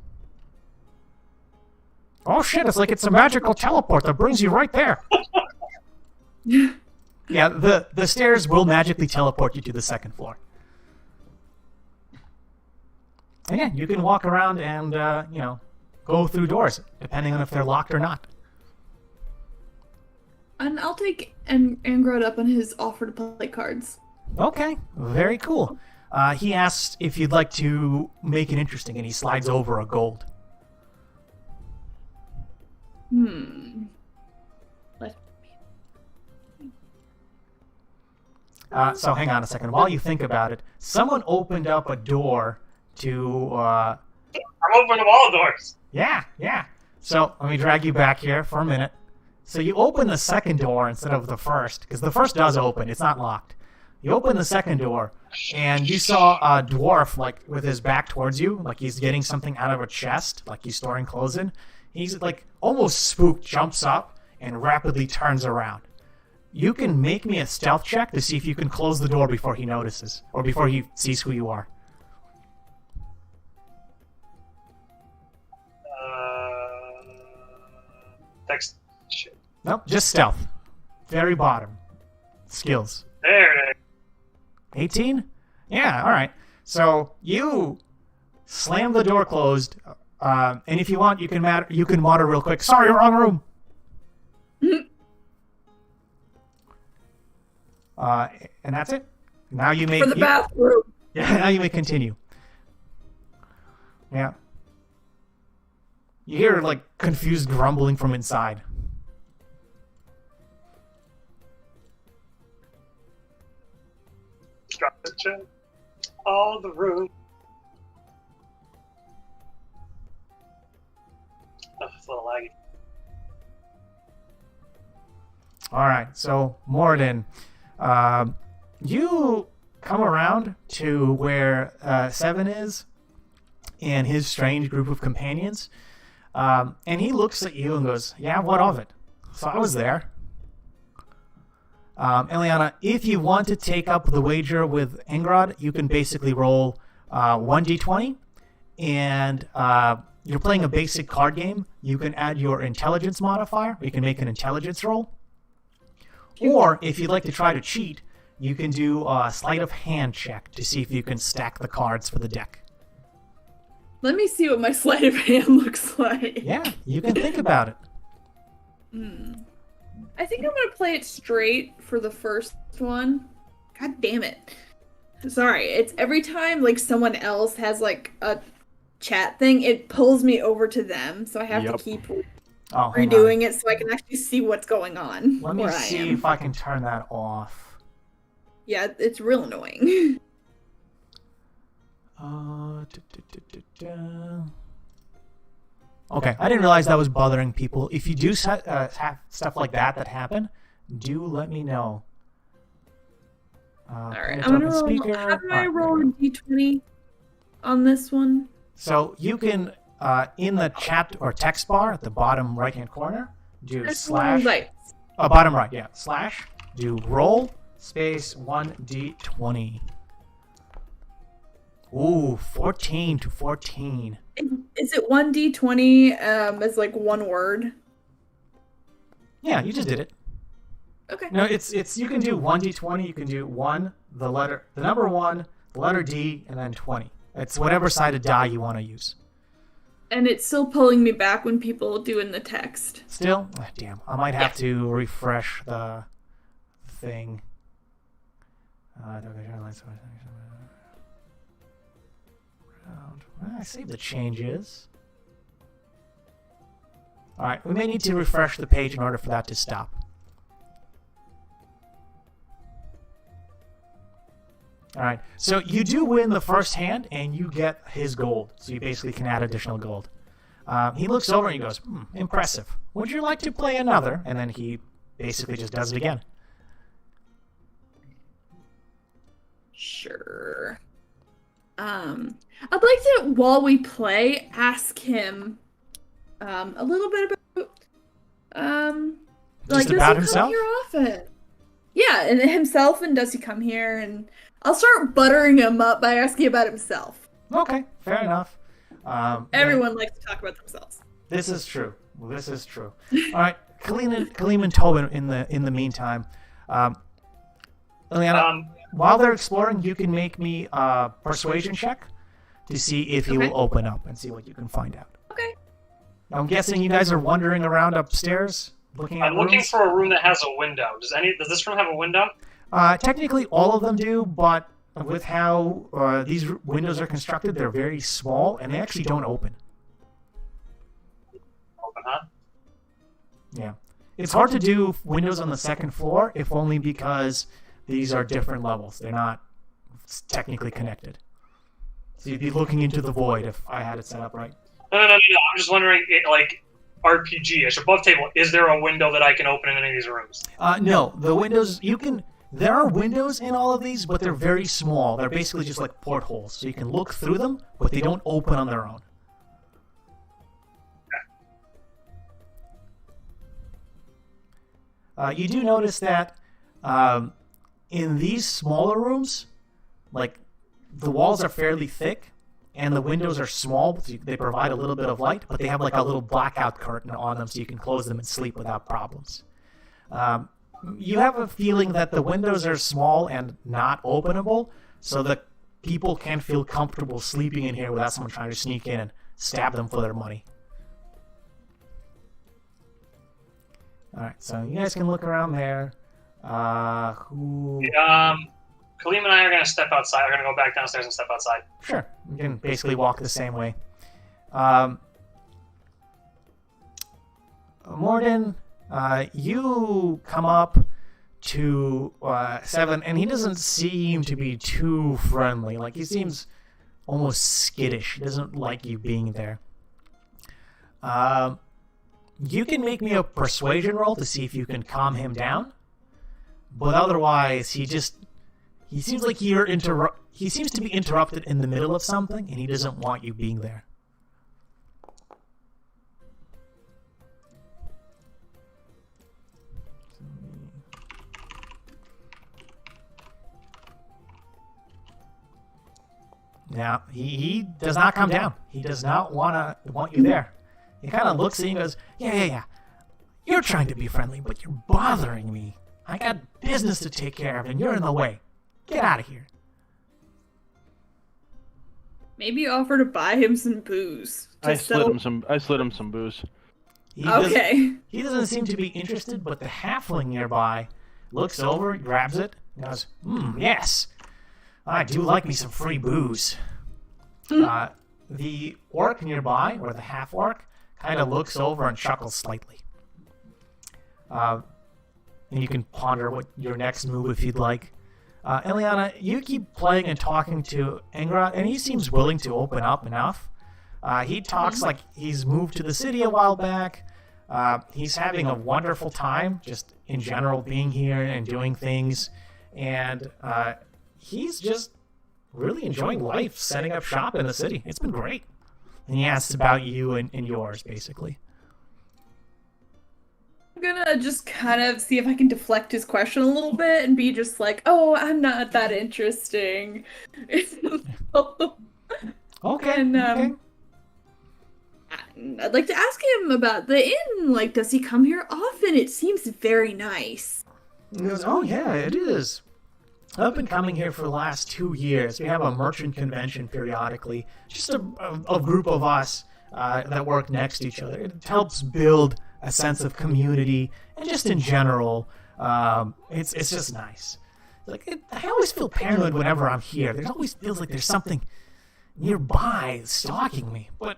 [SPEAKER 1] Oh shit, it's like it's a magical teleport that brings you right there. Yeah, the stairs will magically teleport you to the second floor. And yeah, you can walk around and, go through doors, depending on if they're locked or not.
[SPEAKER 4] And I'll take Angrod up on his offer to play cards.
[SPEAKER 1] Okay, very cool. He asks if you'd like to make it interesting, and he slides over a gold. So hang on a second. While you think about it, someone opened up a door to...
[SPEAKER 5] I'm opening all doors.
[SPEAKER 1] Yeah. So let me drag you back here for a minute. So you open the second door instead of the first, because the first does open. It's not locked. You open the second door, and you saw a dwarf, like, with his back towards you, like he's getting something out of a chest, like he's storing clothes in. He's, like, almost spooked, jumps up, and rapidly turns around. You can make me a stealth check to see if you can close the door before he notices, or before he sees who you are.
[SPEAKER 5] Text. Shit.
[SPEAKER 1] Nope, just stealth. Very bottom. Skills.
[SPEAKER 5] There it is.
[SPEAKER 1] 18? Yeah, all right. So you slam the door closed, and if you want, you can mutter real quick. Sorry, wrong room. And that's it. Now you may
[SPEAKER 4] For the bathroom.
[SPEAKER 1] Yeah, now you may continue. Yeah. You hear like confused grumbling from inside.
[SPEAKER 5] Drop the check. All the room. Oh, it's a little laggy.
[SPEAKER 1] All right, so Morden, you come around to where Seven is and his strange group of companions, and he looks at you and goes, "Yeah, what of it? So I was there." Eliana, if you want to take up the wager with Engrod, you can basically roll 1d20, and you're playing a basic card game. You can add your intelligence modifier. You can make an intelligence roll. Or, if you'd like to try to cheat, you can do a sleight of hand check to see if you can stack the cards for the deck.
[SPEAKER 4] Let me see what my sleight of hand looks like.
[SPEAKER 1] Yeah, you can think about it.
[SPEAKER 4] I think I'm gonna play it straight for the first one. God damn it. Sorry, it's every time like someone else has like a chat thing, it pulls me over to them, so I have to keep
[SPEAKER 1] Oh, hang on.
[SPEAKER 4] redoing it so I can actually see what's going on.
[SPEAKER 1] Let me
[SPEAKER 4] where I
[SPEAKER 1] see
[SPEAKER 4] am.
[SPEAKER 1] if I can turn that off.
[SPEAKER 4] Yeah, it's real annoying.
[SPEAKER 1] Okay, I didn't realize that was bothering people. If you do have stuff like that happen, do let me know.
[SPEAKER 4] All right, I'm gonna roll.
[SPEAKER 1] Speaker.
[SPEAKER 4] How do I roll a d20 on this one?
[SPEAKER 1] So you can, in the chat or text bar at the bottom right-hand corner, do slash. Bottom right, yeah. Slash. Do roll space 1d20. Ooh, 14 to 14.
[SPEAKER 4] Is it 1d20 as like one word?
[SPEAKER 1] Yeah, you just did it.
[SPEAKER 4] Okay.
[SPEAKER 1] No, it's you can do 1d20, you can do the number 1, the letter D, and then 20. It's whatever side of die you want to use.
[SPEAKER 4] And it's still pulling me back when people do in the text.
[SPEAKER 1] Still? Oh, damn. I might have to refresh the thing. I saved the changes. Alright, we may need to refresh the page in order for that to stop. Alright, so you do win the first hand, and you get his gold. So you basically can add additional gold. He looks over and he goes, impressive. Would you like to play another? And then he basically just does it again.
[SPEAKER 4] Sure. I'd like to, while we play, ask him a little bit about
[SPEAKER 1] Just
[SPEAKER 4] does
[SPEAKER 1] about
[SPEAKER 4] he
[SPEAKER 1] himself?
[SPEAKER 4] come here often? Yeah, and himself, and does he come here? And I'll start buttering him up by asking about himself.
[SPEAKER 1] Okay, fair enough.
[SPEAKER 4] Everyone likes to talk about themselves.
[SPEAKER 1] This is true. Well, this is true. All right, Kaleem and Tobin in the meantime. Liliana, while they're exploring, you can make me a persuasion check to see if he will open up and see what you can find out.
[SPEAKER 4] Okay.
[SPEAKER 1] I'm guessing you guys are wandering around upstairs looking at
[SPEAKER 5] I'm looking
[SPEAKER 1] rooms?
[SPEAKER 5] for a room that has a window. Does this room have a window?
[SPEAKER 1] Technically, all of them do, but with how these windows are constructed, they're very small, and they actually don't open.
[SPEAKER 5] Open, huh?
[SPEAKER 1] Yeah. It's hard to do windows on the second floor, if only because these are different levels. They're not technically connected. So you'd be looking into the void if I had it set up right.
[SPEAKER 5] No. I'm just wondering, like, RPG-ish, above table, is there a window that I can open in any of these rooms?
[SPEAKER 1] No, the windows, there are windows in all of these, but they're very small. They're basically just like portholes. So you can look through them, but they don't open on their own. You do notice that in these smaller rooms, like, the walls are fairly thick, and the windows are small, so they provide a little bit of light, but they have like a little blackout curtain on them so you can close them and sleep without problems. You have a feeling that the windows are small and not openable, so that people can feel comfortable sleeping in here without someone trying to sneak in and stab them for their money. Alright, so you guys can look around there.
[SPEAKER 5] Kaleem and I are going to step outside. We're going to go back downstairs and step outside.
[SPEAKER 1] Sure. You can basically walk the same way. Morden, you come up to Seven, and he doesn't seem to be too friendly. Like, he seems almost skittish. He doesn't like you being there. You can make me a persuasion roll to see if you can calm him down. But otherwise, he seems like he seems to be interrupted in the middle of something, and he doesn't want you being there. Now, he does not come down. He does not want you there. He kind of looks at you and goes, yeah. You're trying to be friendly, but you're bothering me. I got business to take care of, and you're in the way. Get out of here.
[SPEAKER 4] Maybe offer to buy him some booze.
[SPEAKER 3] I slid him some booze.
[SPEAKER 1] He doesn't seem to be interested, but the halfling nearby looks over, grabs it, and goes, yes. I do like me some free booze. The orc nearby, or the half-orc, kind of looks over and chuckles slightly. And you can ponder what your next move if you'd like. Eliana, you keep playing and talking to Ingra, and he seems willing to open up enough. He talks like he's moved to the city a while back. He's having a wonderful time, just in general, being here and doing things. And he's just really enjoying life, setting up shop in the city. It's been great. And he asks about you and yours, basically.
[SPEAKER 4] I'm gonna just kind of see if I can deflect his question a little bit and be just like, "Oh, I'm not that interesting."
[SPEAKER 1] Okay.
[SPEAKER 4] And
[SPEAKER 1] okay.
[SPEAKER 4] I'd like to ask him about the inn. Like, does he come here often? It seems very nice.
[SPEAKER 1] He goes, "Oh yeah, it is. I've been coming here for the last 2 years. We have a merchant convention periodically. Just a group of us that work next to each other. It helps build a sense of community, and just in general, it's just nice. I always feel paranoid whenever I'm here. There always feels like there's something nearby stalking me, but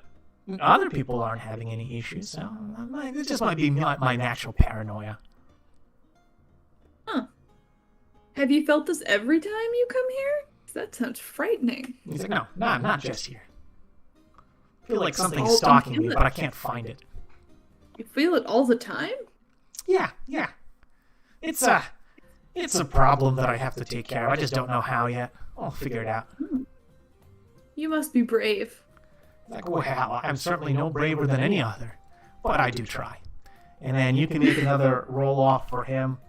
[SPEAKER 1] other people aren't having any issues, so it just might be my natural paranoia."
[SPEAKER 4] Huh. Have you felt this every time you come here? That sounds frightening.
[SPEAKER 1] He's like, "No, not just here. I feel like something's stalking me, but I can't find it."
[SPEAKER 4] You feel it all the time?
[SPEAKER 1] Yeah. It's a problem that I have to take care of. I just don't know how yet. I'll figure it out.
[SPEAKER 4] You must be brave.
[SPEAKER 1] Like, well, I'm certainly no braver than any other, but I do try. And then you can make another roll off for him.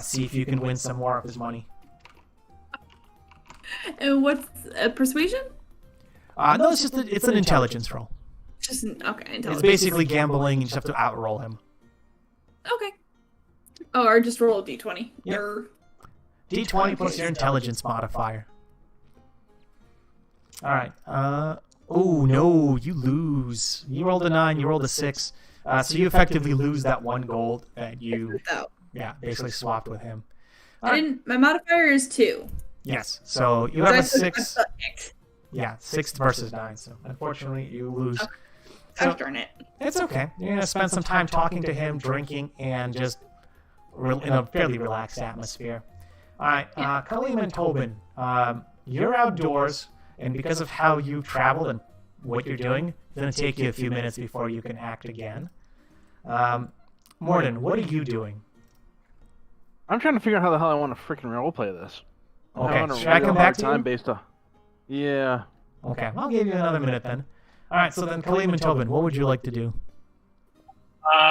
[SPEAKER 1] See if you can win some more of his money.
[SPEAKER 4] And what's persuasion?
[SPEAKER 1] No, it's an intelligence roll.
[SPEAKER 4] Just okay. Intelligence.
[SPEAKER 1] It's basically gambling. You just have to outroll him.
[SPEAKER 4] Okay. Oh, or just roll a d20.
[SPEAKER 1] Yep. D20 plus your intelligence modifier. All right. Oh no, you lose. You rolled a 9. You rolled a 6. So you effectively lose that 1 gold that you. Basically swapped with him.
[SPEAKER 4] My modifier is 2.
[SPEAKER 1] Yes. So you have a 6. Yeah, 6 versus 9. So unfortunately, you lose.
[SPEAKER 4] Okay.
[SPEAKER 1] So,
[SPEAKER 4] darn it.
[SPEAKER 1] it's okay. You're gonna spend some time talking to him, drinking, and just in a fairly relaxed atmosphere. All right, Kaleem and Tobin, you're outdoors, and because of how you traveled and what you're doing, it's gonna take you a few minutes before you can act again. Morden, what are you doing?
[SPEAKER 3] I'm trying to figure out how the hell I want to freaking roleplay this.
[SPEAKER 1] Okay, should I come back to you?
[SPEAKER 3] Based on... Yeah.
[SPEAKER 1] Okay, I'll give you another minute then. All right, so then Kaleem and Tobin, what would you like to do?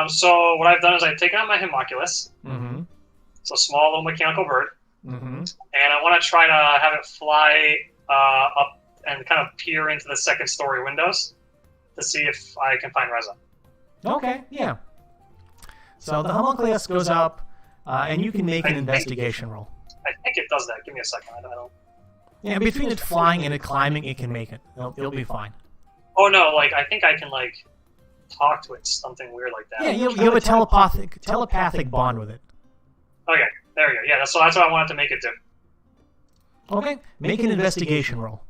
[SPEAKER 5] So what I've done is I've taken out my homunculus.
[SPEAKER 1] Mm-hmm.
[SPEAKER 5] It's a small little mechanical bird.
[SPEAKER 1] Mm-hmm.
[SPEAKER 5] And I want to try to have it fly up and kind of peer into the second-story windows to see if I can find Reza.
[SPEAKER 1] Okay, yeah. So the homunculus goes up, and you can make an investigation roll.
[SPEAKER 5] I think it does that. Give me a second. I don't.
[SPEAKER 1] Yeah, between it flying and it climbing, it can make it. It'll be fine.
[SPEAKER 5] Oh no! Like I think I can talk to it, something weird like that.
[SPEAKER 1] Yeah, you have a telepathic bond with it.
[SPEAKER 5] Okay, there we go. Yeah, that's what I wanted to make it do.
[SPEAKER 1] Okay, make an investigation roll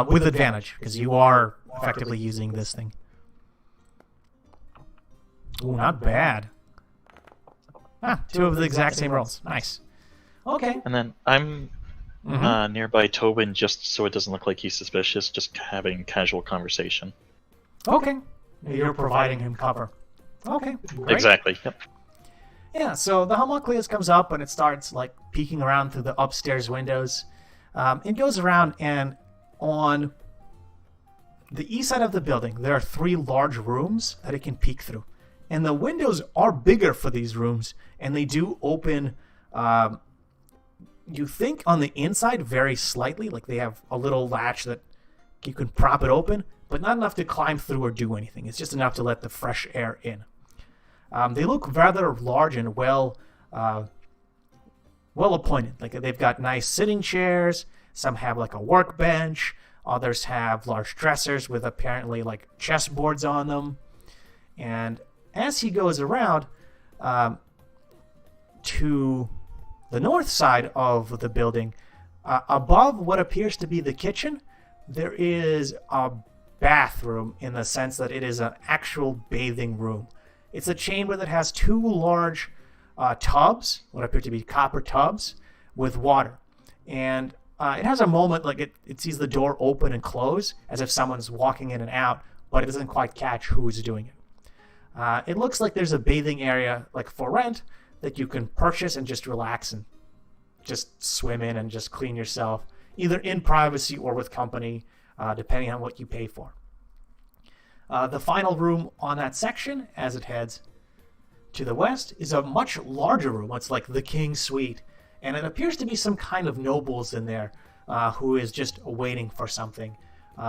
[SPEAKER 1] with advantage because you are effectively using this thing. Ooh, not bad. 2 of the exact same rolls. Nice. Okay.
[SPEAKER 2] And then I'm nearby Tobin just so it doesn't look like he's suspicious, just having casual conversation.
[SPEAKER 1] Okay. You're providing him cover. Okay. Great.
[SPEAKER 2] Exactly. Yep.
[SPEAKER 1] Yeah, so the homunculus comes up and it starts peeking around through the upstairs windows. It goes around, and on the east side of the building, there are 3 large rooms that it can peek through. And the windows are bigger for these rooms, and they do open, you think on the inside very slightly, like they have a little latch that you can prop it open, but not enough to climb through or do anything. It's just enough to let the fresh air in. They look rather large and well appointed. Like they've got nice sitting chairs. Some have a workbench. Others have large dressers with apparently chessboards on them. And as he goes around to the north side of the building, above what appears to be the kitchen, there is a bathroom in the sense that it is an actual bathing room. It's a chamber that has two large tubs, what appear to be copper tubs, with water. And it has a moment like it sees the door open and close as if someone's walking in and out, but it doesn't quite catch who's doing it. It looks like there's a bathing area like for rent that you can purchase and just relax and just swim in and just clean yourself, either in privacy or with company, depending on what you pay for. The final room on that section, as it heads to the west, is a much larger room. It's like the king's suite, and it appears to be some kind of nobles in there who is just waiting for something.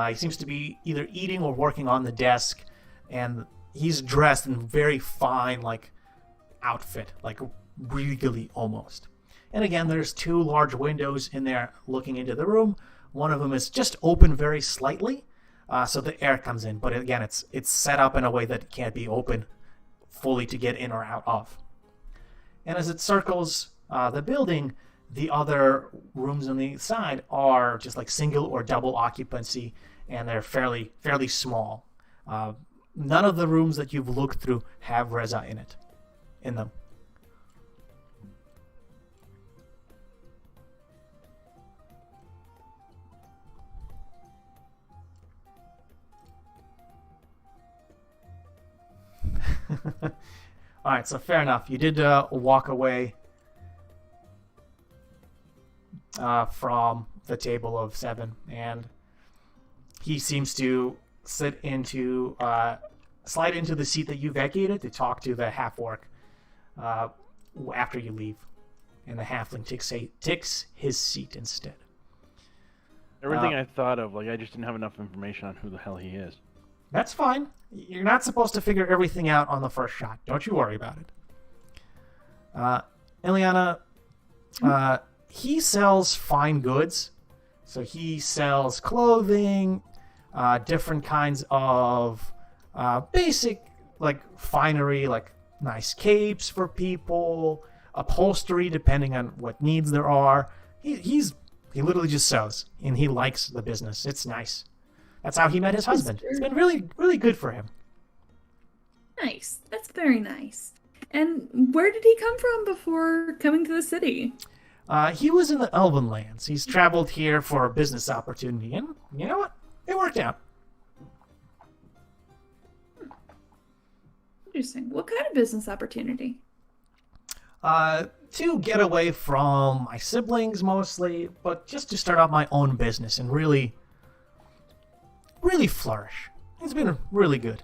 [SPEAKER 1] He seems to be either eating or working on the desk, and he's dressed in very fine, like, outfit, like regally almost. And again, there's two large windows in there looking into the room. One of them is just open very slightly, so the air comes in. But again, it's set up in a way that it can't be open fully to get in or out of. And as it circles the building, the other rooms on the side are just like single or double occupancy, and they're fairly small. None of the rooms that you've looked through have Reza in them. All right, so fair enough. You did walk away from the table of 7, and he seems to slide into the seat that you vacated to talk to the half-orc after you leave, and the halfling takes his seat instead.
[SPEAKER 3] Everything I thought of, like, I just didn't have enough information on who the hell he is.
[SPEAKER 1] That's fine. You're not supposed to figure everything out on the first shot. Don't you worry about it. Ileana, he sells fine goods. So he sells clothing, different kinds of basic, like, finery, like nice capes for people, upholstery, depending on what needs there are. He literally just sells, and he likes the business. It's nice. That's how he met his husband. It's been really, really good for him.
[SPEAKER 4] Nice. That's very nice. And where did he come from before coming to the city?
[SPEAKER 1] He was in the Elven lands. He's traveled here for a business opportunity, and you know what? It worked out.
[SPEAKER 4] Interesting. What kind of business opportunity?
[SPEAKER 1] To get away from my siblings mostly, but just to start out my own business and really flourish. It's been really good.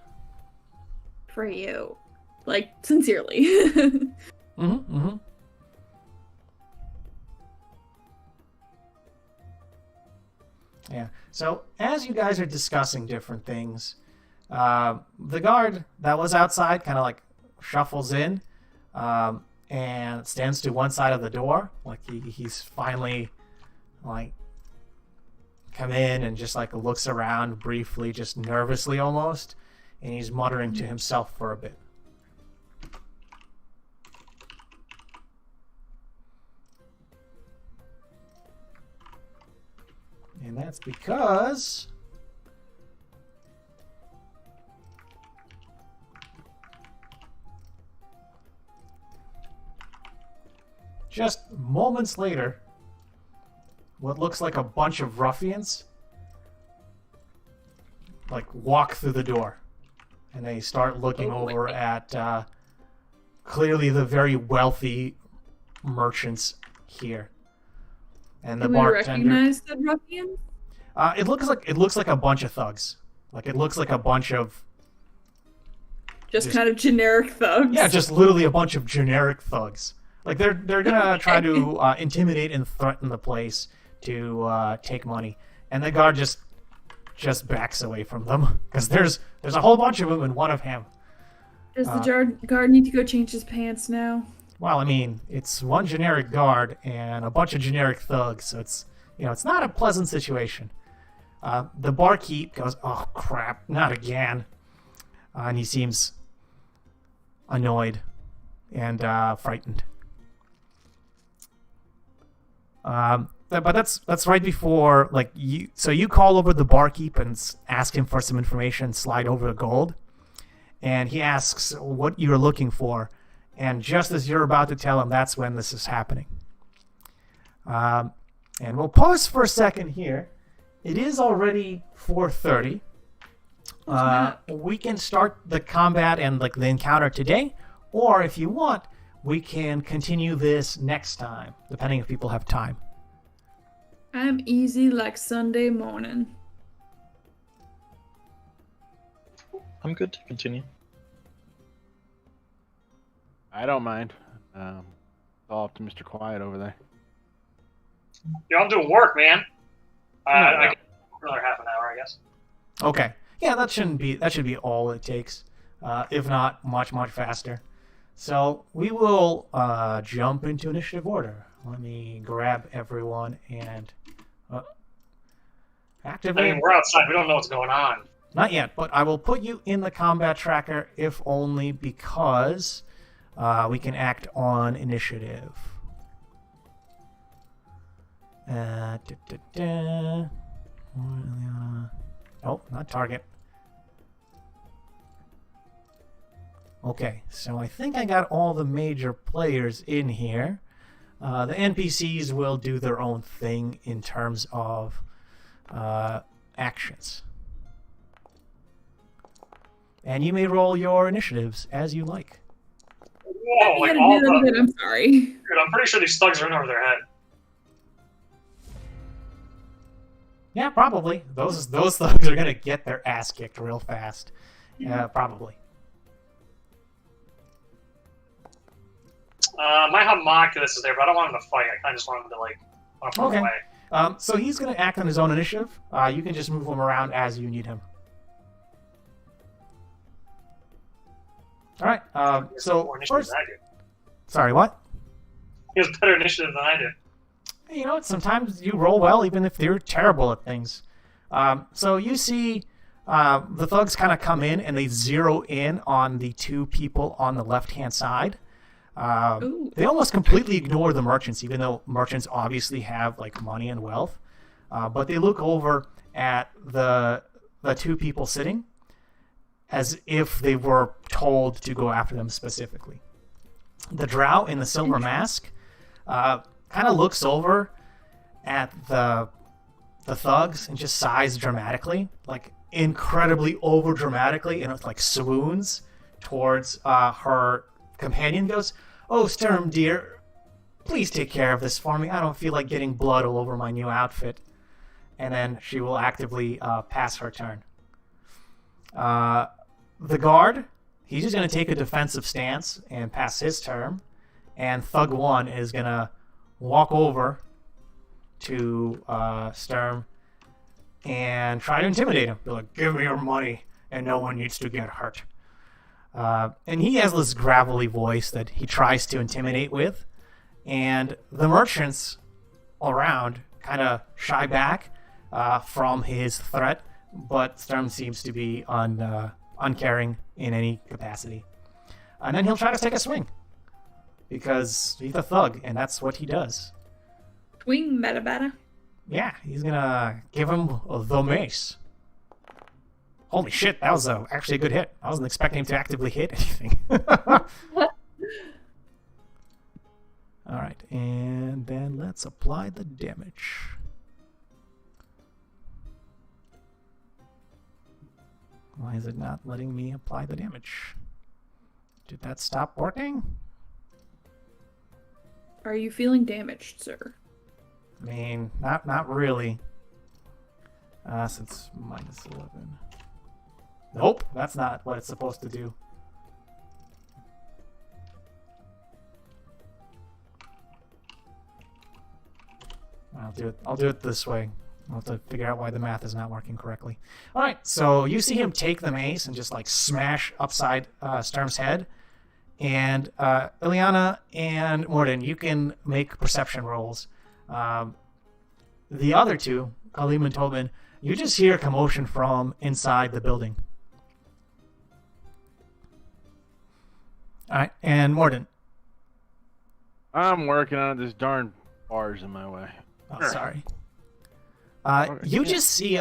[SPEAKER 4] For you. Like, sincerely.
[SPEAKER 1] Yeah. So, as you guys are discussing different things, the guard that was outside kind of like shuffles in and stands to one side of the door. Like, he's finally, like, come in and just like looks around briefly, just nervously almost, and he's muttering to himself for a bit. And that's because just moments later, what looks like a bunch of ruffians like walk through the door, and they start looking over at clearly the very wealthy merchants here. And the bartender.
[SPEAKER 4] Recognize the ruffians?
[SPEAKER 1] It looks like a bunch of thugs. Like, it looks like a bunch of
[SPEAKER 4] just kind of generic thugs.
[SPEAKER 1] Yeah, just literally a bunch of generic thugs. Like, they're gonna try to intimidate and threaten the place to take money, and the guard just backs away from them because there's a whole bunch of them and one of him.
[SPEAKER 4] Does the guard need to go change his pants now?
[SPEAKER 1] Well, I mean, it's one generic guard and a bunch of generic thugs, so it's not a pleasant situation. The barkeep goes, "Oh crap, not again," and he seems annoyed and frightened. but that's right before like you. So you call over the barkeep and ask him for some information. Slide over the gold, and he asks what you're looking for. And just as you're about to tell him, that's when this is happening. And we'll pause for a second here. It is already 4:30. We can start the combat and like the encounter today, or if you want, we can continue this next time, depending if people have time.
[SPEAKER 4] I'm easy like Sunday morning.
[SPEAKER 2] I'm good to continue.
[SPEAKER 3] I don't mind. It's all up to Mr. Quiet over there.
[SPEAKER 5] Yeah, I'm doing work, man.
[SPEAKER 3] Yeah.
[SPEAKER 5] I get another half an hour, I guess.
[SPEAKER 1] Okay. Yeah, that should be all it takes, if not much faster. So we will jump into initiative order. Let me grab everyone and activate.
[SPEAKER 5] I mean, we're outside. We don't know what's going on.
[SPEAKER 1] Not yet, but I will put you in the combat tracker if only because we can act on initiative. Oh, not target. Okay, so I think I got all the major players in here. The NPCs will do their own thing in terms of actions. And you may roll your initiatives as you like.
[SPEAKER 5] Whoa, like
[SPEAKER 4] I
[SPEAKER 5] all
[SPEAKER 4] gotta do that
[SPEAKER 5] the...
[SPEAKER 4] again, I'm sorry.
[SPEAKER 5] Dude, I'm pretty sure these thugs are in over their head.
[SPEAKER 1] Yeah, probably. Those thugs are gonna get their ass kicked real fast. Probably.
[SPEAKER 5] My homunculus is there, but I don't want him to fight. I kind of just want him to, like, put him
[SPEAKER 1] Okay.
[SPEAKER 5] away.
[SPEAKER 1] So he's going to act on his own initiative. You can just move him around as you need him. All right.
[SPEAKER 5] He has
[SPEAKER 1] So
[SPEAKER 5] more initiative
[SPEAKER 1] first,
[SPEAKER 5] than I do.
[SPEAKER 1] sorry, what?
[SPEAKER 5] He has better initiative than I do.
[SPEAKER 1] You know what? Sometimes you roll well, even if you're terrible at things. So you see the thugs kind of come in and they zero in on the two people on the left-hand side. They almost completely ignore the merchants, even though merchants obviously have like money and wealth. But they look over at the two people sitting as if they were told to go after them specifically. The drow in the silver mask kind of looks over at the thugs and just sighs dramatically, like incredibly over dramatically, and it like swoons towards her companion. Goes, "Oh, Sturm, dear, please take care of this for me. I don't feel like getting blood all over my new outfit." And then she will actively pass her turn. The guard, he's just going to take a defensive stance and pass his turn. And Thug 1 is going to walk over to Sturm and try to intimidate him. Be like, "Give me your money, and no one needs to get hurt." And he has this gravelly voice that he tries to intimidate with. And the merchants around kind of shy back from his threat, but Sturm seems to be uncaring in any capacity. And then he'll try to take a swing, because he's a thug, and that's what he does.
[SPEAKER 4] Swing metabata.
[SPEAKER 1] Yeah, he's going to give him the mace. Holy shit, that was actually a good hit. I wasn't expecting him to actively hit anything. All right, and then let's apply the damage. Why is it not letting me apply the damage? Did that stop working?
[SPEAKER 4] Are you feeling damaged, sir?
[SPEAKER 1] I mean, not really. Since minus 11. Nope, that's not what it's supposed to do. I'll do it this way. I'll have to figure out why the math is not working correctly. All right, so you see him take the mace and just like smash upside Sturm's head. And Ileana and Morden, you can make perception rolls. The other two, Kalim and Tobin, you just hear commotion from inside the building. All right, and Morden.
[SPEAKER 3] I'm working on it. This darn bar's in my way.
[SPEAKER 1] Oh,
[SPEAKER 5] Sure.
[SPEAKER 1] sorry.
[SPEAKER 3] Okay,
[SPEAKER 1] You
[SPEAKER 3] yeah.
[SPEAKER 1] just see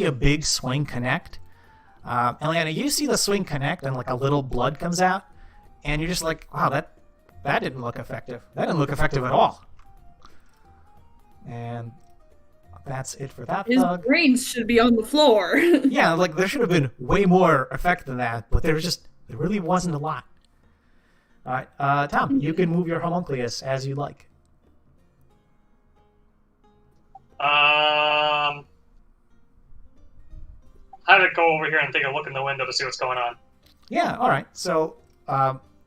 [SPEAKER 1] a big swing connect. Eliana, you see the swing connect and like a little blood comes out, and you're just like, wow, that didn't look effective. That didn't look effective at all. And that's it for that
[SPEAKER 4] His
[SPEAKER 1] thug.
[SPEAKER 4] brains should be on the floor.
[SPEAKER 1] Yeah, like there should have been way more effect than that, but there really wasn't a lot. All right, Tom, you can move your homunculus as you like.
[SPEAKER 5] How did it go over here and take a look in the window to see what's going on?
[SPEAKER 1] Yeah, all right. So,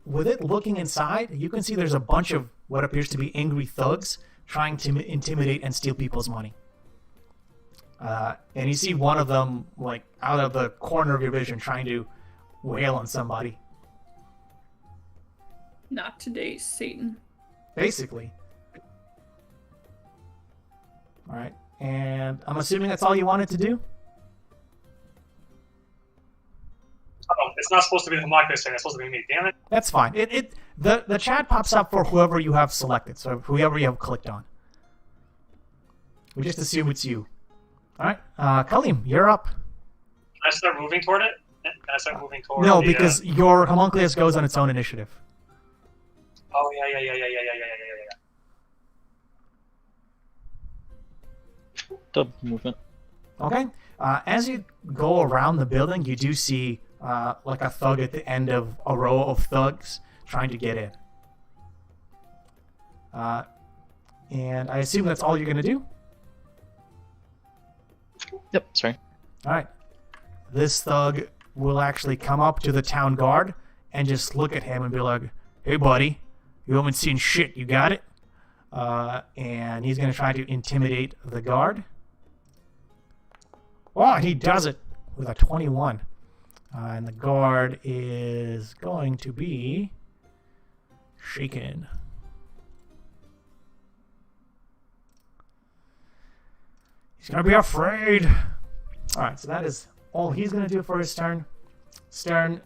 [SPEAKER 1] with it looking inside, you can see there's a bunch of what appears to be angry thugs trying to intimidate and steal people's money. And you see one of them, like, out of the corner of your vision trying to wail on somebody.
[SPEAKER 4] Not today, Satan.
[SPEAKER 1] Basically. All right. And I'm assuming that's all you wanted to do?
[SPEAKER 5] Oh, it's not supposed to be the homunculus thing. It's supposed to be me. Damn it.
[SPEAKER 1] That's fine. The chat pops up for whoever you have selected, so whoever you have clicked on. We just assume it's you. All right, Kaleem, you're up.
[SPEAKER 5] Can I start moving toward it? Can I start moving toward
[SPEAKER 1] No,
[SPEAKER 5] the,
[SPEAKER 1] because your homunculus goes on its own initiative.
[SPEAKER 5] Oh, yeah.
[SPEAKER 2] Double movement.
[SPEAKER 1] Okay. As you go around the building, you do see like a thug at the end of a row of thugs trying to get in. And I assume that's all you're gonna do.
[SPEAKER 2] Yep, sorry.
[SPEAKER 1] All right. This thug will actually come up to the town guard and just look at him and be like, "Hey, buddy, you haven't seen shit. You got it?" And he's gonna try to intimidate the guard. Oh, he does it with a 21. And the guard is going to be shaken. He's going to be afraid. All right, so that is all he's going to do for his turn. Stern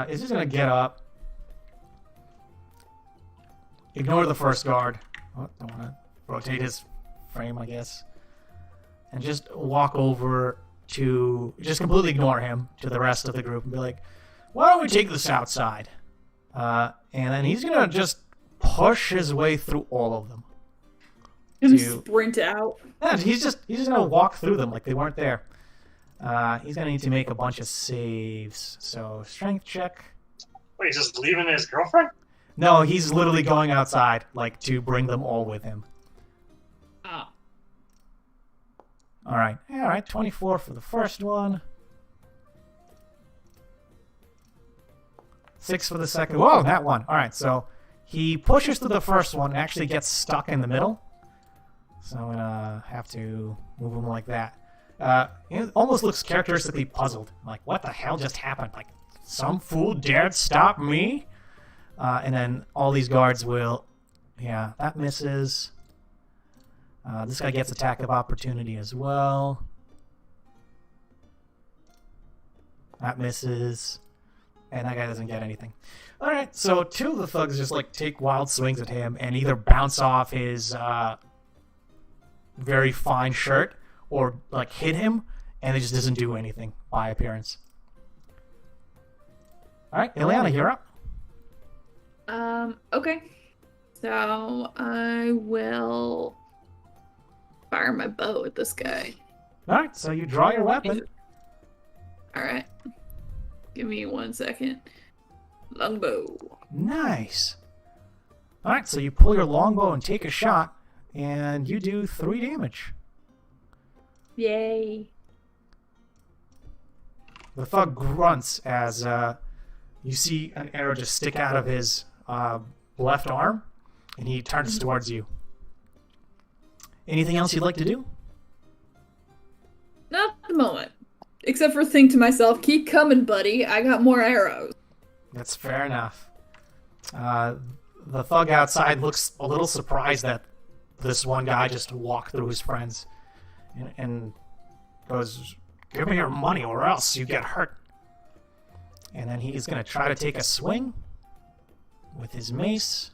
[SPEAKER 1] is just going to get up. Ignore the first guard. Oh, don't want to rotate his frame, I guess. And just walk over to, just completely ignore him to the rest of the group and be like, why don't we take this outside? And then he's going to just push his way through all of them.
[SPEAKER 4] Gonna
[SPEAKER 1] To-
[SPEAKER 4] sprint out.
[SPEAKER 1] Yeah, he's just going to walk through them like they weren't there. He's going to need to make a bunch of saves. So, strength check.
[SPEAKER 5] Wait, he's just leaving his girlfriend?
[SPEAKER 1] No, he's literally going outside, like, to bring them all with him.
[SPEAKER 4] Ah.
[SPEAKER 1] All right, 24 for the first one. 6 for the second. Whoa, that one. All right, so he pushes through the first one and actually gets stuck in the middle. So I'm going to have to move him like that. He almost looks characteristically puzzled. Like, what the hell just happened? Like, some fool dared stop me? And then all these guards will... Yeah, that misses. This guy gets attack of opportunity as well. That misses. And that guy doesn't get anything. Alright, so 2 of the thugs just like take wild swings at him and either bounce off his very fine shirt or like hit him, and it just doesn't do anything by appearance. Alright, Ileana, you're up.
[SPEAKER 4] Okay. So I will fire my bow at this guy.
[SPEAKER 1] Alright, so you draw your weapon.
[SPEAKER 4] Alright. Give me 1 second. Longbow.
[SPEAKER 1] Nice. Alright, so you pull your longbow and take a shot, and you do 3 damage.
[SPEAKER 4] Yay.
[SPEAKER 1] The thug grunts as you see an arrow just stick out of his left arm, and he turns towards you. Anything else you'd like to do?
[SPEAKER 4] Not at the moment. Except for think to myself, keep coming, buddy. I got more arrows.
[SPEAKER 1] That's fair enough. The thug outside looks a little surprised that this one guy just walked through his friends and goes, "Give me your money or else you get hurt." And then he's going to try to take a swing with his mace.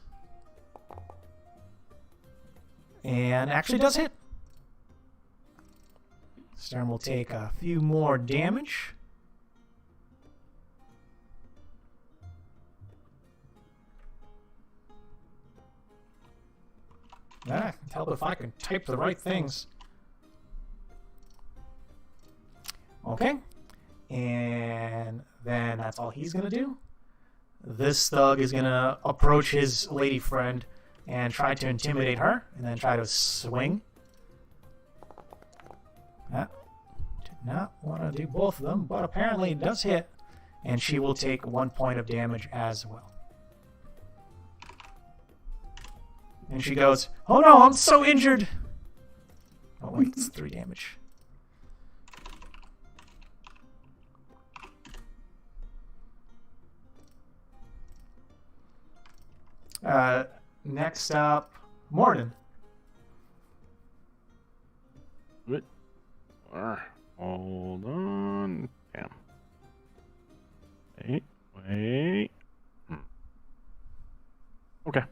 [SPEAKER 1] And actually does hit. Stern will take a few more damage. I can help if I can type the right things. Okay. And then that's all he's going to do. This thug is going to approach his lady friend and try to intimidate her, and then try to swing. Did not want to do both of them, but apparently it does hit, and she will take 1 point of damage as well. And she goes, "Oh no, I'm so injured!" Oh wait, it's 3 damage. Next up, Morden.
[SPEAKER 3] What? Hold on. Damn. Wait. Okay.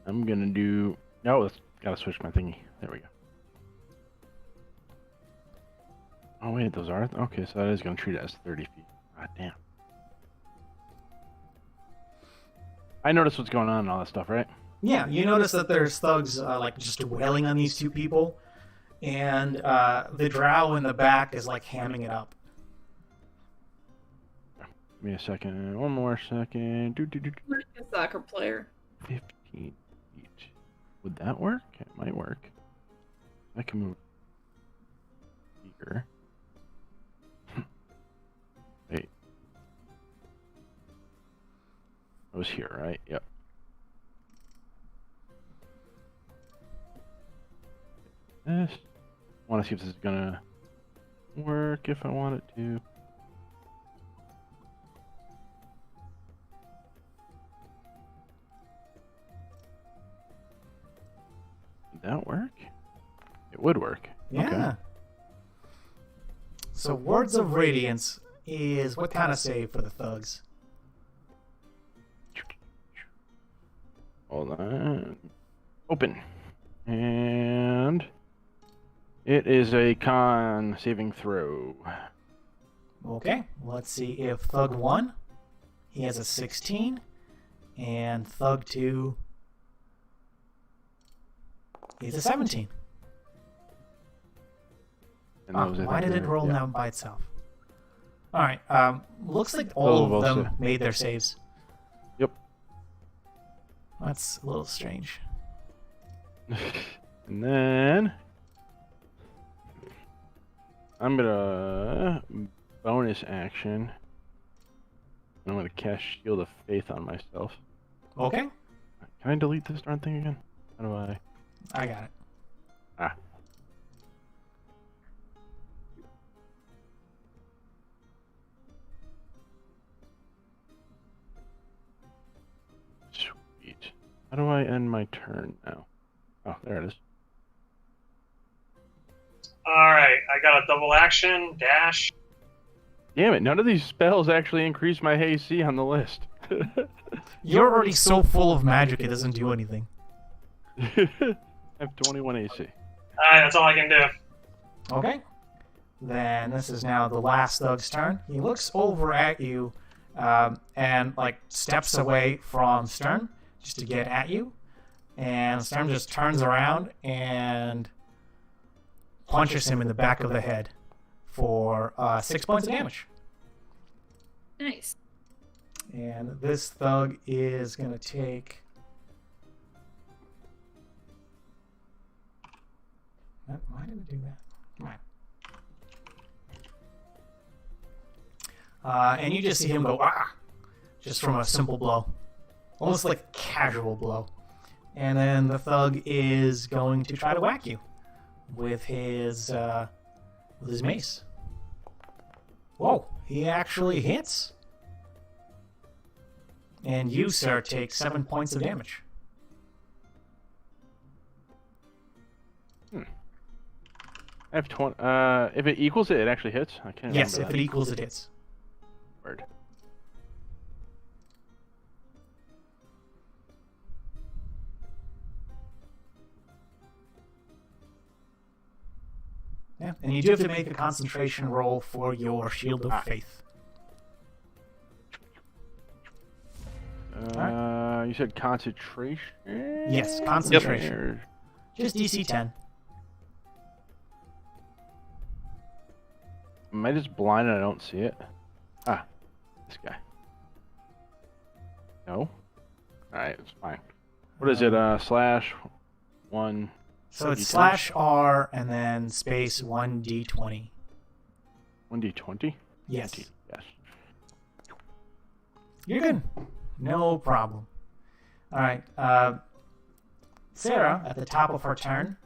[SPEAKER 3] I'm gonna do. No, gotta switch my thingy. There we go. Oh wait, those are okay. So that is gonna treat it as 30 feet. God damn. I noticed what's going on and all that stuff, right?
[SPEAKER 1] Yeah, you notice that there's thugs like just wailing on these two people, and the drow in the back is like hamming it up.
[SPEAKER 3] Give me a second. One more second.
[SPEAKER 4] Like a soccer player.
[SPEAKER 3] 15 feet. Would that work? It might work. I can move here. Wait. I was here, right? Yep. This. I want to see if this is gonna work if I want it to. Would that work? It would work.
[SPEAKER 1] Yeah.
[SPEAKER 3] Okay.
[SPEAKER 1] So Words of Radiance is what kind of save for the thugs?
[SPEAKER 3] Hold on. Open. And it is a con saving throw.
[SPEAKER 1] Okay, let's see if Thug 1, he has a 16, and Thug 2, he's a 17.
[SPEAKER 3] And
[SPEAKER 1] Ah,
[SPEAKER 3] those, I
[SPEAKER 1] why
[SPEAKER 3] think,
[SPEAKER 1] did it
[SPEAKER 3] are-
[SPEAKER 1] roll
[SPEAKER 3] yeah.
[SPEAKER 1] now by itself? Alright, looks like all
[SPEAKER 3] Well,
[SPEAKER 1] of them
[SPEAKER 3] so-
[SPEAKER 1] made their saves.
[SPEAKER 3] Yep.
[SPEAKER 1] That's a little strange.
[SPEAKER 3] And then I'm gonna bonus action. I'm gonna cast Shield of Faith on myself.
[SPEAKER 1] Okay,
[SPEAKER 3] Can I delete this darn thing again? How do I?
[SPEAKER 1] I got it.
[SPEAKER 3] Ah. Sweet. How do I end my turn now? Oh, there it is.
[SPEAKER 5] Alright, I got a double action, dash.
[SPEAKER 3] Damn it, none of these spells actually increase my AC on the list.
[SPEAKER 1] You're already so full of magic it doesn't do anything.
[SPEAKER 3] I have 21 AC.
[SPEAKER 5] Alright, that's all I can do.
[SPEAKER 1] Okay. Then this is now the last Thug's turn. He looks over at you and like steps away from Stern just to get at you. And Stern just turns around and punches him in the back of the head for 6 points of damage.
[SPEAKER 4] Nice.
[SPEAKER 1] And this Thug is going to take... Why did it do that? Come on. And you just see him go, ah! Just from a simple blow. Almost like a casual blow. And then the Thug is going to try to whack you with his mace. Whoa, he actually hits. And you, sir, take 7 points of damage.
[SPEAKER 3] I have 20. If it equals it, it actually hits. I can't
[SPEAKER 1] Yes,
[SPEAKER 3] remember
[SPEAKER 1] if
[SPEAKER 3] that.
[SPEAKER 1] it equals, it hits.
[SPEAKER 3] Word.
[SPEAKER 1] Yeah, and you do have to make a concentration roll for your Shield of Faith.
[SPEAKER 3] You said concentration?
[SPEAKER 1] Yes, concentration. Just DC 10.
[SPEAKER 3] Am I just blind and I don't see it? Ah, this guy. No? Alright, it's fine. What is it? /1.
[SPEAKER 1] So it's /R and then space 1d20.
[SPEAKER 3] 1d20?
[SPEAKER 1] Yes.
[SPEAKER 3] Yes.
[SPEAKER 1] You're good. No problem. All right. Sarah, at the top of her turn.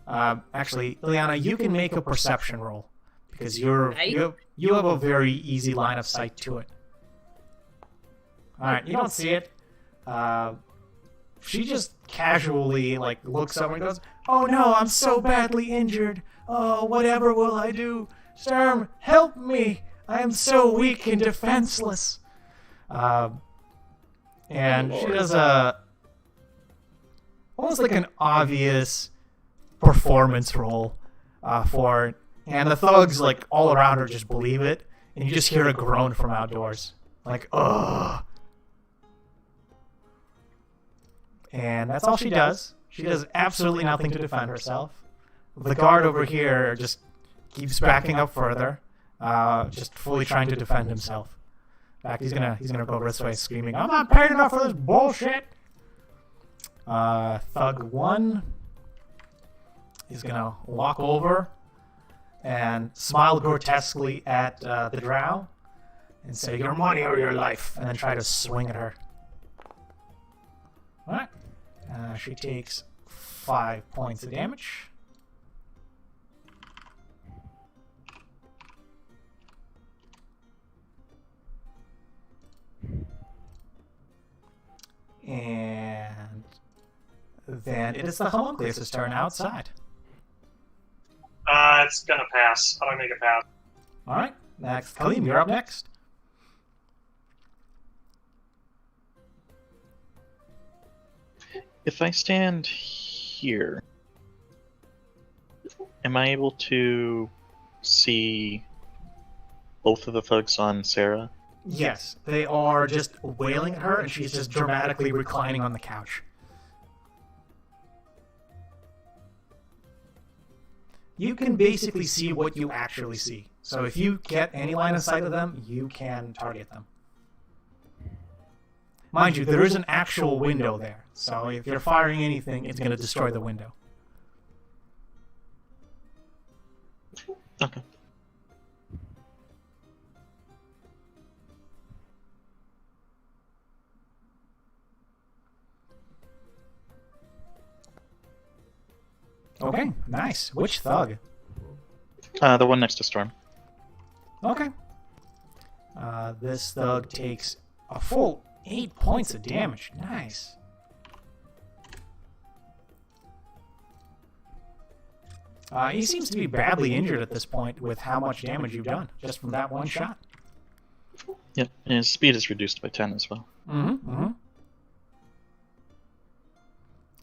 [SPEAKER 1] Actually, Ileana, you can make a perception roll because you have a very easy line of sight to it. All right, you don't see it. She just casually looks up and goes, "Oh no, I'm so badly injured. Oh, whatever will I do? Sturm, help me! I am so weak and defenseless." And she does almost like an obvious performance roll for it. And the thugs all around her just believe it, and you just hear a groan from outdoors, ugh. And that's all she does. She does absolutely nothing to defend herself. The guard over here just keeps backing up further, just fully trying to defend himself. In fact, he's gonna go this way screaming, "I'm not paid enough for this bullshit!" Thug 1 is gonna walk over and smile grotesquely at the drow and say, "Your money or your life," and then try to swing at her. Alright. She takes 5 points of damage. And then it is the homunculus' turn outside.
[SPEAKER 5] It's gonna pass. How do I make it pass?
[SPEAKER 1] Alright, next. Kaleem, you're up next.
[SPEAKER 2] If I stand here, am I able to see both of the thugs on Sarah?
[SPEAKER 1] Yes, they are just wailing at her, and she's just dramatically reclining on the couch. You can basically see what you actually see. So if you get any line of sight of them, you can target them. Mind you, there is an actual window there. So if you're firing anything, it's going to destroy the window.
[SPEAKER 2] Okay.
[SPEAKER 1] Okay, nice. Which thug?
[SPEAKER 2] The one next to Storm.
[SPEAKER 1] Okay. This thug takes a full 8 points of damage. Nice. He seems to be badly injured at this point with how much damage you've done just from that one shot.
[SPEAKER 2] Yep, and his speed is reduced by 10 as well.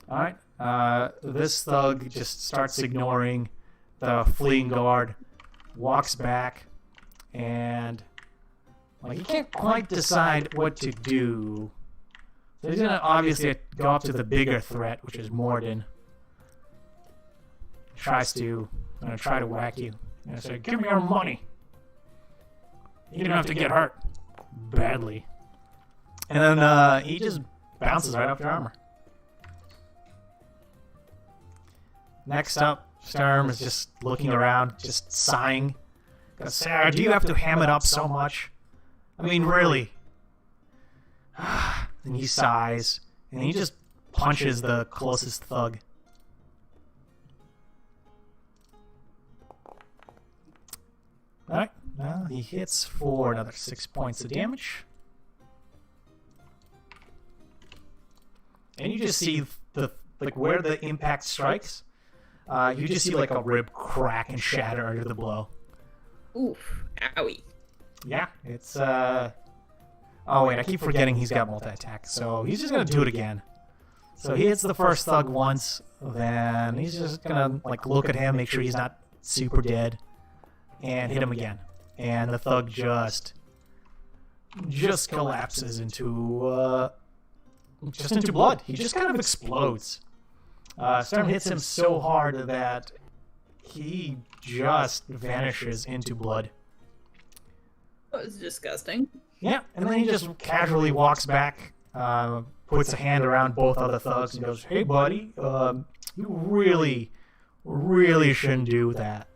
[SPEAKER 1] Alright, this thug just starts ignoring the fleeing guard, walks back, and he can't quite decide what to do. So he's gonna obviously go up to the bigger threat, which is Morden. Try to whack you. Gonna say, "Give me your money." You don't have to get hurt badly. And then he just bounces right off your armor. Next up, Sturm is just looking around, just sighing. Goes, "Sarah, do you have to ham it up so much? I mean, really?" And he sighs, and he just punches the closest thug. Alright, now he hits for another 6 points of damage. And you just see where the impact strikes. You just see a rib crack and shatter under the blow.
[SPEAKER 4] Oof. Owie.
[SPEAKER 1] Yeah, it's Oh wait, I keep forgetting he's got multi-attack, so he's just gonna do it again. So he hits the first thug once, then he's just gonna look at him, make sure he's not super dead, and hit him again. And the thug just collapses into blood. He just kind of explodes. Storm hits him so hard that he just vanishes into blood.
[SPEAKER 4] That was disgusting.
[SPEAKER 1] Yeah, and then he just casually walks back, puts a hand around both other thugs and goes, "Hey, buddy, you really shouldn't do that."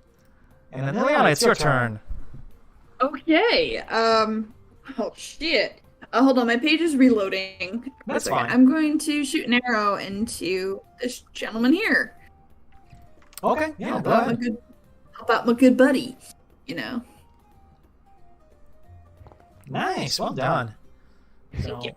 [SPEAKER 1] And then, Liliana, it's your turn.
[SPEAKER 4] Okay. Oh shit. Hold on, my page is reloading.
[SPEAKER 1] That's
[SPEAKER 4] Okay,
[SPEAKER 1] fine.
[SPEAKER 4] I'm going to shoot an arrow into this gentleman here.
[SPEAKER 1] Okay, yeah, go
[SPEAKER 4] Help
[SPEAKER 1] ahead.
[SPEAKER 4] out my good buddy. You know.
[SPEAKER 1] Nice, well done.
[SPEAKER 4] Thank you.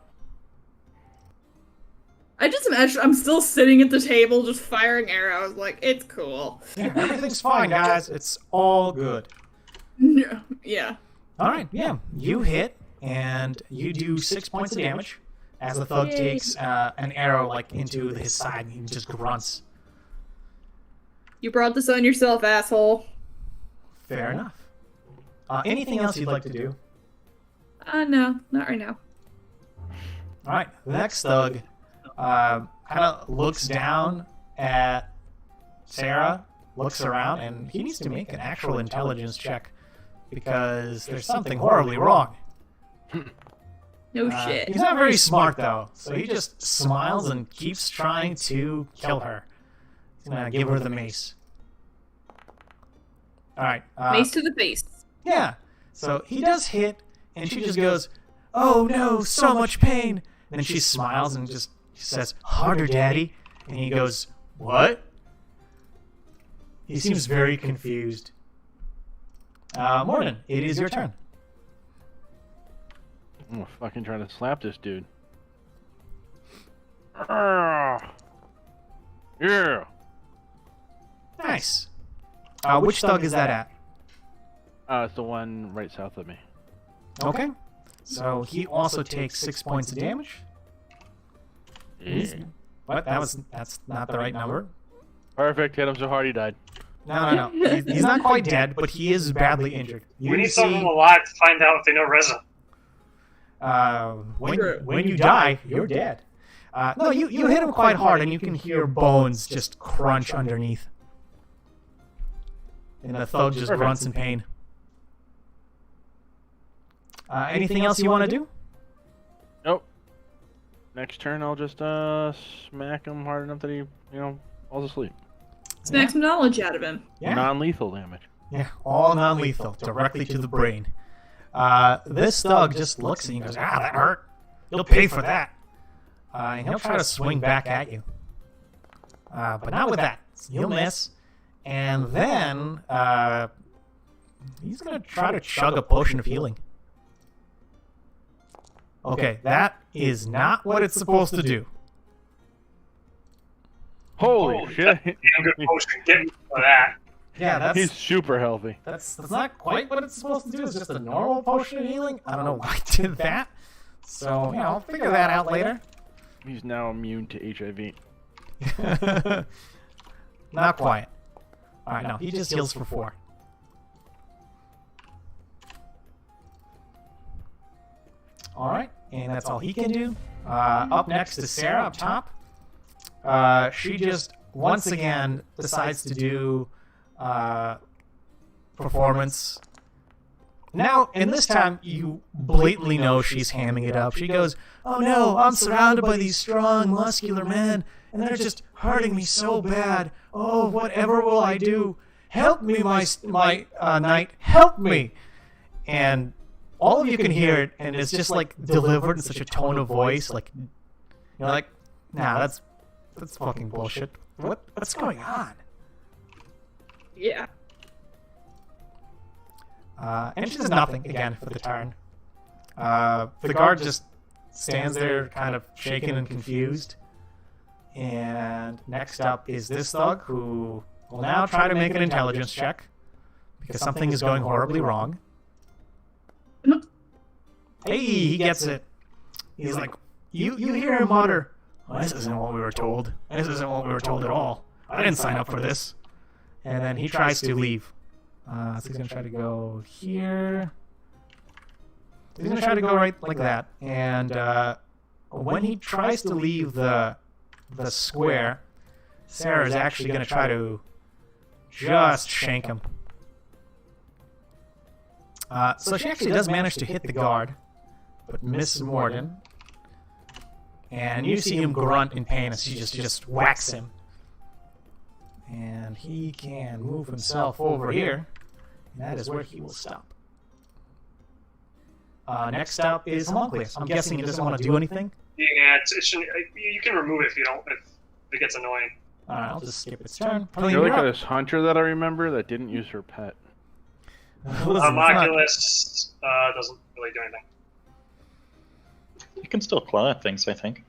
[SPEAKER 4] I just imagine I'm still sitting at the table just firing arrows. Like, it's cool.
[SPEAKER 1] Yeah, everything's fine, guys. It's all good.
[SPEAKER 4] Yeah.
[SPEAKER 1] All right, yeah, you hit, and you do 6 points of damage as the thug
[SPEAKER 4] Yay.
[SPEAKER 1] takes an arrow like into his side, and he just grunts.
[SPEAKER 4] You brought this on yourself, asshole.
[SPEAKER 1] Fair enough. Anything else you'd like to do?
[SPEAKER 4] No, not right now.
[SPEAKER 1] All right, the next thug kind of looks down at Sarah, looks around, and he needs to make an actual intelligence check because there's something horribly wrong.
[SPEAKER 4] No shit.
[SPEAKER 1] He's not very smart, though, so he just smiles and keeps trying to kill her. He's going to give her the mace. All right.
[SPEAKER 4] Mace to the face.
[SPEAKER 1] Yeah. So he does hit, and she just goes, "Oh no, so much pain." And then she smiles and just says, "Harder, Daddy." And he goes, "What?" He seems very confused. Morden, it is your turn.
[SPEAKER 3] I'm fucking trying to slap this dude. Yeah.
[SPEAKER 1] Nice. Which thug is that at?
[SPEAKER 3] It's the one right south of me.
[SPEAKER 1] Okay. So he also takes 6 points of damage.
[SPEAKER 3] Yeah.
[SPEAKER 1] What? That's not the right number.
[SPEAKER 3] Perfect. Hit him so hard he died.
[SPEAKER 1] No. He's not quite dead, but he is badly injured. You
[SPEAKER 5] We need
[SPEAKER 1] see,
[SPEAKER 5] some of them alive to find out if they know Reza.
[SPEAKER 1] when you die, you're dead. No, you hit him quite hard, and you can hear bones just crunch underneath. And the thug just grunts in pain. Anything else you want to do?
[SPEAKER 3] Nope. Next turn, I'll just smack him hard enough that he, falls asleep.
[SPEAKER 4] Smack some knowledge out of him.
[SPEAKER 1] Yeah.
[SPEAKER 3] Non-lethal damage.
[SPEAKER 1] Yeah, all non-lethal, directly to the brain. This thug just looks at you and goes, that hurt. You'll pay for that. And he'll try to swing back at you. But not with that. You'll miss. And then he's going to try to chug a potion of healing. Okay, that is not what it's supposed to do.
[SPEAKER 3] Holy shit!
[SPEAKER 5] Damn good potion. Get me for that.
[SPEAKER 1] Yeah,
[SPEAKER 3] He's super healthy.
[SPEAKER 1] that's not quite what it's supposed to do. It's just a normal potion of healing. I don't know why I did that. So, I'll figure that out later.
[SPEAKER 3] He's now immune to HIV.
[SPEAKER 1] Not quite. Alright, no, he just heals for 4. Alright, and that's all he can do. Up next is Sarah up top. She just, once again, decides to do performance. Now, and this time, you blatantly know she's hamming it up. She goes, "Oh no, I'm surrounded by these strong, muscular men, and they're just hurting me so bad. Oh, whatever will I do? Help me, my knight, help me!" And all of you can hear it, and it's just like delivered in such a tone of voice, like, you're like, nah, that's fucking bullshit. What's going on?
[SPEAKER 4] Yeah.
[SPEAKER 1] And she does nothing again for the turn. The guard just stands there, kind of shaken and confused. And next up is this thug, who will now try to make an intelligence check because something is going horribly wrong. Hey, he gets it. He's like, you hear him mutter, "Well, this isn't what we were told. This isn't what we were told at all. I didn't sign up for this." and then he tries to leave. So he's going to try to go here. He's going to try to go right like that. And when he tries to leave the square, Sarah is actually going to try to just shank him. So she actually does manage to hit the guard, but misses Morden. And you see him grunt in pain as she just whacks him. And he can move himself over here. And that is where he will stop. Next up is Homunculus. I'm guessing he doesn't want to do anything.
[SPEAKER 5] Yeah, it shouldn't, you can remove it if it gets annoying.
[SPEAKER 1] Alright, I'll just skip its turn.
[SPEAKER 3] You're like this hunter that I remember that didn't use her pet.
[SPEAKER 5] Homunculus doesn't really do anything.
[SPEAKER 2] You can still claw at things, I think.
[SPEAKER 5] You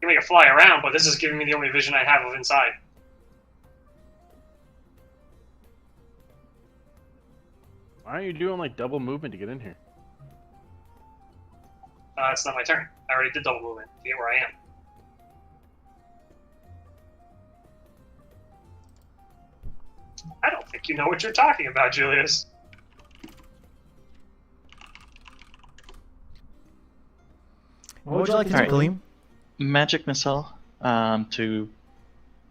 [SPEAKER 5] can make it fly around, but this is giving me the only vision I have of inside.
[SPEAKER 3] Why aren't you doing like double movement to get in here?
[SPEAKER 5] It's not my turn. I already did double movement to get where I am. I don't think you know what you're talking about, Julius.
[SPEAKER 1] What would you like to do, Gleam?
[SPEAKER 2] Magic missile to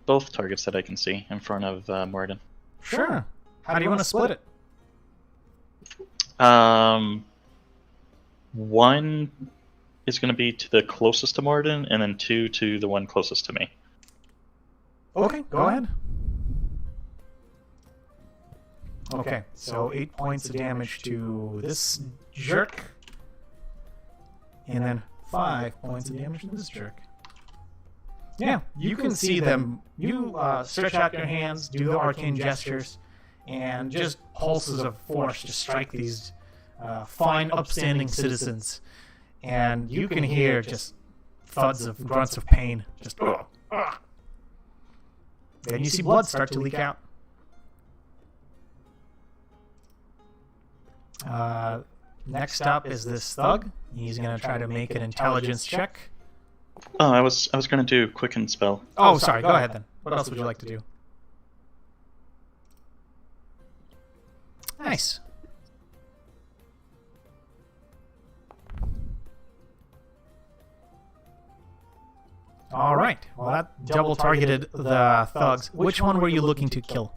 [SPEAKER 2] both targets that I can see in front of Morden.
[SPEAKER 1] Sure. How do you want to split it?
[SPEAKER 2] One is going to be to the closest to Morden, and then 2 to the one closest to me.
[SPEAKER 1] Okay, go ahead. Okay, so 8 points of damage to this jerk, and then 5 points of damage to this jerk. Yeah, you can see them. You stretch out your hands, do the arcane gestures, and just pulses of force just strike these fine, upstanding citizens. And you can hear just thuds of grunts of pain. Just Then you see blood start to leak out. Next up is this thug. He's going to try to make an intelligence check.
[SPEAKER 2] Oh, I was going to do quicken spell.
[SPEAKER 1] Oh, sorry. Go ahead then. What else would you like to do? Nice. All right. Well, that double targeted the thugs. Which one were you looking to kill?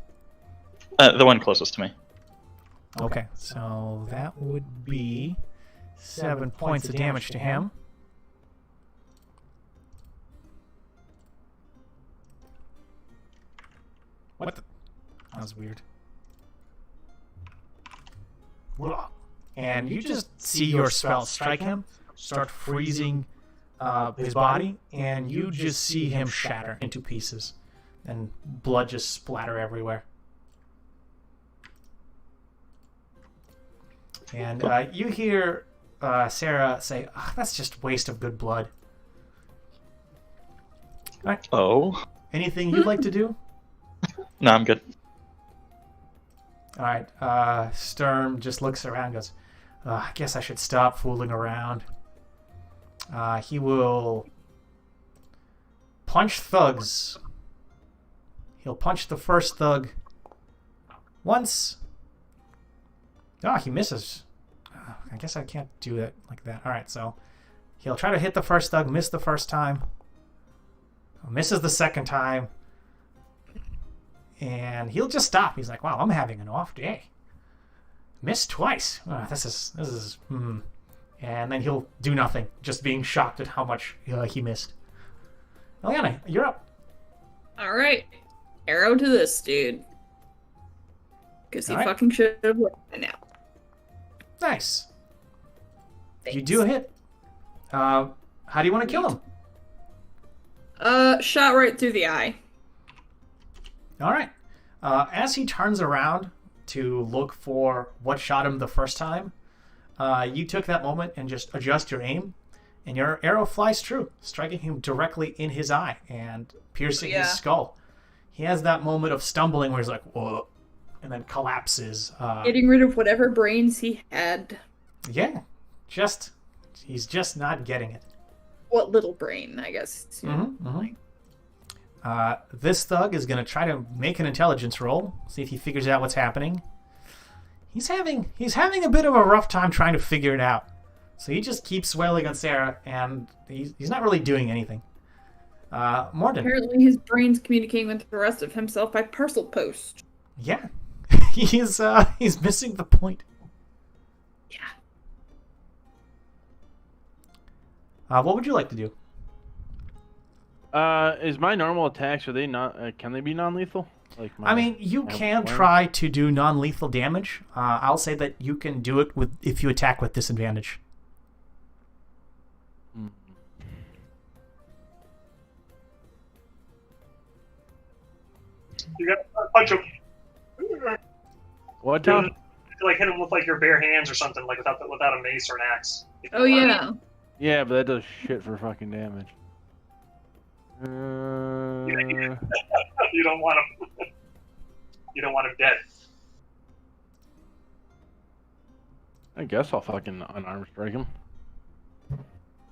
[SPEAKER 2] The one closest to me.
[SPEAKER 1] Okay, so that would be 7 points of damage to him. What the? That was weird. And you just see your spell strike him, start freezing his body, and you just see him shatter into pieces, and blood just splatter everywhere. And you hear Sarah say, oh, that's just waste of good blood. All right.
[SPEAKER 2] Oh.
[SPEAKER 1] Anything you'd like to do?
[SPEAKER 2] No, I'm good.
[SPEAKER 1] All right. Sturm just looks around and goes, I guess I should stop fooling around. He will punch thugs. He'll punch the first thug once. Oh, he misses. I guess I can't do it like that. All right, so he'll try to hit the first thug, miss the first time. Misses the second time. And he'll just stop. He's like, wow, I'm having an off day. Missed twice. Oh, this is. And then he'll do nothing, just being shocked at how much he missed. Eliana, you're up.
[SPEAKER 4] All right. Arrow to this dude. Because he
[SPEAKER 1] All right.
[SPEAKER 4] fucking should have won by now.
[SPEAKER 1] Nice.
[SPEAKER 4] Thanks.
[SPEAKER 1] You do a hit. How do you want to kill him?
[SPEAKER 4] Shot right through the eye.
[SPEAKER 1] All right. As he turns around to look for what shot him the first time, you took that moment and just adjust your aim, and your arrow flies true, striking him directly in his eye and piercing his skull. He has that moment of stumbling where he's like, whoa, and then collapses.
[SPEAKER 4] Getting rid of whatever brains he had.
[SPEAKER 1] Yeah, he's just not getting it.
[SPEAKER 4] What little brain, I guess.
[SPEAKER 1] This thug is going to try to make an intelligence roll, see if he figures out what's happening. He's having a bit of a rough time trying to figure it out. So he just keeps wailing on Sarah, and he's not really doing anything. Morden.
[SPEAKER 4] Apparently his brain's communicating with the rest of himself by parcel post.
[SPEAKER 1] Yeah. He's missing the point.
[SPEAKER 4] Yeah.
[SPEAKER 1] What would you like to do?
[SPEAKER 3] Is my normal attacks, are they not? Can they be non-lethal? Like
[SPEAKER 1] I mean, you can try to do non-lethal damage. I'll say that you can do it if you attack with disadvantage.
[SPEAKER 5] You got to punch him.
[SPEAKER 3] What, Tom?
[SPEAKER 5] Like hit him with like your bare hands or something, like without a mace or an axe.
[SPEAKER 4] Oh yeah.
[SPEAKER 3] Yeah, but that does shit for fucking damage.
[SPEAKER 5] You don't want him. You don't want him dead.
[SPEAKER 3] I guess I'll fucking unarmed strike him.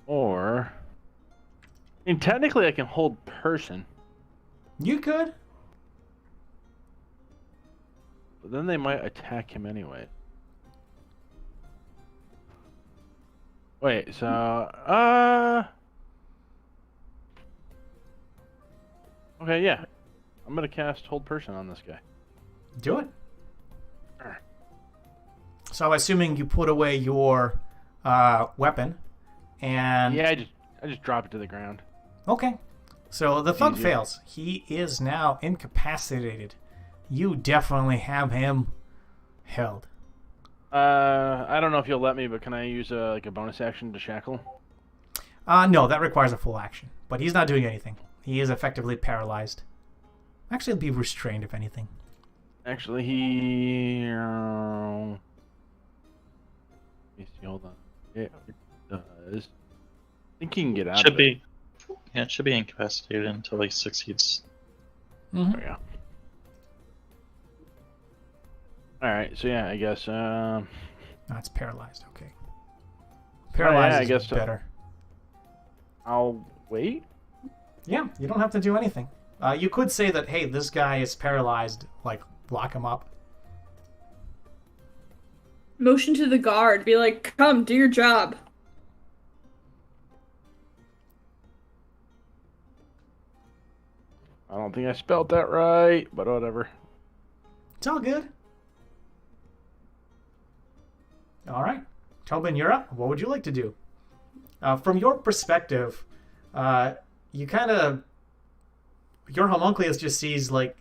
[SPEAKER 3] Or, I mean, technically I can hold person,
[SPEAKER 1] You could.
[SPEAKER 3] but then they might attack him anyway. Wait, so, okay, yeah. I'm gonna cast hold person on this guy.
[SPEAKER 1] Do it. So assuming you put away your weapon, and
[SPEAKER 3] Yeah, I just drop it to the ground.
[SPEAKER 1] okay. So the thug
[SPEAKER 3] Easy.
[SPEAKER 1] fails. He is now incapacitated. You definitely have him held.
[SPEAKER 3] I don't know if you'll let me, but can I use like a bonus action to shackle?
[SPEAKER 1] No, that requires a full action. But he's not doing anything. He is effectively paralyzed. Actually, he'll be restrained if anything.
[SPEAKER 3] Actually, he. Let me see. Hold on. Yeah, it does. I think he can get out.
[SPEAKER 2] Should
[SPEAKER 3] of
[SPEAKER 2] be. Yeah, it should be incapacitated until he succeeds.
[SPEAKER 1] Mm-hmm.
[SPEAKER 3] There we go. All right. So yeah, I guess.
[SPEAKER 1] No, it's paralyzed. Okay. Paralyzed
[SPEAKER 3] I
[SPEAKER 1] is
[SPEAKER 3] guess so.
[SPEAKER 1] better.
[SPEAKER 3] I'll wait.
[SPEAKER 1] Yeah, you don't have to do anything. You could say that, hey, this guy is paralyzed. Like, lock him up.
[SPEAKER 4] Motion to the guard. Be like, come, do your job.
[SPEAKER 3] I don't think I spelled that right, but whatever.
[SPEAKER 1] It's all good. All right. Tobin, you're up. What would you like to do? From your perspective, you kind of... Your homunculus just sees, like,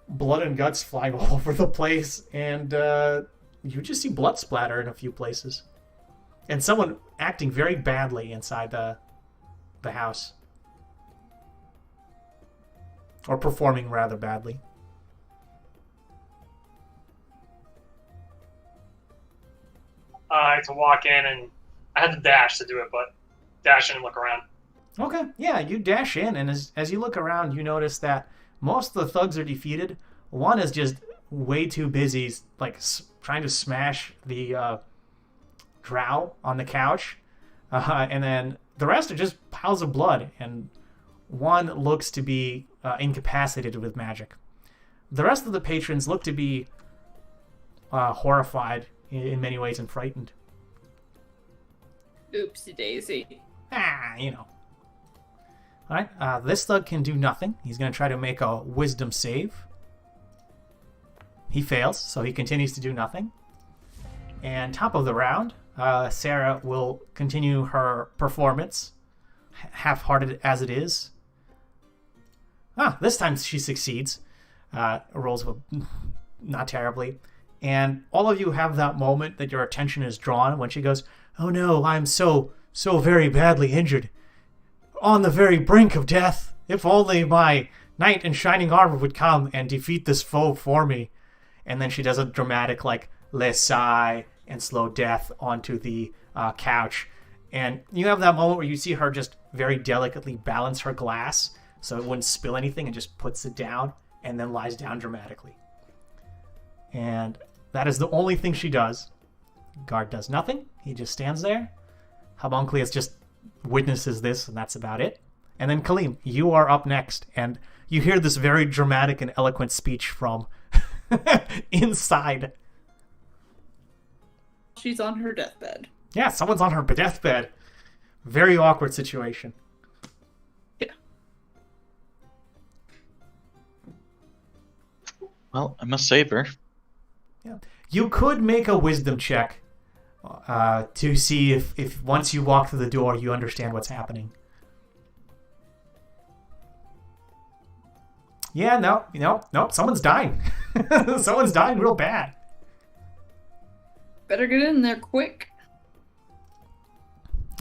[SPEAKER 1] blood and guts flying all over the place, and you just see blood splatter in a few places. And someone acting very badly inside the house. Or performing rather badly.
[SPEAKER 5] I had to walk in, and I had to dash to do it, but dash in and look around.
[SPEAKER 1] Okay, yeah, you dash in, and as you look around, you notice that most of the thugs are defeated. One is just way too busy, like, trying to smash the drow on the couch. And then the rest are just piles of blood, and one looks to be incapacitated with magic. The rest of the patrons look to be horrified in many ways and frightened.
[SPEAKER 4] Oopsie daisy.
[SPEAKER 1] You know. Alright, this thug can do nothing. He's going to try to make a wisdom save. He fails, so he continues to do nothing. And top of the round, Sarah will continue her performance, half-hearted as it is. This time she succeeds. Rolls not terribly. And all of you have that moment that your attention is drawn when she goes, "Oh no, I'm so very badly injured. On the very brink of death. If only my knight in shining armor would come and defeat this foe for me." And then she does a dramatic, like, less sigh and slow death onto the couch. And you have that moment where you see her just very delicately balance her glass so it wouldn't spill anything, and just puts it down and then lies down dramatically. And that is the only thing she does. Guard does nothing. He just stands there. Homunculus just witnesses this, and that's about it. And then Kaleem, you are up next, and you hear this very dramatic and eloquent speech from inside.
[SPEAKER 4] She's on her deathbed.
[SPEAKER 1] Yeah, someone's on her deathbed. Very awkward situation.
[SPEAKER 4] Yeah.
[SPEAKER 2] Well, I must save her.
[SPEAKER 1] Yeah. You could make a wisdom check to see if once you walk through the door, you understand what's happening. Yeah, no, someone's dying. Someone's dying real bad.
[SPEAKER 4] Better get in there quick.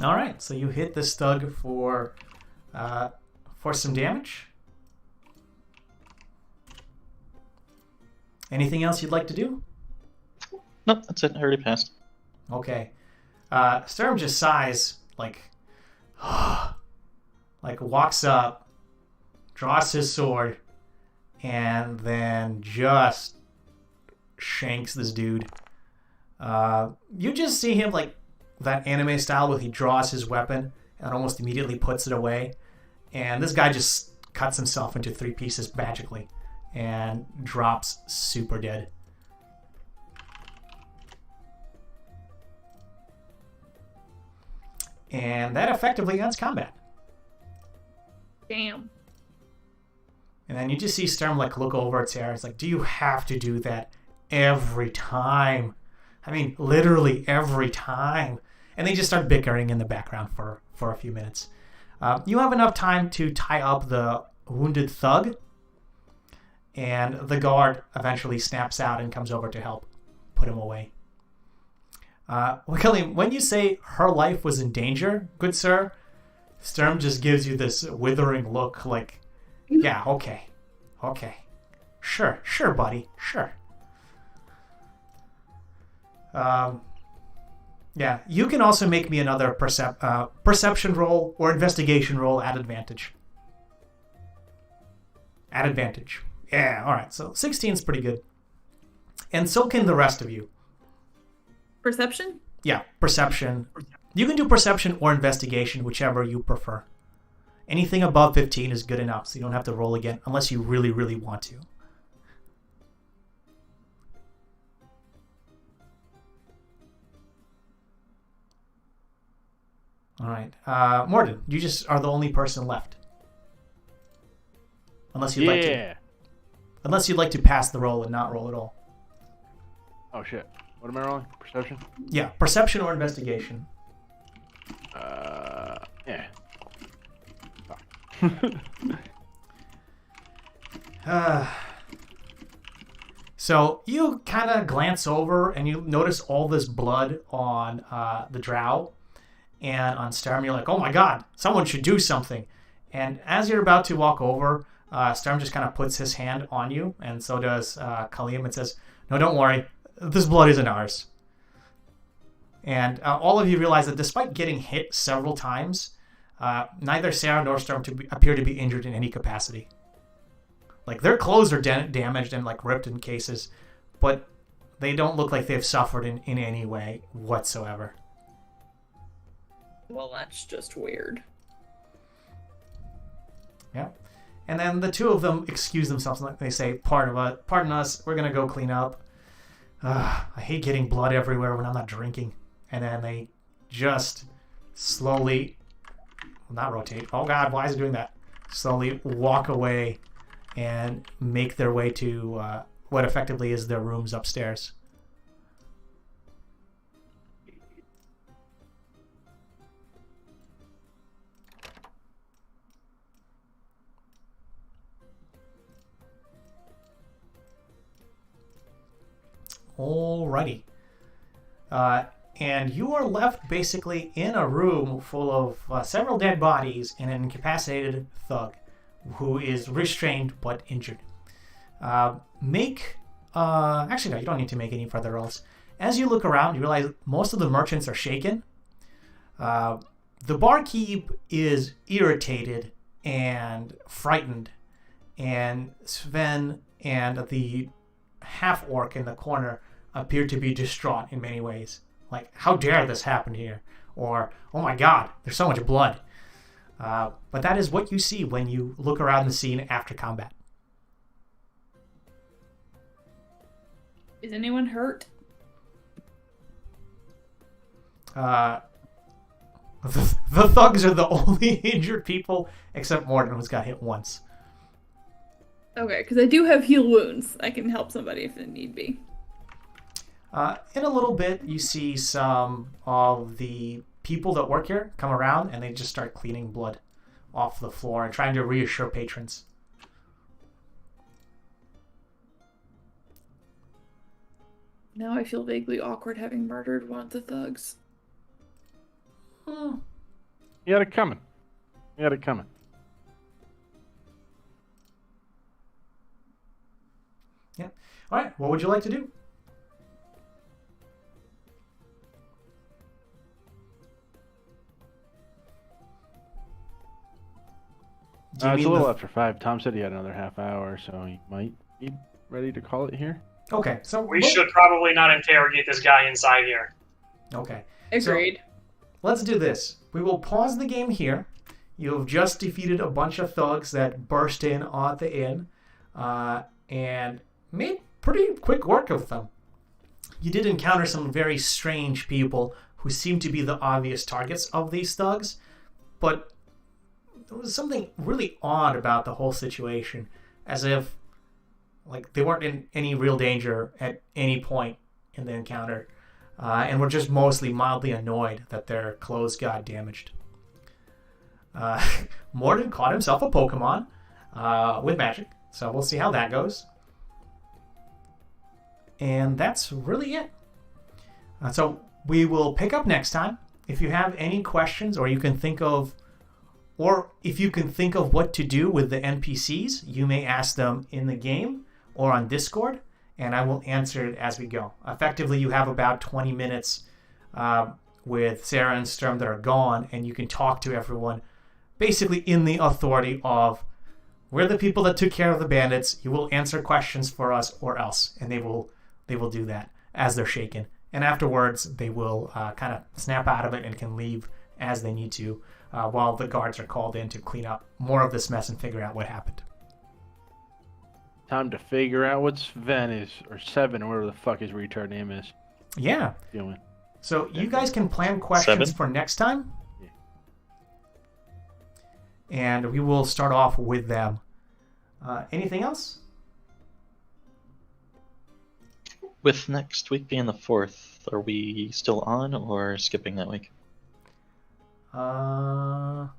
[SPEAKER 1] All right, so you hit the Stug for some damage. Anything else you'd like to do?
[SPEAKER 2] Nope, that's it. I already passed.
[SPEAKER 1] Okay. Sturm just sighs, like walks up, draws his sword, and then just shanks this dude. You just see him like that anime style where he draws his weapon and almost immediately puts it away. And this guy just cuts himself into 3 pieces magically and drops super dead. And that effectively ends combat.
[SPEAKER 4] Damn.
[SPEAKER 1] And then you just see Sturm like look over at Sarah. It's like, do you have to do that every time? I mean, literally every time. And they just start bickering in the background for a few minutes. You have enough time to tie up the wounded thug. And the guard eventually snaps out and comes over to help put him away. Kaleem, when you say her life was in danger, good sir, Sturm just gives you this withering look like, yeah, okay. Sure, buddy, sure. Yeah, you can also make me another perception roll or investigation roll at advantage. At advantage. Yeah, alright, so 16 is pretty good. And so can the rest of you.
[SPEAKER 4] Perception?
[SPEAKER 1] Yeah, perception. You can do perception or investigation, whichever you prefer. Anything above 15 is good enough, so you don't have to roll again, unless you really, really want to. All right. Morden, you just are the only person left. Unless you'd like to pass the roll and not roll at all.
[SPEAKER 3] Oh shit. What am I rolling? Perception?
[SPEAKER 1] Yeah, perception or investigation.
[SPEAKER 3] Yeah.
[SPEAKER 1] So you kind of glance over and you notice all this blood on the drow and on Sturm. You're like, oh my god, someone should do something. And as you're about to walk over, Sturm just kind of puts his hand on you, and so does Kaleem, and says, no, don't worry, this blood isn't ours. And all of you realize that despite getting hit several times, neither Sarah nor Sturm appear to be injured in any capacity. Like, their clothes are damaged and like ripped in cases, but they don't look like they've suffered in any way whatsoever.
[SPEAKER 4] Well, that's just weird.
[SPEAKER 1] Yeah. And then the two of them excuse themselves. Like they say, pardon us, we're going to go clean up. I hate getting blood everywhere when I'm not drinking. And then they just slowly, not rotate. Oh God, why is it doing that? Slowly walk away and make their way to what effectively is their rooms upstairs. Alrighty. And you are left basically in a room full of several dead bodies and an incapacitated thug who is restrained but injured. Actually, no, you don't need to make any further rolls. As you look around, you realize most of the merchants are shaken. The barkeep is irritated and frightened, and Sven and the half-orc in the corner appear to be distraught in many ways. Like, how dare this happen here? Or, oh my god, there's so much blood. But that is what you see when you look around the scene after combat.
[SPEAKER 4] Is anyone hurt?
[SPEAKER 1] The thugs are the only injured people, except Morton, who's got hit once.
[SPEAKER 4] Okay, because I do have heal wounds. I can help somebody if it need be.
[SPEAKER 1] In a little bit, you see some of the people that work here come around, and they just start cleaning blood off the floor and trying to reassure patrons.
[SPEAKER 4] Now I feel vaguely awkward having murdered one of the thugs.
[SPEAKER 3] You had it coming. You had it coming.
[SPEAKER 1] Yeah. All right. What would you like to do? Do you
[SPEAKER 3] It's
[SPEAKER 1] mean
[SPEAKER 3] a little
[SPEAKER 1] the-
[SPEAKER 3] after 5. Tom said he had another half hour, so he might be ready to call it here.
[SPEAKER 1] Okay. So
[SPEAKER 5] We should probably not interrogate this guy inside here.
[SPEAKER 1] Okay.
[SPEAKER 4] Agreed.
[SPEAKER 1] Let's do this. We will pause the game here. You have just defeated a bunch of thugs that burst in at the inn and made pretty quick work of them. You did encounter some very strange people who seemed to be the obvious targets of these thugs, but there was something really odd about the whole situation, as if like they weren't in any real danger at any point in the encounter. And were just mostly mildly annoyed that their clothes got damaged. Morden caught himself a Pokemon with magic, so we'll see how that goes. And that's really it. So we will pick up next time. If you have any questions, or if you can think of what to do with the NPCs, you may ask them in the game or on Discord, and I will answer it as we go. Effectively, you have about 20 minutes with Sarah and Sturm that are gone, and you can talk to everyone basically in the authority of, we're the people that took care of the bandits. You will answer questions for us or else, and they will do that as they're shaken. And afterwards, they will kind of snap out of it and can leave as they need to while the guards are called in to clean up more of this mess and figure out what happened.
[SPEAKER 3] Time to figure out what Sven is, or Seven, or whatever the fuck his retard name is,
[SPEAKER 1] Yeah.
[SPEAKER 3] doing.
[SPEAKER 1] So you guys can plan questions
[SPEAKER 2] 7?
[SPEAKER 1] for next time.
[SPEAKER 3] Yeah.
[SPEAKER 1] And we will start off with them. Anything else?
[SPEAKER 2] With next week being the 4th, are we still on or skipping that week?
[SPEAKER 1] I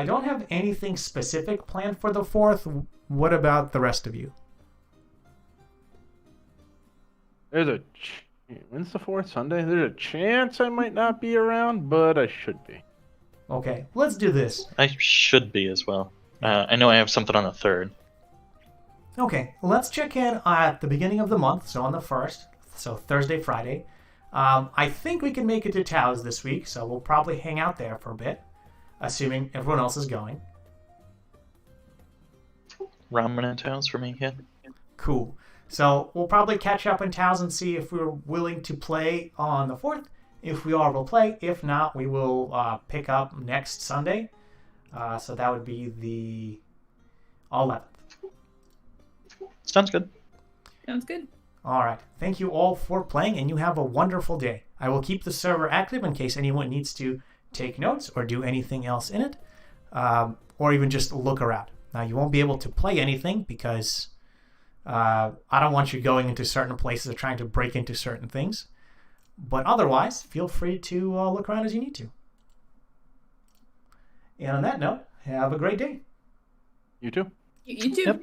[SPEAKER 1] don't have anything specific planned for the 4th. What about the rest of you?
[SPEAKER 3] When's the 4th? Sunday? There's a chance I might not be around, but I should be.
[SPEAKER 1] Okay, let's do this.
[SPEAKER 2] I should be as well. I know I have something on the 3rd.
[SPEAKER 1] Okay, let's check in at the beginning of the month, so on the 1st, so Thursday, Friday. I think we can make it to Taos this week, so we'll probably hang out there for a bit, assuming everyone else is going.
[SPEAKER 2] Ramen and Taos for me, yeah.
[SPEAKER 1] Cool. So we'll probably catch up in Taos and see if we're willing to play on the 4th. If we are, we'll play. If not, we will pick up next Sunday. So that would be the 11th.
[SPEAKER 2] Sounds good.
[SPEAKER 4] Sounds good.
[SPEAKER 1] All right. Thank you all for playing, and you have a wonderful day. I will keep the server active in case anyone needs to take notes or do anything else in it, or even just look around. Now, you won't be able to play anything because I don't want you going into certain places or trying to break into certain things. But otherwise, feel free to look around as you need to. And on that note, have a great day.
[SPEAKER 3] You too?
[SPEAKER 4] You too.
[SPEAKER 2] Yep.